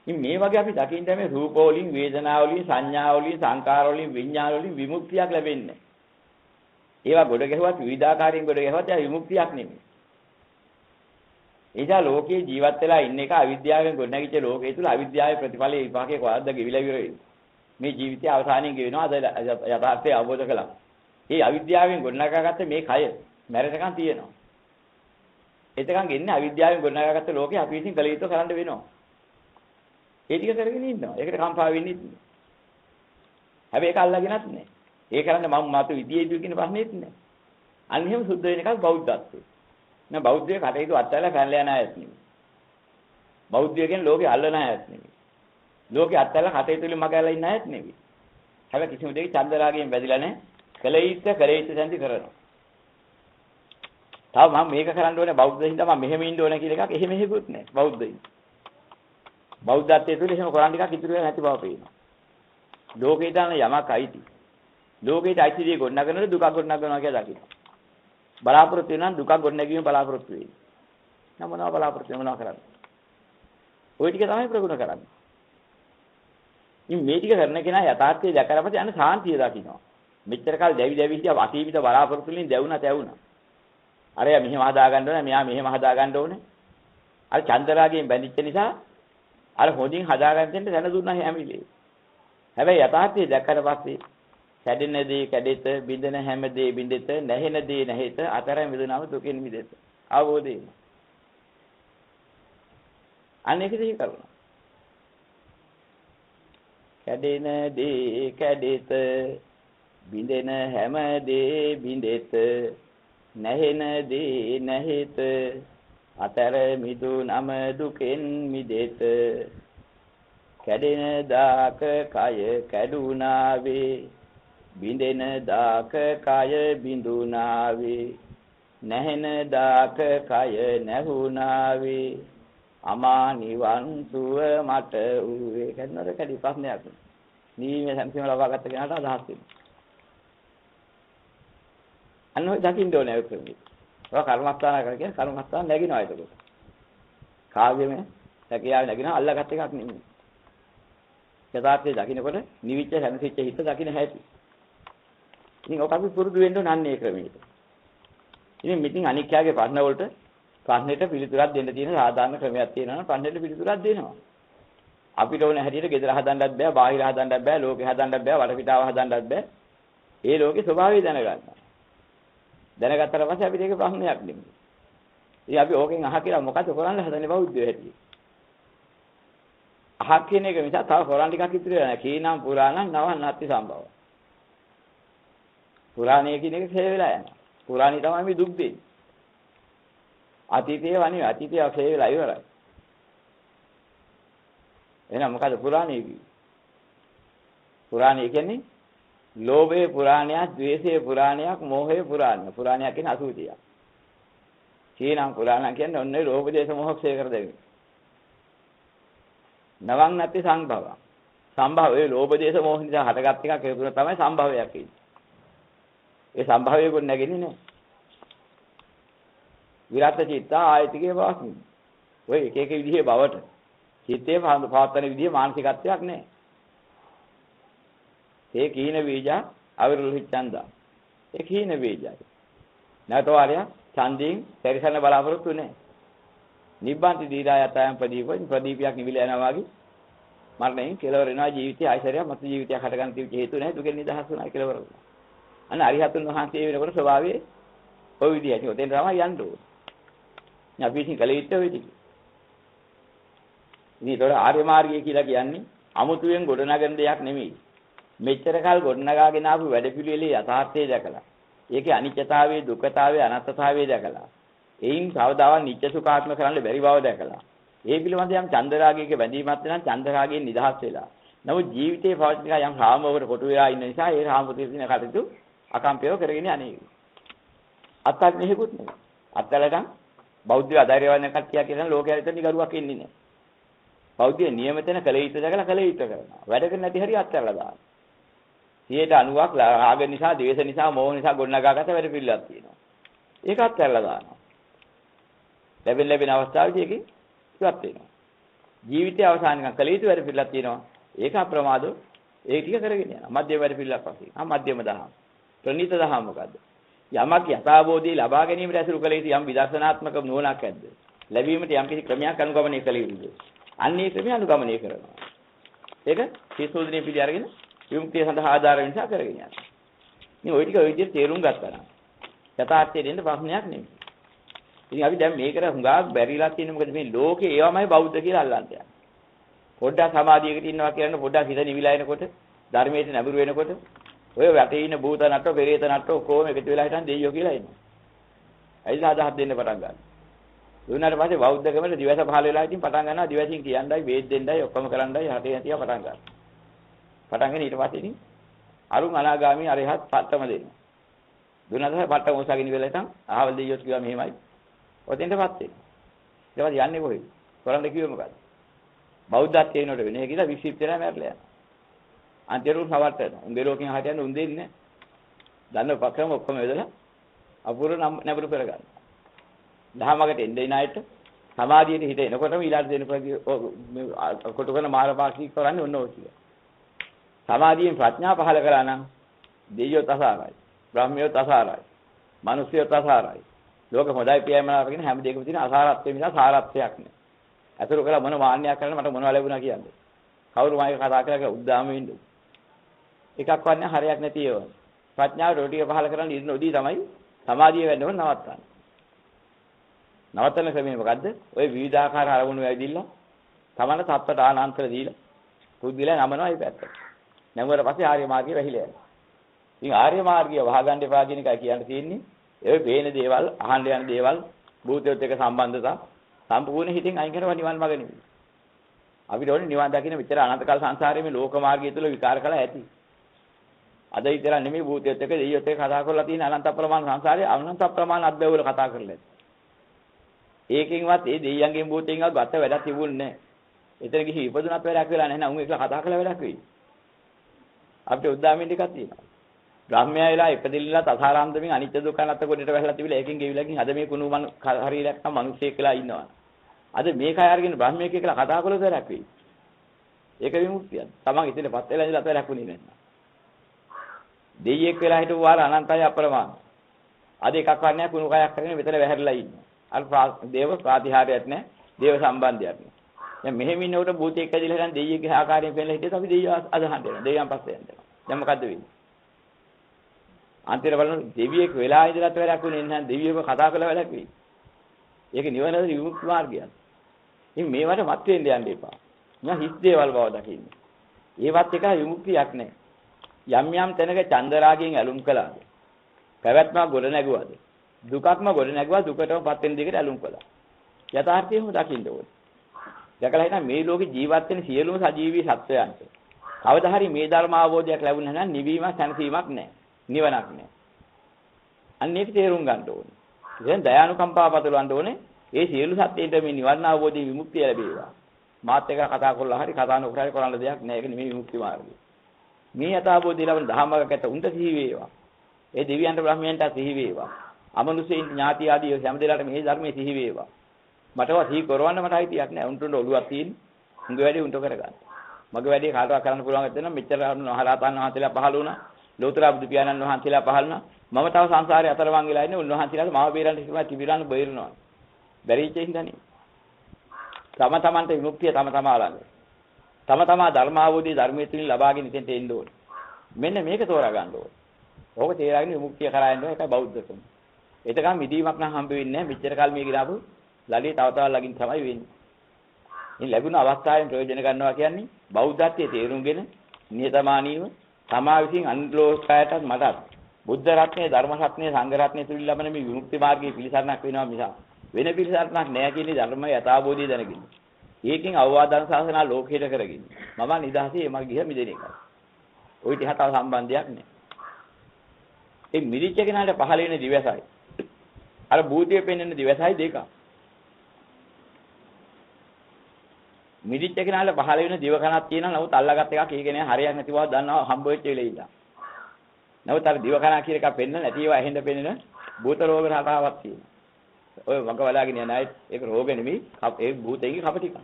ඉතින් මේ වගේ අපි දකින්න මේ රූප වලින්, වේදනා වලින්, සංඥා වලින්, සංකාර වලින්, විඥාන වලින් විමුක්තියක් ලැබෙන්නේ. ඒවා ගොඩ ගැහුවත් විවිධාකාරයෙන් ගොඩ ගැහුවත් ඒ විමුක්තියක් නෙමෙයි. එදා ලෝකේ ජීවත් වෙලා ඉන්න එක අවිද්‍යාවෙන් ගොඩනැගිච්ච ලෝකයේ තුල අවිද්‍යාවේ ප්‍රතිඵලයේ විපාකයේ කොහොමද ගෙවිලා ඉවර වෙන්නේ. මේ ජීවිතය අවසානයේ ගෙවෙනවා අද යථාර්ථය අවබෝධ කළා. මේ අවිද්‍යාවෙන් ගොඩනගාගත්ත මේ කය මැරෙනකන් තියෙනවා. එතකන් ගෙන්නේ අවිද්‍යාවෙන් ගොඩනගාගත්ත ලෝකේ අපි විසින් කළ යුතු කරන්න වෙනවා. ඒ ටික කරගෙන ඉන්නවා. ඒකට කම්පා වෙන්නේ නැහැ. හැබැයි ඒක අල්ලගෙනත් නැහැ. ඒ කරන්නේ මම මාතු විදියේ කියන ප්‍රශ්නේත් නැහැ. අන්න එහෙම සුද්ධ වෙන එකක් බෞද්ධත්වය. නෑ බෞද්ධය කටයුතු අත්හැරලා පැනලා යන අයත් නෙමෙයි. බෞද්ධය කියන්නේ ලෝකේ අල්ලන අයත් නෙමෙයි. ලෝකේ අත්හැරලා කටයුතු වලින් මගහැරලා ඉන්න අයත් නෙමෙයි. හැබැයි කිසිම දෙයක චන්දරාගයෙන් වැදිලා නැහැ. කලෙයිත් සැන්දි කරනවා. තව මම මේක කරන්න ඕනේ බෞද්ධයින්ද මම මෙහෙම ඉන්න ඕනේ කියලා එකක් එහෙම හේකුත් නැහැ බෞද්ධයින්. බෞද්ධත්වයේ තුල එහෙම කරන්න එකක් ඉතුරු වෙලා නැති බව පේනවා. ලෝකේ දාන යමක් අයිති. ලෝකේට අයිති දේ ගොඩනගනකොට දුක ගොඩනගනවා කියලා දකින්න. බලාපොරොත්තු වෙනවා දුක ගොඩනැගීම බලාපොරොත්තු වෙන්නේ. නම් මොනවා බලාපොරොත්තු වෙනවා කරන්නේ. ওই ටික තමයි ප්‍රගුණ කරන්නේ. ඉතින් මේ ටික කරන කෙනා යථාර්ථය දැකලා පස්සේ අන්න සාන්තිය දකින්නවා. මෙච්චර කාල දැවි හිටියා අතීත බලාපොරොත්තු වලින් දැවුණා. අරයා මෙහෙම හදා ගන්න ඕනේ, මෙයා මෙහෙම හදා ගන්න ඕනේ. අර චන්දරාගයෙන් බැඳිච්ච නිසා අර හොඳින් හදා ගන්න දෙන්න දැන දුන්නා හැම වෙලේම. හැබැයි යථාර්ථය දැක්කට පස්සේ කැඩෙනදී කැඩෙත, බිඳෙන හැමදේ බිඳෙත, නැහෙනදී නැහෙත, අතර මිදුනම දුකින් මිදෙත. අවබෝධය. අනේක දෙහි කරුණා. කැඩෙනදී කැඩෙත, බිඳෙන හැමදේ බිඳෙත, නැහෙනදී නැහෙත, අතර මිදුනම දුකෙන් මිදෙත. කැඩෙන දාක කය කැඩුනා වේ, බිඳෙන දාක කය බිඳුනා වේ, නැහෙන දාක කය නැහුණා වේ, අමා නිවන් සුව මට ඌවේ. කැඩනද කැඩි ප්‍රශ්නයක් නීමේ සම්පූර්ණ ලබාගත්ත කෙනාට අදහස් වෙනවා. අන්න ඔය දකින්න ඕනේ ඔය ක්‍රමෙ. ඔය කර්මස්ථාන කරගෙන කර්මස්ථාන නැගිනවා ඒකට. කාව්‍යමය හැකියාව නැගිනවා අල්ලගත් එකක් නෙමෙයි. යථාර්ථයේ දකින්නකොට නිවිච්ච හැමසිච්ච හිත දකින්න හැටි. ඉතින් ඔක අපි පුරුදු වෙන්න ඕන අන්නේ ක්‍රමයට. ඉතින් මෙතින් අනික්යාගේ ප්‍රශ්න වලට ප්‍රශ්නෙට පිළිතුරක් දෙන්න තියෙන සාධාරණ ක්‍රමයක් තියෙනවා නම් ප්‍රශ්නෙට පිළිතුරක් දෙනවා. අපිට ඕන හැටියට ගෙදර හදන්නත් බෑ, බාහිර හදන්නත් බෑ, ලෝකේ හදන්නත් බෑ, වටපිටාව හදන්නත් බෑ. ඒ ලෝකේ ස්වභාවය දැනගන්න. දැනගත්තට පස්සේ අපිට ඒක ප්‍රශ්නයක් නෙමෙයි. ඉතින් අපි ඕකෙන් අහ කියලා මොකද කරන්න හදන්නේ බෞද්ධයෝ හැටියට. අහ කියන එක නිසා තව කොරන් ටිකක් ඉතුරු වෙනවා. කීනම් පුරාණං නවං නැති සම්භව. පුරාණයේ කියන එක ඡේ වෙලා යනවා. පුරාණි තමයි මේ දුක් දෙන්නේ. අතීතයේ වනේ අතීතය ඡේ වෙලා ඉවරයි. එහෙනම් මොකද පුරාණයේ කිව්වේ? පුරාණය කියන්නේ ලෝභයේ පුරාණයක්, ද්වේෂයේ පුරාණයක්, මෝහයේ පුරාණයක්. පුරාණයක් කියන්නේ අසුචියක්. කීනම් පුරාණ කියන්නේ ඔන්නේ ලෝභ දේශ මොහ ක්ෂය කර දෙන්නේ. නවං නැති සංභව. සම්භවයේ ලෝභ දේශ මොහ නිසා හටගත් එකක් ඒක තමයි සම්භවයක් කියන්නේ. ඒ සම්භවයේ කොට නැගෙන්නේ නැහැ. විරත් චිත්ත ආයතිකේ වාසි. ඔය එක එක විදිහේ බවට චිත්තේ පවත්තන විදිහේ මානසිකත්වයක් නැහැ. ඒ කීන බීජ අවිරුද්ධ ඒ කීන බීජයි. නැතෝාරය ඡන්දයෙන් පරිසරණ බලාපොරොත්තු නැහැ. නිබ්බන්ති දීරා යතයන් ප්‍රදීපයක් නිවිල යනවා වගේ මරණයෙන් කෙලවර වෙනවා ජීවිතය ආයශරයක් මත ජීවිතයක් හටගන්න තිබෙච්ච හේතු නැහැ දුකෙන් නිදහස් වුණා කෙලවර වුණා. අන්න අරිහතුන් වහන්සේ වෙනකොට ස්වභාවයේ ඔය විදිහට ඔතෙන් තමයි යන්න ඕනේ. අපි ඉතින් කලෙ ඉත්තේ ඔය ටික. ඉතින් ඒතොර ආර්ය මාර්ගය කියලා කියන්නේ අමුතුවෙන් ගොඩනගන දෙයක් නෙමෙයි. මෙච්චර කල් ගොඩනගාගෙන ආපු වැඩපිළිවෙලේ යථාර්ථය දැකලා ඒකේ අනිත්‍යතාවයේ දුක්ඛතාවයේ අනාත්මතාවයේ දැකලා එයින් කවදාවත් නිත්‍ය සුඛාත්ම කරන්න බැරි බව දැකලා ඒ පිළිබඳ යම් චන්දරාගයක බැඳීමක් වෙනවා චන්දරාගයෙන් නිදහස් වෙලා නමුත් ජීවිතේ පවතින යම් රාමවකට කොටු වෙලා ඉන්න නිසා ඒ රාමවතේ තියෙන කටයුතු අකම්පිතව කරගෙන යන්නේ අත්තක් නෙහිකුත් නෙවෙයි අත්තලටන් බෞද්ධ ආධාරයවන්න කට්ටිය කියන ලෝකයේ හිතන්නේ ගරුවක් ඉන්නේ නැහැ බෞද්ධ නියමිතන කල යුතු දකලා කල යුතු කරනවා වැඩ කරන්නේ නැති හරිය අත්හැරලා දානවා 90ක් රාග නිසා, ද්වේෂ නිසා, මෝහ නිසා ගොඩනගාගත්ත වැඩ පිළිලක් තියෙනවා. ඒකත් කරලා දානවා. ලැබෙන අවස්ථාවේදී ඒකේ ඉවත් වෙනවා. ජීවිතයේ අවසානකම් කළ යුතු වැඩ පිළිලක් තියෙනවා. ඒක අප්‍රමාදෝ ඒ ටික කරගෙන යනවා. මධ්‍යම වැඩ පිළිලක් වශයෙන්. මධ්‍යම දහම්. ප්‍රණීත දහම් මොකද්ද? යමක් යථාබෝධිය ලබා ගැනීමට ඇසුරු කළ යුතු යම් විදර්ශනාත්මක නුවණක් ඇද්ද? ලැබීමට යම් කිසි ක්‍රමයක් අනුගමනය කළ යුතුද? අන්නේ ක්‍රමය අනුගමනය කරනවා. ඒක සීසෝදනේ පිළි අරගෙන විමුක්තිය සඳහා ආධාර වෙනසා කරගෙන යනවා. ඉතින් ওই ටික ওই විදිහට තේරුම් ගත්තා නම් යථාර්ථයේ දෙන්න ප්‍රශ්නයක් නෙමෙයි. ඉතින් අපි දැන් මේකට හුඟක් බැරිලා තියෙන්නේ මොකද මේ ලෝකේ ඒවමයි බෞද්ධ කියලා අල්ලන්න යනවා. පොඩ්ඩක් සමාධියකට ඉන්නවා කියන්නේ පොඩ්ඩක් හිත නිවිලා එනකොට ධර්මයට නැඹුරු වෙනකොට ඔය වටේ ඉන්න භූත නට්ට, පෙරේත නට්ට ඔක්කොම එකතු වෙලා හිටන් දෙයියෝ කියලා එනවා. ඇයිද අදහස් දෙන්න පටන් ගන්න. දුන්නාට පස්සේ බෞද්ධකමට දිවස පහල වෙලා ඉතින් පටන් ගන්නවා දිවසින් කියන්නයි, වේද දෙන්නයි, ඔක්කොම කරන්නයි හටේ නැතිව පටන් ගන්නවා. පටන්ගෙන ඊට පස්සේ ඉතින් අරුන් අනාගාමී අරහත් පත්තම දෙනවා. දුන්නත් පත්තම උසගෙන ඉවරලා ඉතින් අහවල දෙයියොත් කිව්වා මෙහෙමයි. ඔතෙන්ටපත් වෙනවා. ඊට පස්සේ යන්නේ කොහෙද? කරන්න කිව්වේ මොකද්ද? බෞද්ධත්වයේ නෝට වෙන්නේ කියලා විශ්ිප්ත වෙලා මැරලා යනවා. අන්තිමට සවට්ටන. උඹේ ලෝකෙන් හරියන්නේ උන් දෙන්නේ නැහැ. දන්න පක්‍රම ඔක්කොම යදලා අපූර්ව නැඹුරු කරගන්න. දහමකට එන්නේ නැයිට සමාධියට හිත එනකොටම ඊළඟ දෙන කොට කරන මාරපාක්ෂික කරන්නේ ඔන්න ඔය ටික. සමාධියෙන් ප්‍රඥා පහල කළා නම් දෙවියෝ තසාරයි, බ්‍රහ්මියෝ තසාරයි, මිනිස්යෝ තසාරයි. ලෝක හොඳයි කියනවා කියන හැම දෙයකම තියෙන අසාරත්වය නිසා සාරත්වයක් නෑ. අතුරු කළා මොන මාන්නයක් කරන්න මට මොනවද ලැබුණා කියන්නේ. කවුරු මායක කතා කරලා උද්දාම වෙන්නේ. එකක් වන්නේ හරයක් නැති ඒවා. ප්‍රඥාව රොටිය පහල කරන් ඉන්න උදී තමයි සමාධිය වෙන්න ඕන නවත්තන්න. නවත්තන ක්‍රමය මොකද්ද? ওই විවිධාකාර අරමුණු වැඩිilla තමන සත්‍යට ආනන්තර දීලා පුදුලා නමනවා මේ පැත්තට. නැමුවට පස්සේ ආර්ය මාර්ගය වැහිලා යනවා. ඉතින් ආර්ය මාර්ගය වහගන්න එපා කියන එකයි කියන්න තියෙන්නේ. ඒ පේන දේවල්, අහන්න යන දේවල්, භූතයත් එක්ක සම්බන්ධතා සම්පූර්ණ හිතින් අයින් කරනවා නිවන් මාර්ග නෙවෙයි. අපිට ඕනේ නිවන් දකින්න මෙච්චර අනන්ත කාල සංසාරයේ මේ ලෝක මාර්ගය තුල විකාර කළා ඇති. අද විතර නෙමෙයි භූතයත් එක්ක දෙයියොත් එක්ක කතා කරලා තියෙන අනන්ත ප්‍රමාණ සංසාරයේ අනන්ත ප්‍රමාණ අද්දවල කතා කරලා ඇති. ඒකෙන්වත් ඒ දෙයියන්ගෙන් භූතයෙන්වත් ගත වැඩක් තිබුණේ නැහැ. එතන ගිහි ඉපදුනත් වැඩක් වෙලා නැහැ. උන් ඒකලා කතා කරලා වැඩක් වෙයි. අපිට උද්දාමින් ටිකක් තියෙනවා. බ්‍රහ්මයා වෙලා ඉපදිලා තථාරාන්තමින් අනිත්‍ය දුක්ඛ අනාත්ම කොටට වැහලා තිබිලා ඒකෙන් ගෙවිලා ගින් අද මේ කුණු මන හරියට නැත්නම් මිනිස්සෙක් කියලා ඉන්නවා. අද මේකයි අරගෙන බ්‍රහ්මයෙක් කියලා කතා කළොත් වැඩක් වෙයි. ඒක විමුක්තියක්. තමන් ඉතින්පත් වෙලා ඉඳලා වැඩක් වුණේ නැහැ. දෙයියෙක් වෙලා හිටපු වාර අනන්තය අප්‍රමාණ. අද එකක් වන්නේ කුණු කයක් කරගෙන මෙතන වැහැරිලා ඉන්නවා. අර දේව ප්‍රාතිහාරයක් නැහැ. දේව සම්බන්ධයක් නැහැ. දැන් මෙහෙම ඉන්නකොට භූතයෙක් ඇදිලා හිටන් දෙයියෙක්ගේ ආකාරයෙන් පෙන්නලා හිටියත් අපි දෙයියෝ අදහන්න යනවා. දෙයියන් පස්සේ යනවා. දැන් මොකද්ද වෙන්නේ? අන්තිමට බලන දෙවියෙක් වෙලා ඉඳලාත් වැඩක් වුණේ නැහැ. දෙවියෙක්ව කතා කරලා වැඩක් වෙයි. ඒක නිවනද විමුක්ති මාර්ගයක්. ඉතින් මේවට මත් වෙන්න යන්න එපා. මම හිස් දේවල් බව දකින්නේ. ඒවත් එක විමුක්තියක් නැහැ. යම් යම් තැනක චන්දරාගයෙන් ඇලුම් කළාද? පැවැත්ම ගොඩ නැගුවාද? දුකක්ම ගොඩ නැගුවා දුකටමපත් වෙන දෙයකට ඇලුම් කළා. යථාර්ථයම දකින්න ඕනේ. දැකලා හිටන් මේ ලෝකේ ජීවත් වෙන සියලුම සජීවී සත්වයන්ට කවදා හරි මේ ධර්ම අවබෝධයක් ලැබුණා නම් නිවීමක් සැනසීමක් නැහැ. නිවනක් නැහැ. අන්න ඒක තේරුම් ගන්න ඕනේ. ඉතින් දයානුකම්පාව පතුරවන්න ඕනේ. ඒ සියලු සත්‍යයට මේ නිවන අවබෝධයේ විමුක්තිය ලැබේවා. මාත් එක කතා කරලා හරි කතා නොකර හරි කරන්න දෙයක් නැහැ. ඒක නෙමෙයි විමුක්ති මාර්ගය. මේ යථාබෝධය ලැබෙන දහමක ඇත උන්ට සිහි වේවා. ඒ දෙවියන්ට බ්‍රහ්මයන්ට සිහි වේවා. අමනුෂ්‍යයන් ඥාති ආදී හැම දෙනාට මේ ධර්මයේ සිහි වේවා. මටවත් සිහි කරවන්න මට අයිතියක් නැහැ. උන්ට ඔළුවක් තියෙන. උන්ගේ වැඩේ උන්ට කරගන්න. මගේ වැඩේ කාටවත් කරන්න පුළුවන් නැත්නම් මෙච්චර මහරහතන් වහන්සේලා පහළ වුණා. ලෝතර බුදු පියාණන් වහන්සේලා පහළ වුණා. මම තව සංසාරේ අතරමං වෙලා ඉන්නේ. උන්වහන්සේලාට මාව බේරන්න කිව්වා තිබිරන්න බේරනවා. බැරිච්ච හින්දානේ. තම තමන්ට විමුක්තිය තම තමා ළඟ. තම තමා ධර්මාවෝදී ධර්මයේ තුලින් ලබාගෙන ඉතින් එන්න ඕනේ. මෙන්න මේක තෝරා ගන්න ඕනේ. ඕක තේරාගෙන විමුක්තිය කරා යන්න ඕනේ. ඒකයි බෞද්ධකම. එතකම් මිදීමක් නම් හම්බ වෙන්නේ නැහැ. මෙච්චර කල් මේ ගිලාපු ලලිය තව තවත් ළඟින් තමයි වෙන්නේ. මේ ලැබුණ අවස්ථාවෙන් ප්‍රයෝජන ගන්නවා කියන්නේ බෞද්ධත්වයේ තේරුම්ගෙන නිහතමානීව තමා විසින් අනුලෝකයටත් මටත් බුද්ධ රත්නයේ ධර්ම රත්නයේ සංඝ රත්නයේ තුලින් ලබන මේ විමුක්ති මාර්ගයේ පිළිසරණක් වෙනවා මිසක් වෙන පිළිසරණක් නැහැ කියන ධර්මයේ යථාබෝධය දැනගන්න. ඒකෙන් අවවාදන ශාසනා ලෝකයට කරගෙන මම නිදහසේ මම ගිහ මිදෙන එකයි. ওই ටික තව සම්බන්ධයක් නැහැ. ඒ මිරිච්ච කෙනාට පහළ වෙන දිවසයි. අර භූතිය පෙන්වන දිවසයි දෙක. මිරිච්ච කෙනාට පහළ වෙන දිව කනක් තියෙනවා. නමුත් අල්ලගත් එකක් ඒකනේ හරියක් නැති බව දන්නවා හම්බ වෙච්ච වෙලේ ඉඳලා. නමුත් අර දිව කනක් කියන එක පෙන්වන්න නැති ඒවා ඇහෙන්න පෙන්වන භූත රෝග රටාවක් තියෙනවා. ඔය මග වලාගෙන යන අය ඒක රෝග නෙමෙයි ඒ භූතයෙන්ගේ කපටික.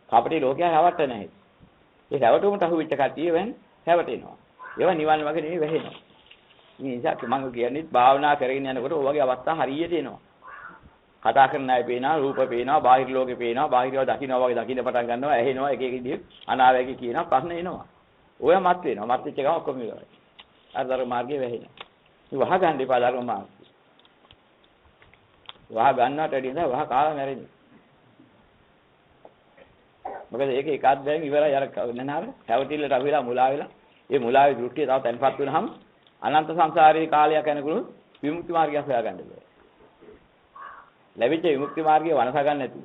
කපටි ලෝකයා හැවට නැහැ. ඒ හැවටුමට අහු වෙච්ච කට්ටිය වෙන් හැවටෙනවා. ඒවා නිවන් වගේ නෙමෙයි වැහෙනවා. මේ නිසා මම කියන්නේ භාවනා කරගෙන යනකොට ඔය වගේ අවස්ථා හරියට එනවා. කතා කරන අය පේනවා, රූප පේනවා, බාහිර ලෝකේ පේනවා, බාහිරව දකින්නවා වගේ දකින්න පටන් ගන්නවා, ඇහෙනවා, එක එක විදිහට අනාවැකි කියනවා, ප්‍රශ්න එනවා. ඔය මත් වෙනවා. මත් වෙච්ච ගමන් ඔක්කොම ඉවරයි. අර ධර්ම මාර්ගයේ වැහෙනවා. මේ වහ ගන්න එපා ධර්ම මාර්ගය. වහ ගන්නවට වැඩිය නෑ වහ කාලා මැරෙන්නේ. මොකද ඒක එකත් බැරි ඉවරයි අර නනාර හැවටිල්ලට අවිලා මුලා වෙලා ඒ මුලාවේ දෘෂ්ටිය තව තැන්පත් වුණාම අනන්ත සංසාරයේ කාලයක් යනකොට විමුක්ති මාර්ගය හොයාගන්න බෑ. ලැබිච්ච විමුක්ති මාර්ගය වනස ගන්න නැතුව.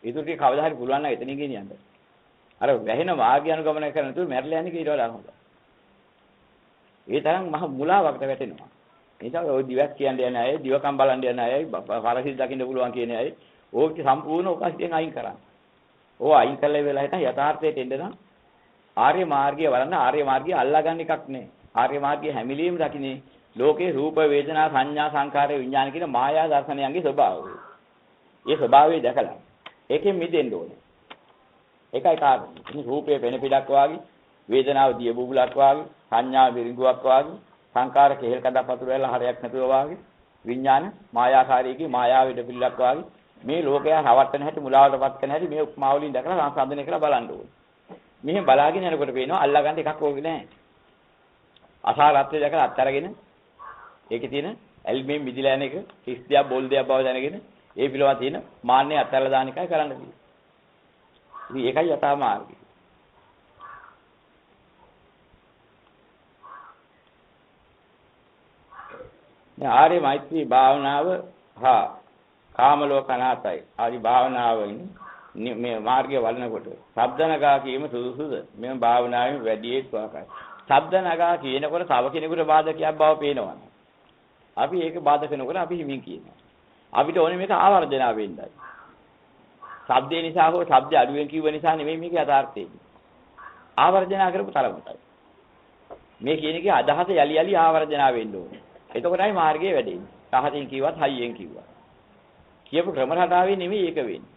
ඒක ටික කවදා හරි පුළුවන් නම් එතනින් ගෙනියන්න. අර වැහෙන මාර්ගය අනුගමනය කරන තුරු මැරලා යන්නේ ඊට වඩා හොඳයි. ඒ තරම් මහ මුලාවකට වැටෙනවා. ඒ නිසා ඔය දිවක් කියන්නේ යන අය, දිවකම් බලන්න යන අය, පාරසිල් දකින්න පුළුවන් කියන අය, ඕක සම්පූර්ණ ඔකස්යෙන් අයින් කරන්න. ඕව අයින් කළේ වෙලා හිටන් යථාර්ථයට එන්න නම් ආර්ය මාර්ගය වරන්න ආර්ය මාර්ගය අල්ලා ගන්න එකක් නේ. ආර්ය මාර්ගය හැමිලීම දකින්නේ ලෝකේ රූප වේදනා සංඥා සංකාර විඥාන කියන මායා දර්ශනයන්ගේ ස්වභාවය. ඒ ස්වභාවය දැකලා ඒකෙන් මිදෙන්න ඕනේ. ඒකයි කාරණේ. රූපයේ වෙන පිටක් වාගේ, වේදනාව දිය බුබුලක් වාගේ, සංඥා විරිඟුවක් වාගේ, සංකාර කෙහෙල් කඩක් වතුර වෙලා හරයක් නැතුව වාගේ, විඥාන මායාකාරීකේ මායාව ඉද පිළිලක් වාගේ මේ ලෝකයා රවට්ටන හැටි මුලාවටපත් කරන හැටි මේ උපමාවලින් දැකලා සංසන්දනය කරලා බලන්න ඕනේ. මෙහෙම බලාගෙන යනකොට පේනවා අල්ලගන්න එකක් ඕනේ නැහැ. අසාරත්වය දැකලා අත්හැරගෙන ඒකේ තියෙන ඇල්මේ මිදිලා යන එක කිස්දියා බෝල් දෙයක් බව දැනගෙන ඒ පිළිවෙල තියෙන මාන්නේ අත්හැරලා දාන එකයි කරන්න තියෙන්නේ. ඉතින් ඒකයි යථා මාර්ගය. දැන් ආර්ය මෛත්‍රී භාවනාව කාම ලෝක අනාතයි. ආදි භාවනාවෙන් මේ මාර්ගය වඩනකොට ශබ්දනගා කීම සුදුසුද? මේ භාවනාවේ වැඩි ඒස්වාකයි. ශබ්දනගා කියනකොට තව කෙනෙකුට බාධකයක් බව පේනවා. අපි ඒක බාධක කරනකොට අපි හිමින් කියනවා. අපිට ඕනේ මේක ආවර්ජනා වෙන්නයි. ශබ්දේ නිසා හෝ ශබ්ද අඩුවෙන් කිව්ව නිසා නෙමෙයි මේක යථාර්ථය. ආවර්ජනා කරපු තරමටයි. මේ කියන එකේ අදහස යලි යලි ආවර්ජනා වෙන්න ඕනේ. එතකොටයි මාර්ගයේ වැඩෙන්නේ. සහතින් කිව්වත් හයියෙන් කිව්වත්. කියපු ක්‍රම රටාවේ නෙමෙයි ඒක වෙන්නේ.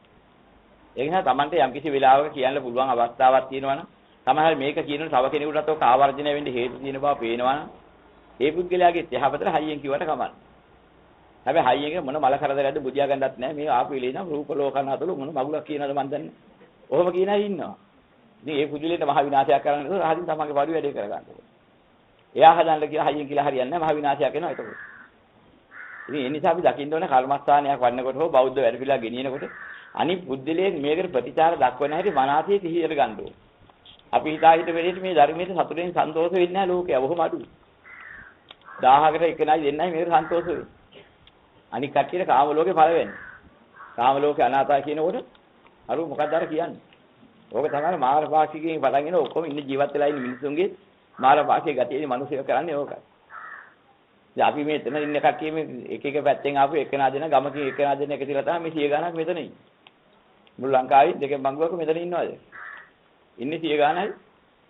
ඒ නිසා Tamante යම් කිසි වෙලාවක කියන්න පුළුවන් අවස්ථාවක් තියෙනවනම් තමයි මේක කියනකොට තව කෙනෙකුටත් ඔක ආවර්ජනය වෙන්න හේතු තියෙන බව පේනවනම් ඒ පුද්ගලයාගේ යහපතට හයියෙන් කිව්වට කමක්. හැබැයි හයියෙන් මොන මල කරදරයක්ද බුදියා ගන්නත් නැහැ. මේ ආපු වෙලේ නම් රූප ලෝකන අතල මොන මගුලක් කියනවද මන් දන්නේ. ඔහොම කියන අය ඉන්නවා. ඉතින් ඒ පුදුලෙන්ට මහ විනාශයක් කරන්න නේද? රහදින් තමන්ගේ පරිවැඩ වැඩේ කරගන්න ඕනේ. එයා හදන්න කියලා හයියෙන් කියලා හරියන්නේ නැහැ. මහ විනාශයක් වෙනවා ඒක. ඉතින් ඒ නිසා අපි දකින්න ඕනේ කර්මස්ථානයක් වන්නකොට හෝ බෞද්ධ වැඩ පිළිලා ගෙනියනකොට අනිත් බුද්ධලේ මේකට ප්‍රතිචාර දක්වන හැටි මනසේ සිහියට ගන්න ඕනේ. අපි හිතාහිත වෙලෙට මේ ධර්මයේ සතුටෙන් සන්තෝෂ වෙන්නේ නැහැ ලෝකයා. බොහොම අඩුයි. 1000කට එකනයි දෙන්නයි මේකට සන්තෝෂ වෙන්නේ. අනික් කට්ටියට කාම ලෝකේ පළවෙන්නේ. කාම ලෝකේ අනාතයි කියනකොට අර මොකක්ද අර කියන්නේ? ඕක තමයි මාර පාක්ෂිකයෙන් පටන්ගෙන ඔක්කොම ඉන්න ජීවත් වෙලා ඉන්න මිනිස්සුන්ගේ මාර පාක්ෂික ගතියේ මිනිස්සු කරන්නේ ඕකයි. දැන් අපි මේ එතන ඉන්න කට්ටිය මේ එක එක පැත්තෙන් ආපු එකනා දෙන ගමකින් එකනා දෙන එක තියලා තමයි මේ 100 ගණක් මෙතන ඉන්නේ. මුළු ලංකාවේ දෙකෙන් බංගුවක මෙතන ඉන්නවද? ඉන්නේ 100 ගණයි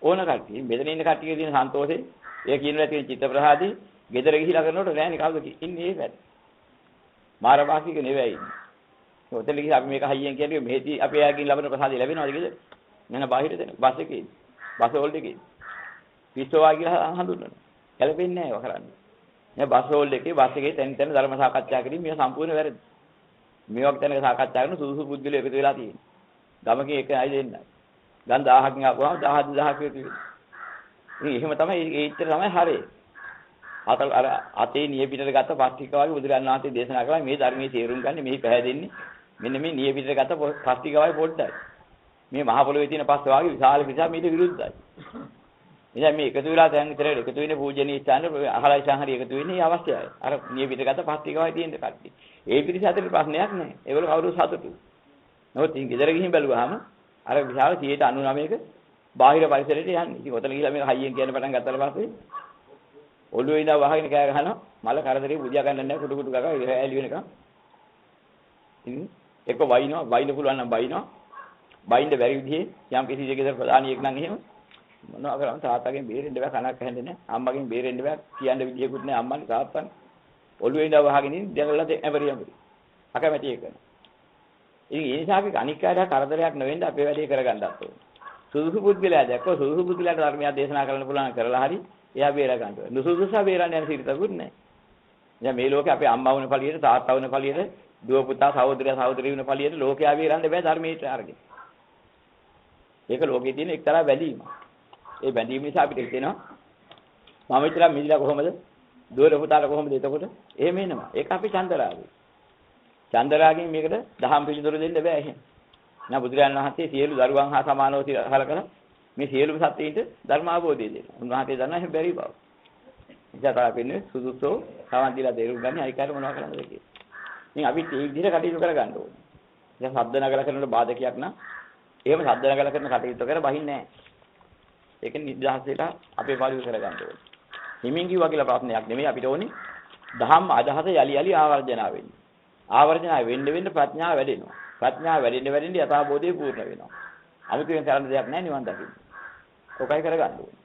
ඕන කට්ටිය. මෙතන ඉන්න කට්ටියගේ තියෙන සන්තෝෂේ ඒ කියනවා තියෙන චිත්ත ප්‍රහාදී ගෙදර ගිහිලා කරනකොට නෑනේ කවුද ඉන්නේ ඒ පැත්ත. මාර පාක්ෂික නෙවෙයි ඉන්නේ. හොටෙල් ගිහින් අපි මේක හයියෙන් කියන්නේ මෙහෙදී අපේ ආගින් ලැබෙන ප්‍රසාදය ලැබෙනවද කියලා? නෑ බාහිර දෙන බස් එකේ. බස් වෝල්ට් එකේ. පිස්සෝවා කියලා හඳුන්වනවා. ගැලපෙන්නේ නෑ ඒවා කරන්නේ. මේ බස් වෝල්ට් එකේ බස් එකේ තැන් තැන් ධර්ම සාකච්ඡා කිරීම මේ සම්පූර්ණ වැරදි. මේ වගේ තැනක සාකච්ඡා කරන සුදුසු පුද්ගලයෝ එකතු වෙලා තියෙනවා. ගමකින් එක අය දෙන්නයි. ගම් 1000කින් ආපුවම 10000ක් එකතු වෙනවා. ඉතින් එහෙම තමයි ඒ ඉච්චර තමයි හරේ. අර අතේ නිය පිටට ගත්ත පස්තික වගේ බුදුරජාණන් වහන්සේ දේශනා කළා මේ ධර්මයේ තේරුම් ගන්න මේ පැහැදෙන්නේ මෙන්න මේ නිය පිටට ගත්ත පස්තික වගේ පොඩ්ඩයි. මේ මහ පොළොවේ තියෙන පස්ස වගේ විශාල පිටා මීට විරුද්ධයි. එනිසා මේ එකතු වෙලා දැන් විතර එකතු වෙන්නේ පූජනීය ස්ථාන අහලයි සංහරි එකතු වෙන්නේ අවශ්‍යයි. අර නිය පිටට ගත්ත පස්තික වගේ තියෙන කට්ටිය. ඒ පිළිස අතර ප්‍රශ්නයක් නැහැ. ඒගොල්ලෝ කවුරු සතුටු. නමුත් ඉතින් ගෙදර ගිහින් බැලුවාම අර විශාල 99ක බාහිර පරිසරයට යන්නේ. ඉතින් ඔතන ගිහිල්ලා මේක හයියෙන් කියන පටන් ගත්තාට පස්සේ ඔළුවේ ඉඳලා වහගෙන කෑ ගහනවා මල කරදරේ බුදියා ගන්න නැහැ කුඩු කුඩු ගගා ඇලි වෙනකම්. ඉතින් එක වයින්න පුළුවන් නම් බයින්න බැරි විදිහේ යම් කිසි දෙයකට ප්‍රධානියෙක් නම් එහෙම මොනවා කරන්නේ තාත්තගෙන් බේරෙන්න බෑ කනක් ඇහෙන්නේ නැහැ අම්මගෙන් බේරෙන්න බෑ කියන්න විදියකුත් නැහැ අම්මනි තාත්තනි ඔළුවේ ඉඳලා වහගෙන ඉන්න දැකලා ඇඹරියඹරි අකමැති එක. ඉතින් ඒ නිසා අපි අනික් කාට කරදරයක් නොවෙන්න අපේ වැඩේ කරගන්නත් ඕනේ. සුදුසු පුද්ගලයා දැක්කෝ සුදුසු පුද්ගලයාට ධර්මය දේශනා කරන්න පුළුවන් කරලා හරි එයා බේර ගන්න ඕනේ. නුසුදුසා බේරන්න යන සිරිතකුත් නැහැ. දැන් මේ ලෝකේ අපේ අම්මා වුණ පළියට තාත්තා වුණ පළියට දුව පුතා සහෝදරී වුණ පළියට ලෝකයා බේරන්න බෑ ධර්මයට අරගෙන. ඒක ලෝකේ තියෙන එක්තරා බැඳීමක්. ඒ බැඳීම නිසා අපිට හිතෙනවා මම විතර මිදිලා කොහොමද? දුවර පුතාලා කොහොමද? එතකොට එහෙම එනවා. ඒක අපි චන්දරාගය. චන්දරාගයෙන් මේකට දහම් පිළිතුරු දෙන්න බෑ එහෙම. නා බුදුරජාණන් වහන්සේ සියලු දරුවන් හා සමානව සලකලා මේ සියලුම සත්‍යයින්ට ධර්ම අවබෝධය දෙනවා. උන්වහන්සේ දන්නා හැම බැරි බව. ඉතින් තමයි වෙන්නේ සුදුසෝ සමන් දීලා දේරුම් ගන්න අයිකාර මොනවා කරන්නද කියලා. ඉතින් අපි මේ විදිහට කටයුතු කරගන්න ඕනේ. දැන් ශබ්ද නගල කරනකොට බාධකයක් නම් එහෙම ශබ්ද නගල කරන කටයුතු කර බහින්නේ නැහැ. ඒක නිදහස් වෙලා අපේ පාළුව කරගන්න ඕනේ. හිමින් කිව්වා කියලා ප්‍රශ්නයක් නෙමෙයි අපිට ඕනේ. දහම් අදහස යලි යලි ආවර්ජනා වෙන්නේ. ආවර්ජනා වෙන්න ප්‍රඥාව වැඩෙනවා. ප්‍රඥාව වැඩෙන්න යථාබෝධය පූර්ණ වෙනවා. අමුතුවෙන් කරන්න දෙයක් නැහැ නිවන් දකින්න. ඔකයි කරගන්න ඕනේ.